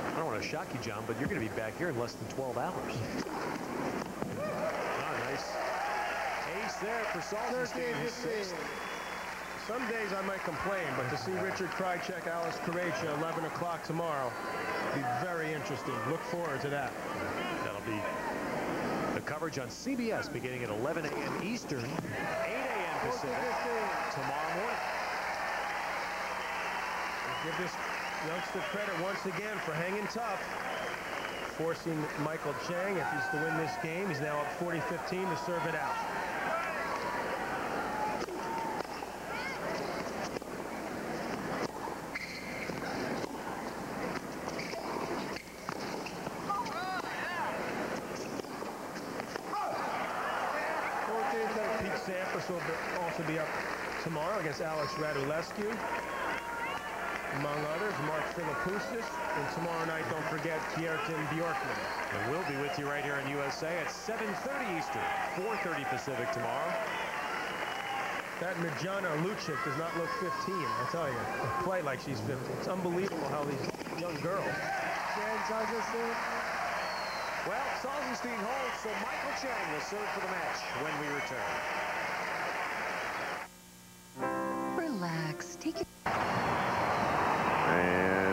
I don't want to shock you, John, but you're going to be back here in less than 12 hours. Oh, nice. Ace there for Salzenstein, his sixth. Some days I might complain, but to see Richard Krajicek, Alice Correia, 11 o'clock tomorrow, be very interesting. Look forward to that. That'll be the coverage on CBS beginning at 11 a.m. Eastern, 8 a.m. Pacific tomorrow morning. We'll give this youngster credit once again for hanging tough, forcing Micheal Chang, if he's to win this game, he's now up 40-15 to serve it out. Will also be up tomorrow against Alex Radulescu, among others, Mark Philippoussis, and tomorrow night, don't forget, Kjertin Bjorkman. And we'll be with you right here on USA at 7:30 Eastern, 4:30 Pacific tomorrow. That Mirjana Lucic does not look 15, I'll tell you. Quite like she's 15. It's unbelievable how these young girls. Well, Salzenstein holds, so Micheal Chang will serve for the match when we return. Relax. Take it. And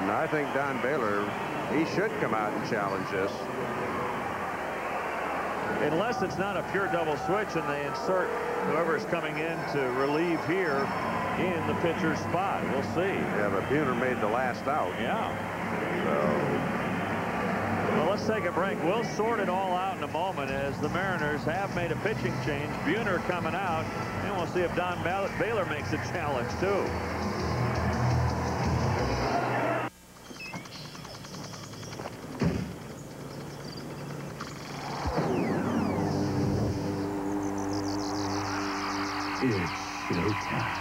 I think Don Baylor, he should come out and challenge this. Unless it's not a pure double switch and they insert whoever's coming in to relieve here in the pitcher's spot. We'll see. Yeah, but Buhner made the last out. Yeah. So. Well, let's take a break. We'll sort it all out in a moment as the Mariners have made a pitching change. Buhner coming out, and we'll see if Don Baylor makes a challenge, too. It's showtime.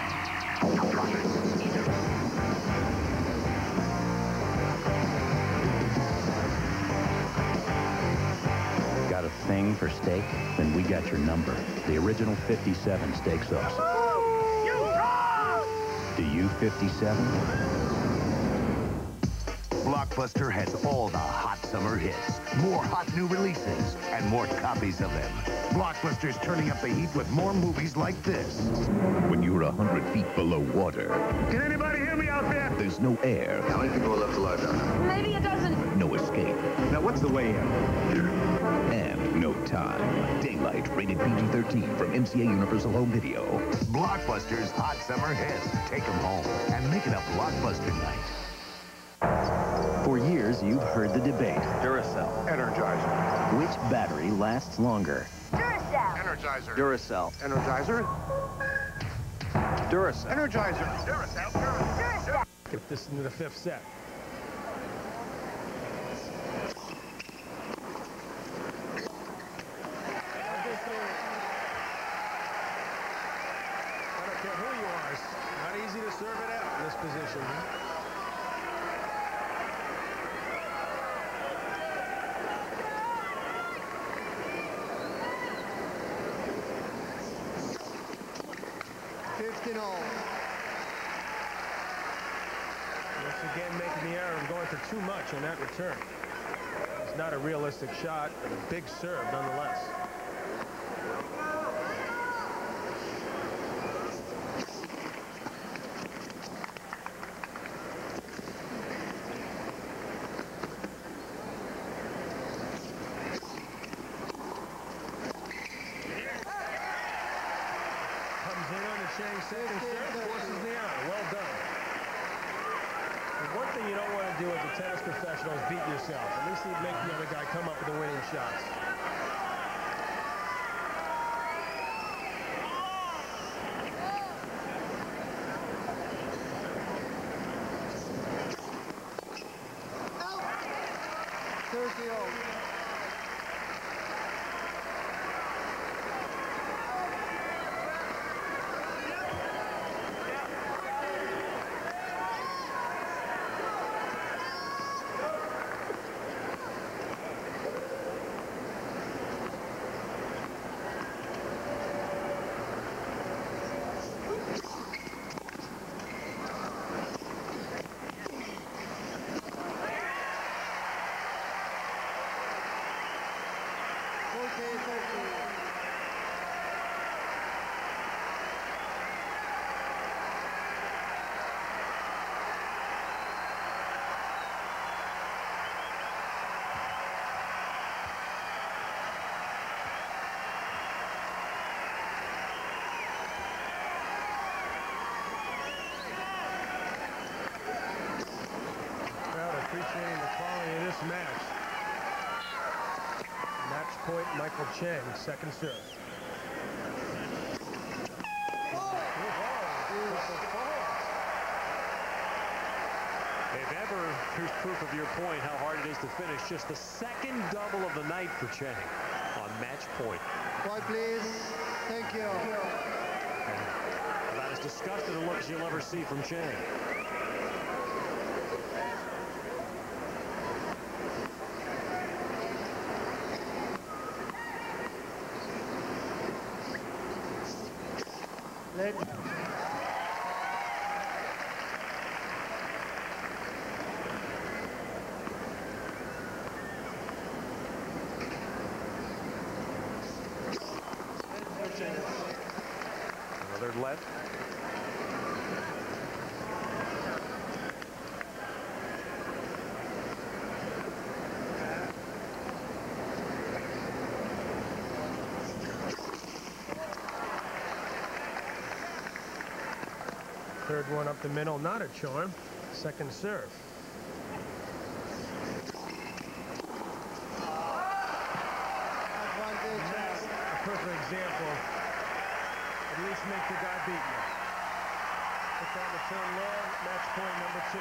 Got a thing for steak? Then we got your number. The original 57 steak sauce. Do you 57? Blockbuster has all the hot summer hits, more hot new releases, and more copies of them. Blockbuster's turning up the heat with more movies like this. When you're 100 feet below water. Can anybody hear me out there? There's no air. How many people are left alive down there? Maybe a dozen. No escape. Now, what's the way in? Here. And no time. Daylight, rated PG-13 from MCA Universal Home Video. Blockbuster's hot summer hits. Take them home and make it a blockbuster night. For years, you've heard the debate. Duracell. Energizer. Which battery lasts longer? Duracell. Energizer. Duracell. Energizer. Duracell. Energizer. Duracell. Duracell. Get this into the fifth set. I don't care who you are. It's not easy to serve it out in this position. Once again, making the error of going for too much on that return. It's not a realistic shot, but a big serve nonetheless. Chang second serve, forces the error. Well done. The one thing you don't want to do as a tennis professional is beat yourself. At least you make the other guy come up with the winning shots. Appreciating the quality of this match. Match point, Michael Chang, second serve. If ever, here's proof of your point, how hard it is to finish. Just the second double of the night for Chang on match point. Point, please. Thank you. About as disgusted a look as you'll ever see from Chang. Another let. Third one up the middle, not a charm. Second serve. A perfect example. At least make the guy beat you. Put that in the turn long, match point number 2.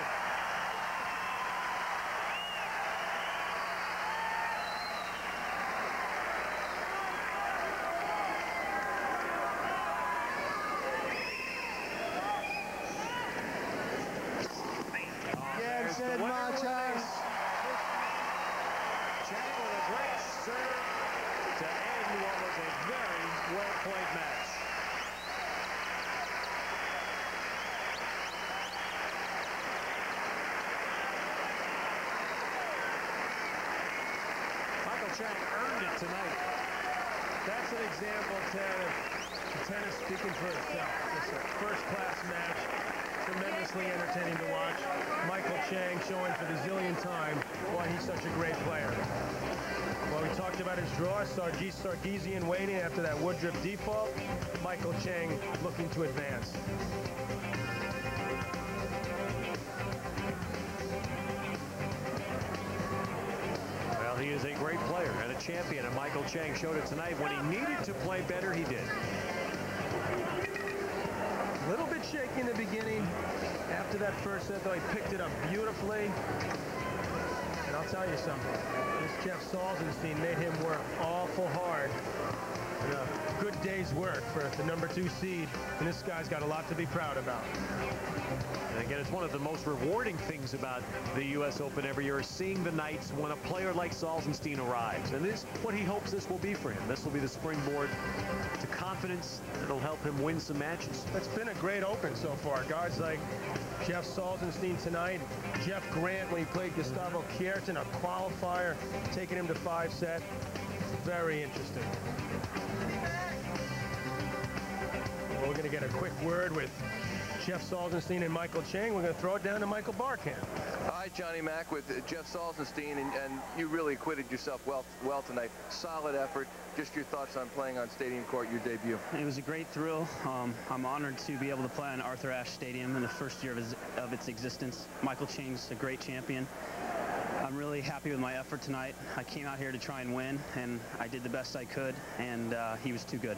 Said Chang. Chang with a great serve to end what was a very well-played match. Michael Chang earned it tonight. That's an example, Ted, of tennis speaking for itself. It's a first-class match. Tremendously entertaining to watch. Michael Chang showing for the zillionth time why he's such a great player. Well, we talked about his draw. Sargisian waiting after that Woodruff default. Michael Chang looking to advance. Well, he is a great player and a champion, and Michael Chang showed it tonight. When he needed to play better, he did. A little bit shaky in the beginning. After that first set, though, he picked it up beautifully. And I'll tell you something. This Jeff Salzenstein made him work awful hard. A good day's work for the number 2 seed. And this guy's got a lot to be proud about. And again, it's one of the most rewarding things about the U.S. Open every year, is seeing the nights when a player like Salzenstein arrives. And this is what he hopes this will be for him. This will be the springboard to confidence that'll help him win some matches. It's been a great Open so far. Guys like Jeff Salzenstein tonight, Jeff Grant when he played Gustavo Kierten, a qualifier, taking him to 5-set. Very interesting. Well, we're going to get a quick word with Jeff Salzenstein and Michael Chang. We're going to throw it down to Michael Barkamp. Hi, Johnny Mac with Jeff Salzenstein, and you really acquitted yourself well tonight. Solid effort. Just your thoughts on playing on Stadium Court, your debut. It was a great thrill. I'm honored to be able to play on Arthur Ashe Stadium in the first year of its existence. Michael Chang's a great champion. I'm really happy with my effort tonight. I came out here to try and win, and I did the best I could, and he was too good.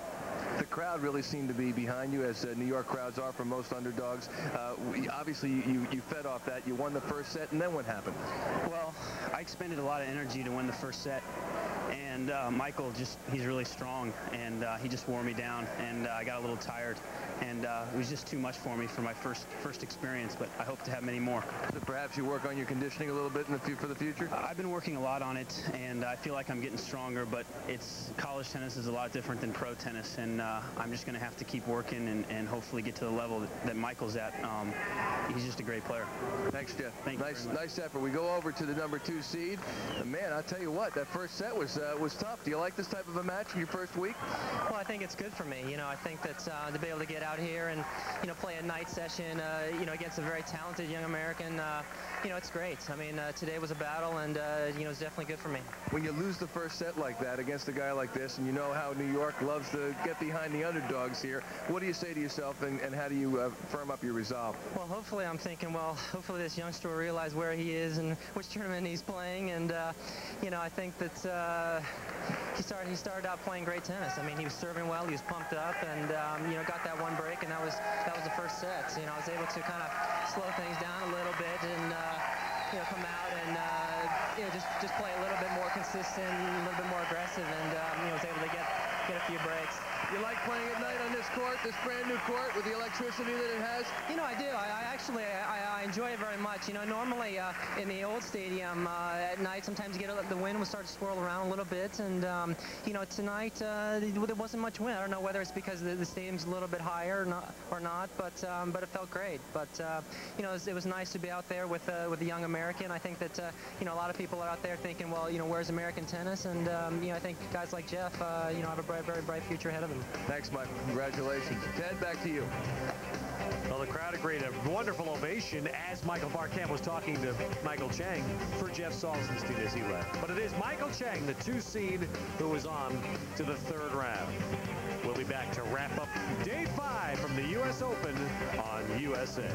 The crowd really seemed to be behind you, as New York crowds are for most underdogs. Obviously, you fed off that. You won the first set, and then what happened? Well, I expended a lot of energy to win the first set, and Micheal he's really strong, and he just wore me down, and I got a little tired, and it was just too much for me for my first experience, but I hope to have many more. So perhaps you work on your conditioning a little bit for the future? I've been working a lot on it, and I feel like I'm getting stronger, but college tennis is a lot different than pro tennis, and I'm just going to have to keep working and hopefully get to the level that Michael's at. He's just a great player. Thanks, Jeff. Thank you. Nice effort. We go over to the #2 seed. And man, I'll tell you what, that first set was tough. Do you like this type of a match in your first week? Well, I think it's good for me. I think that to be able to get out here and play a night session, against a very talented young American, it's great. I mean, today was a battle, and it's definitely good for me. When you lose the first set like that against a guy like this, and you know how New York loves to get behind the underdogs here, what do you say to yourself, and how do you firm up your resolve? Well, hopefully I'm thinking, well, hopefully this youngster will realize where he is and which tournament he's playing, and I think that he started out playing great tennis. I mean, he was serving well, he was pumped up, and got that one break, and that was the first set. So, I was able to kind of slow things down a little bit and come out and just play a little bit more consistent, a little bit more aggressive, and was able to get a few breaks. You like playing at night on this court, this brand new court with the electricity that it has? I do. I enjoy it very much. Normally in the old stadium at night, sometimes you get the wind will start to swirl around a little bit, and tonight there wasn't much wind. I don't know whether it's because the stadium's a little bit higher or not, but it felt great. But it was nice to be out there with the young American. I think that a lot of people are out there thinking, well, where's American tennis? And I think guys like Jeff, have a very bright future ahead of them. Thanks, Mike. Congratulations. Ted, back to you. Well, the crowd agreed. A wonderful ovation as Michael Barkamp was talking to Michael Chang for Jeff Salzenstein as he left. But it is Michael Chang, the 2 seed, who is on to the 3rd round. We'll be back to wrap up Day 5 from the U.S. Open on USA.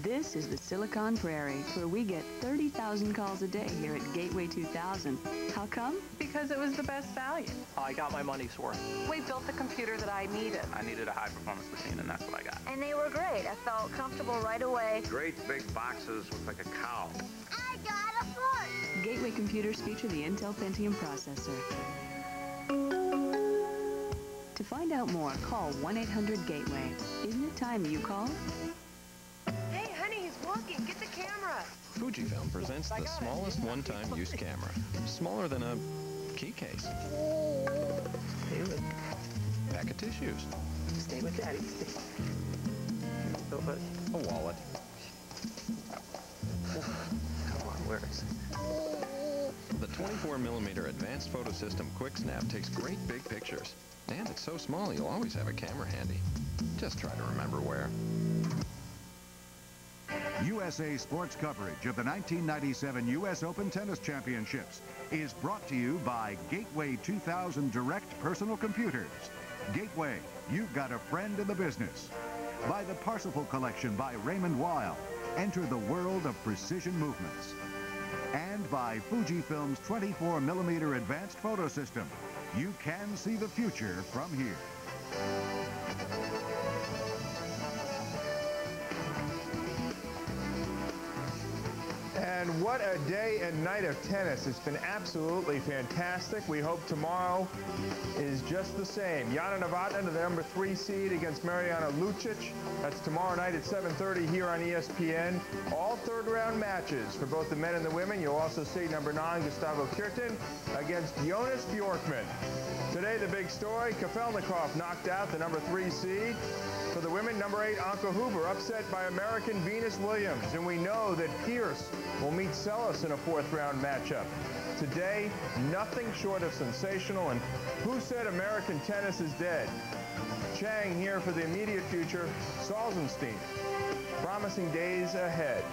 This is the Silicon Prairie, where we get 30,000 calls a day here at Gateway 2000. How come? Because it was the best value. I got my money's worth. We built the computer that I needed. I needed a high-performance machine, and that's what I got. And they were great. I felt comfortable right away. Great big boxes look like a cow. I got a fork! Gateway computers feature the Intel Pentium processor. To find out more, call 1-800-GATEWAY. Isn't it time you called? Hey, honey, he's walking. Get the camera. Fujifilm presents the smallest one-time use camera. Smaller than a key case. David. Pack of tissues. Stay with Daddy. A wallet. Come on, where is it? The 24mm Advanced Photo System Quick Snap takes great big pictures. And it's so small you'll always have a camera handy. Just try to remember where. USA Sports coverage of the 1997 U.S. Open Tennis Championships is brought to you by Gateway 2000 Direct Personal Computers. Gateway, you've got a friend in the business. By the Parsifal Collection by Raymond Weil. Enter the world of precision movements. And by Fujifilm's 24mm Advanced Photo System. You can see the future from here. And what a day and night of tennis. It's been absolutely fantastic. We hope tomorrow is just the same. Jana Novotná, the #3 seed, against Mariana Lucic. That's tomorrow night at 7:30 here on ESPN. All 3rd round matches for both the men and the women. You'll also see #9 Gustavo Kuerten against Jonas Bjorkman. Today, the big story, Kafelnikov knocked out the #3 seed. For the women, #8 Anka Huber upset by American Venus Williams. And we know that Pierce will meet Sellis in a 4th round matchup. Today, nothing short of sensational. And who said American tennis is dead? Chang here for the immediate future. Salzenstein. Promising days ahead.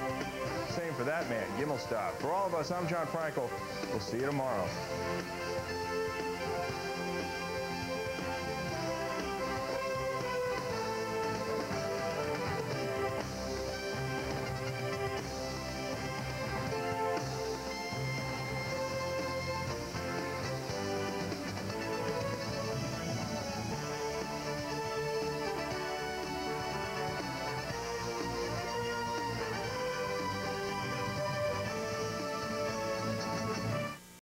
Same for that man, Gimmelstock. For all of us, I'm John Frankel. We'll see you tomorrow.